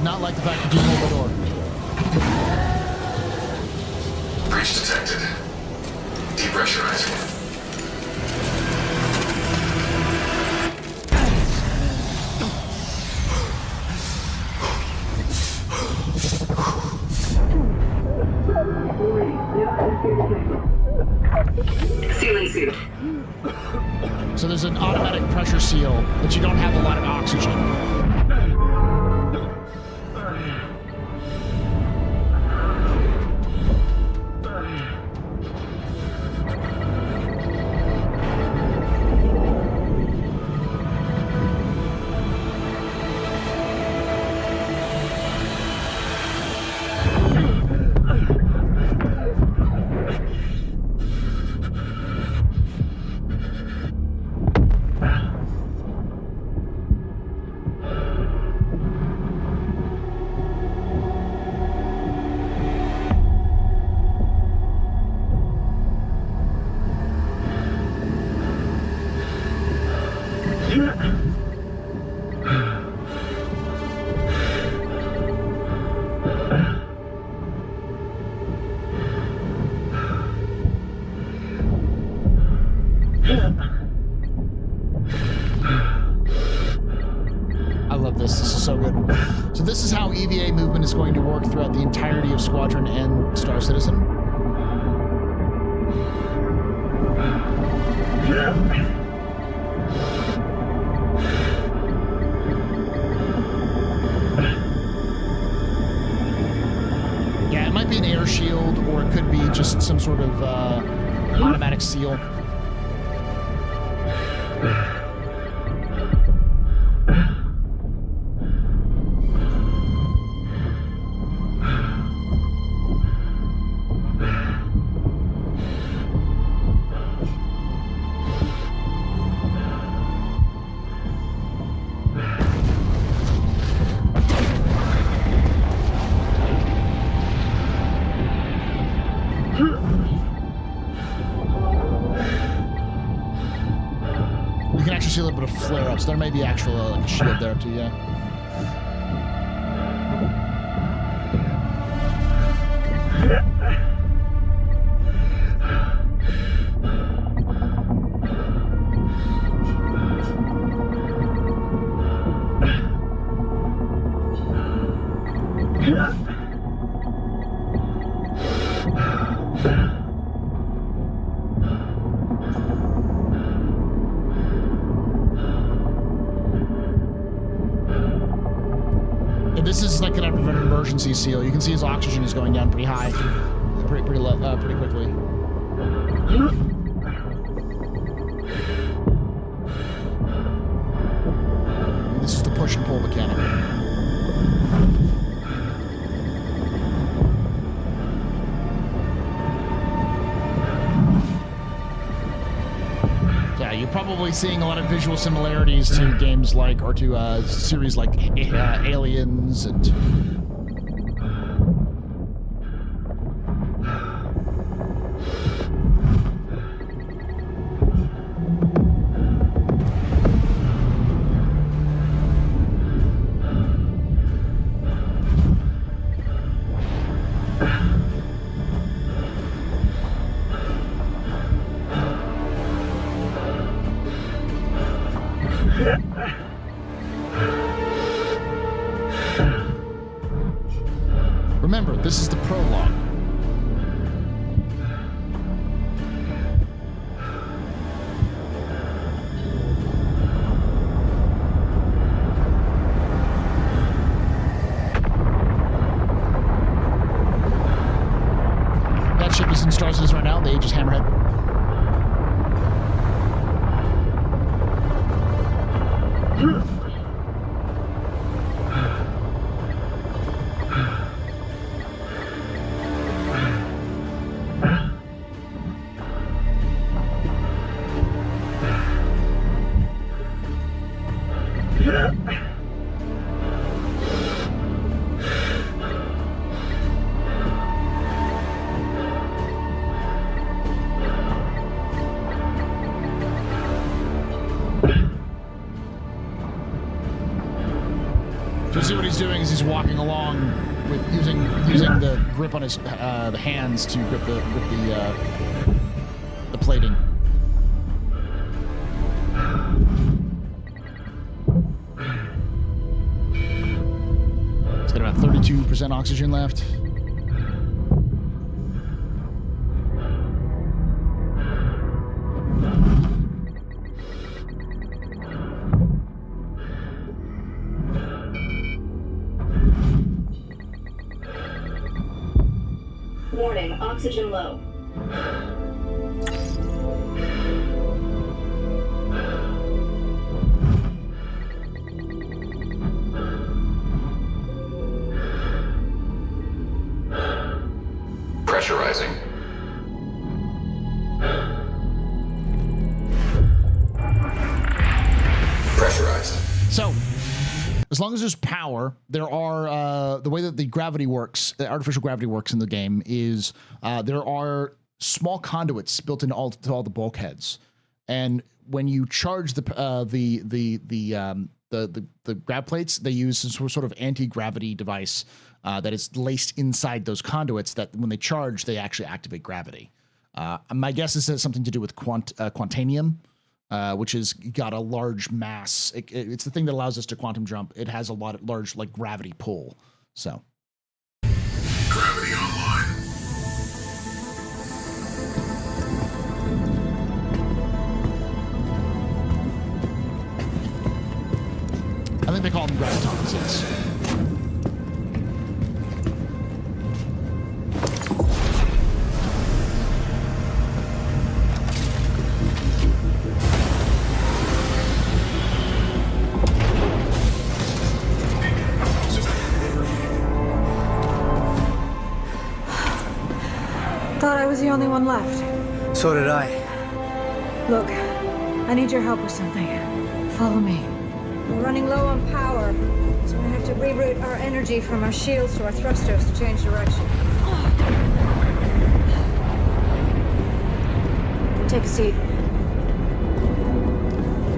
Not like the fact that you hold the door. Breach detected. Depressurizing. Sealing suit. So there's an automatic pressure seal, but you don't have a lot of oxygen. This is how EVA movement is going to work throughout the entirety of Squadron and Star Citizen. Yeah, it might be an air shield, or it could be just some sort of automatic seal. You can actually see a little bit of flare-ups. There may be actual like a shield there too, yeah. This is like an emergency seal. You can see his oxygen is going down pretty high, pretty quickly. This is the push and pull mechanic. Yeah, you're probably seeing a lot of visual similarities to games like, or to series like Aliens and... Remember, this is the prologue. That ship is in Star Citizen right now. The Aegis Hammerhead. See what he's doing is he's walking along with using the grip on his the hands to grip the plating. He's got about 32% oxygen left. Warning, oxygen low. Pressurizing. Pressurized. So, as long as there's power, there are the way that the gravity works, the artificial gravity works in the game is there are small conduits built into all the bulkheads, and when you charge the grav plates, they use some sort of anti-gravity device that is laced inside those conduits. That when they charge, they actually activate gravity. My guess is it has something to do with quantanium. Which has got a large mass. It's the thing that allows us to quantum jump. It has a large like gravity pull. So gravity online. I think they call them gravitons, yes. Thought I was the only one left. So did I. Look, I need your help with something. Follow me. We're running low on power, so we have to reroute our energy from our shields to our thrusters to change direction. Take a seat.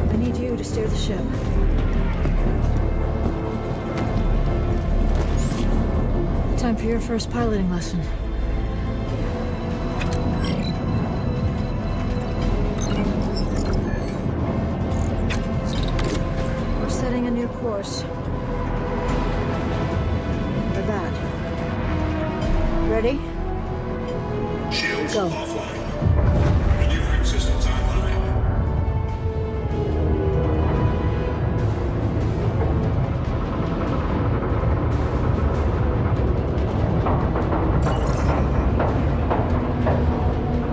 I to steer the ship. Time for your first piloting lesson. We're setting a new course. For that. Ready? Shields Go. offline. Maneuvering systems online.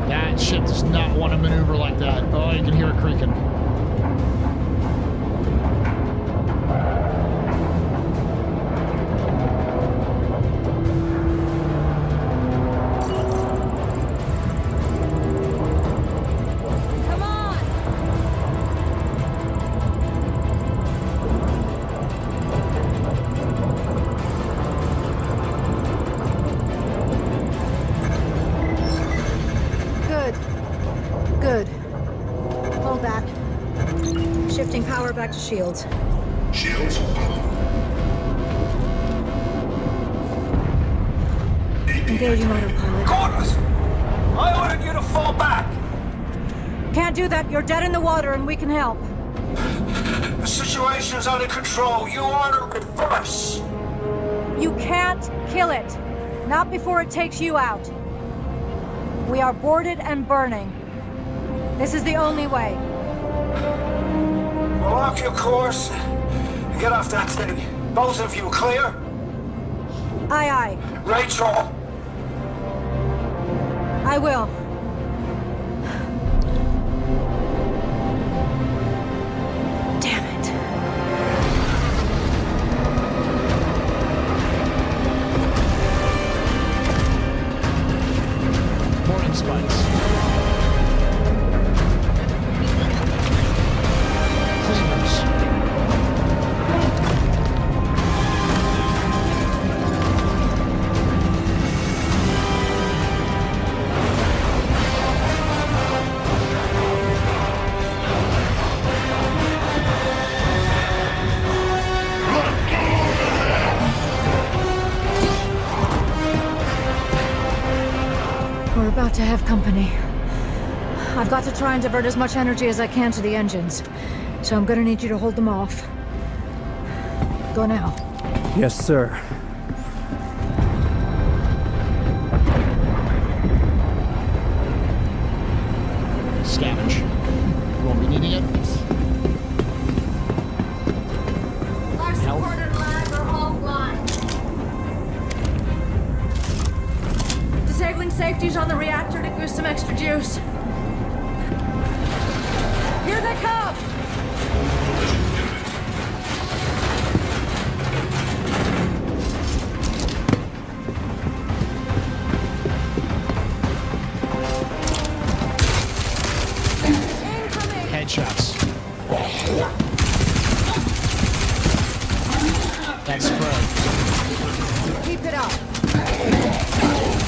That ship does not want to maneuver like that. Oh, you can hear it creaking. Come on! Good. Good. Hold that. Shifting power back to shields. Shields on. Engaging autopilot. Corvus! I ordered you to fall back! Can't do that. You're dead in the water and we can help. The situation's under control. You order reverse! You can't kill it. Not before it takes you out. We are boarded and burning. This is the only way. Well, lock your course and get off that thing. Both of you clear? Aye, aye. Rachel! I will. Damn it. Morning spikes. Cleavers. We're about to have company. I've got to try and divert as much energy as I can to the engines. So I'm gonna need you to hold them off. Go now. Yes, sir. Scavenge. Won't be needing it. Life support and lab are offline. Disabling safeties on the reactor to boost some extra juice. Here they come! Headshots. That spray. Keep it up.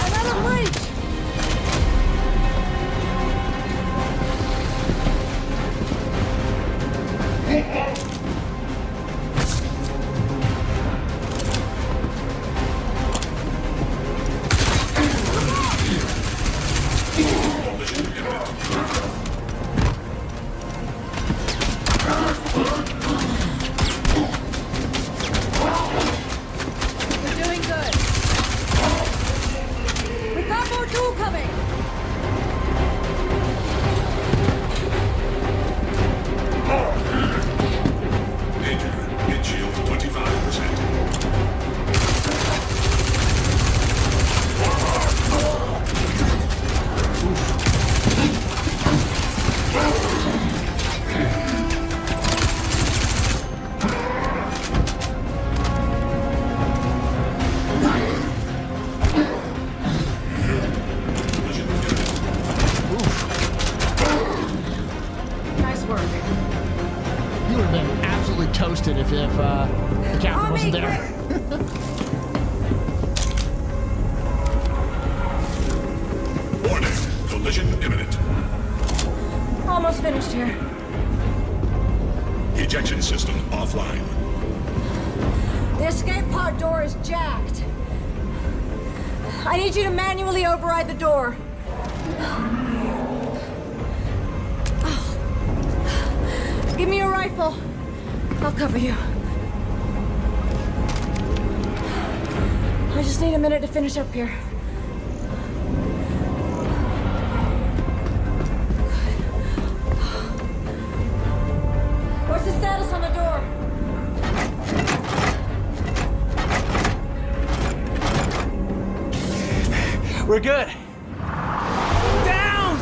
Another breach! We're doing good. We've got more fuel coming! Danger. Hit shield 25%. Nice work. You would have been absolutely toasted if the captain wasn't there. Warning. Collision imminent. Almost finished here. Ejection system offline. The escape pod door is jacked. I need you to manually override the door. Give me your rifle. I'll cover you. I just need a minute to finish up here. What's the status on the door? We're good. Down!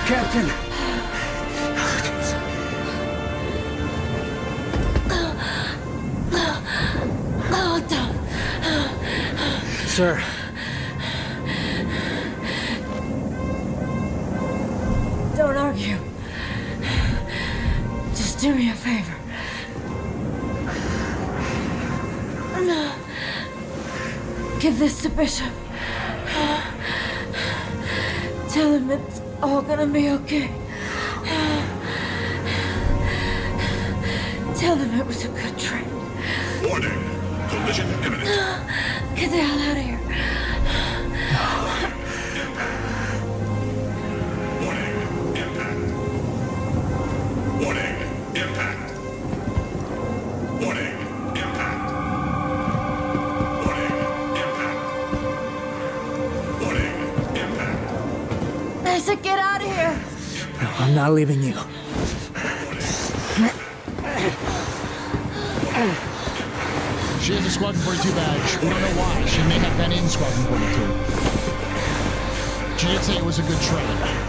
Captain! Sir. Don't argue. Just do me a favor. Give this to Bishop. Tell him it's all gonna be okay. Tell him it was a good trip. Warning. Collision imminent. Get the hell out of here. Warning. Impact. Warning. Impact. Warning. Impact. Warning. Impact. Warning. Impact. I said get out of here. No, I'm not leaving you. She has a Squadron 42 badge. We don't know why. She may have been in Squadron 42. She did say it was a good trade.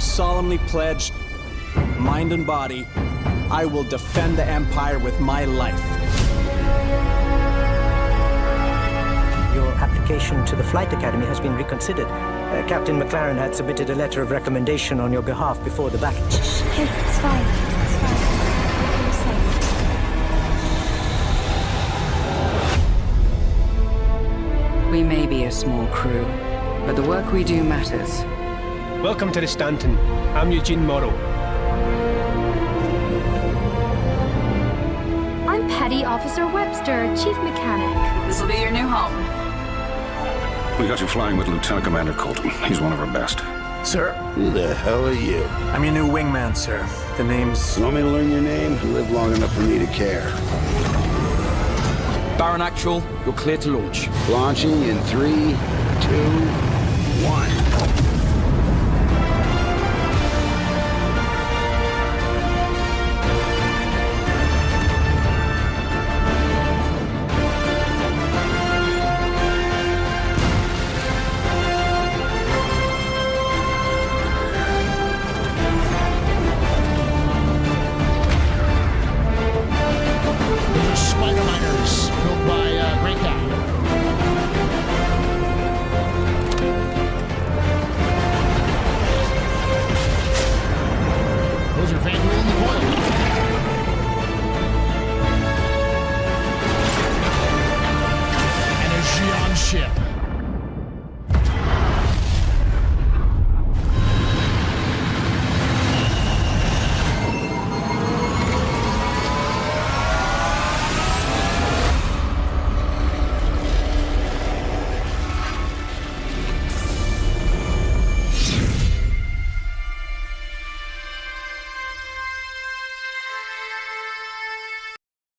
Solemnly pledge, mind and body, I will defend the Empire with my life. Your application to the Flight Academy has been reconsidered. Captain McLaren had submitted a letter of recommendation on your behalf before the battle. Hey, it's fine. It's fine. You're safe. We may be a small crew, but the work we do matters. Welcome to the Stanton. I'm Eugene Morrow. I'm Petty Officer Webster, Chief Mechanic. This will be your new home. We got you flying with Lieutenant Commander Colton. He's one of our best. Sir? Who the hell are you? I'm your new wingman, sir. The name's... You want me to learn your name? You live long enough for me to care. Baron Actual, you're clear to launch. Launching in 3, 2, 1.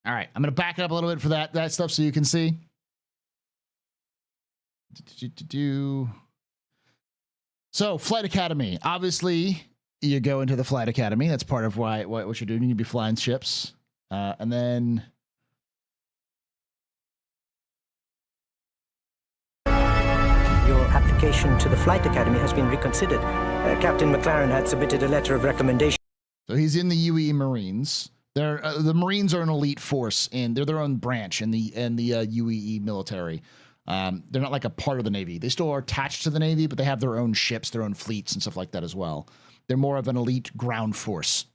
All right, I'm going to back it up a little bit for that stuff so you can see. So, Flight Academy. Obviously, you go into the Flight Academy. That's part of what you're doing. You need to be flying ships. And then Your application to the Flight Academy has been reconsidered. Captain McLaren had submitted a letter of recommendation. So he's in the UE Marines. They're the Marines are an elite force, and they're their own branch in the UEE military. They're not like a part of the Navy. They still are attached to the Navy, but they have their own ships, their own fleets, and stuff like that as well. They're more of an elite ground force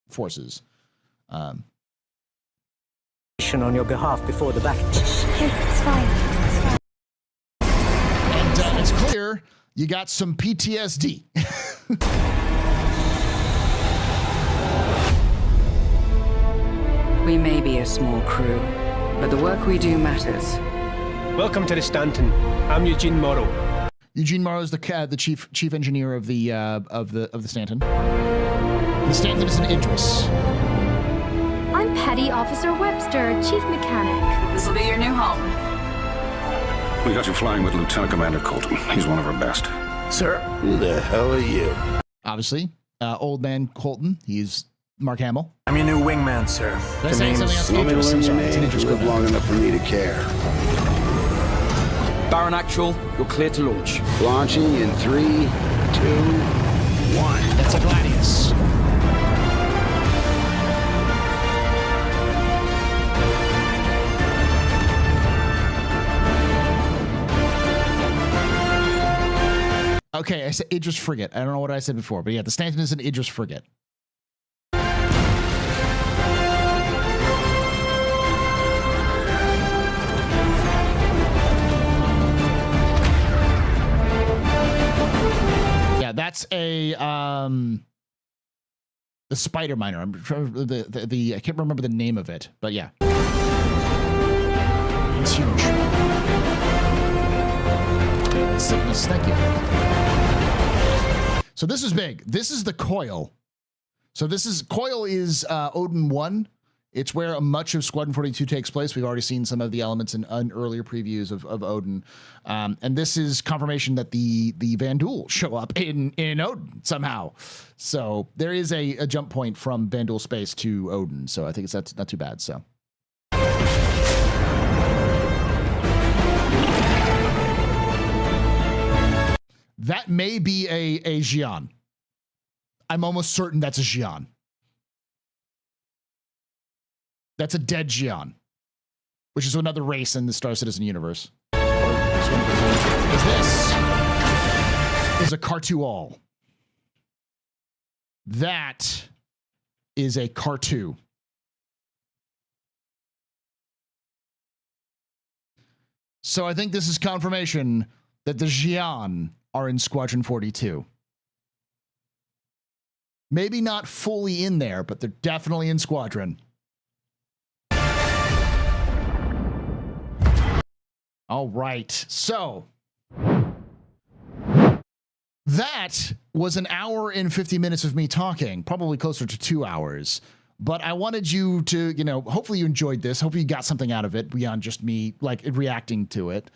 forces. On your behalf before the battle. It's fine. And it's clear you got some PTSD. We may be a small crew, but the work we do matters. Welcome to the Stanton. I'm Eugene Morrow. Eugene Morrow is the chief engineer of the Stanton. The Stanton is an Idris. I'm Petty Officer Webster, Chief Mechanic. This will be your new home. We got you flying with Lieutenant Commander Colton. He's one of our best. Sir, who the hell are you? Obviously, old man Colton. He's Mark Hamill. I'm your new wingman, sir. Did I say something else? Let me Idris. learn I'm your sorry. It's an name. Idris You live Gordon. long enough for me to care. Baron Actual, you're clear to launch. Launching in 3, 2, 1. That's a Gladius. Okay, I said Idris frigate. I don't know what I said before, but yeah, the Stanton is an Idris frigate. Yeah, that's a the spider miner. I'm trying the I can't remember the name of it, but yeah, it's huge. Sickness, thank you. So this is big. This is the coil. So coil is Odin 1. It's where much of Squadron 42 takes place. We've already seen some of the elements in earlier previews of Odin. And this is confirmation that the Vanduul show up in Odin somehow. So there is a jump point from Vanduul space to Odin. So I think that's not too bad. So. That may be a Xi'an. I'm almost certain that's a Xi'an. That's a dead Xi'an, which is another race in the Star Citizen universe. Because this is a Cartu-All. That is a Cartu. So I think this is confirmation that the Xi'an are in Squadron 42. Maybe not fully in there, but they're definitely in Squadron. All right, so that was an hour and 50 minutes of me talking, probably closer to 2 hours. But I wanted you to, hopefully you enjoyed this. Hopefully you got something out of it beyond just me like reacting to it.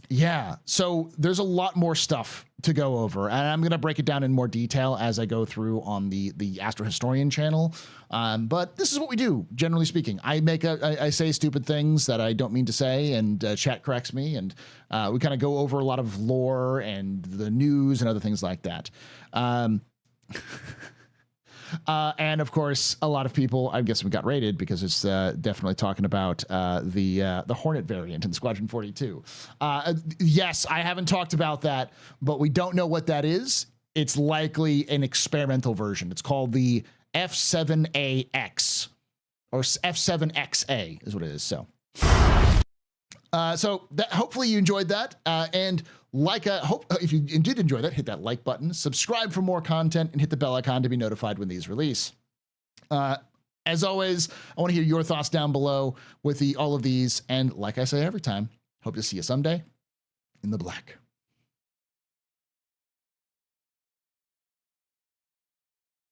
Yeah, so there's a lot more stuff to go over, and I'm going to break it down in more detail as I go through on the Astro Historian channel. But this is what we do, generally speaking. I say stupid things that I don't mean to say, and chat corrects me, and we kind of go over a lot of lore and the news and other things like that. And of course, a lot of people, I guess, we got rated because it's definitely talking about the Hornet variant in Squadron 42. Yes, I haven't talked about that, but we don't know what that is. It's likely an experimental version. It's called the F7AX or F7XA is what it is. So hopefully you enjoyed that. And if you did enjoy that, hit that like button, subscribe for more content, and hit the bell icon to be notified when these release. As always, I want to hear your thoughts down below with all of these. And like I say every time, hope to see you someday in the black.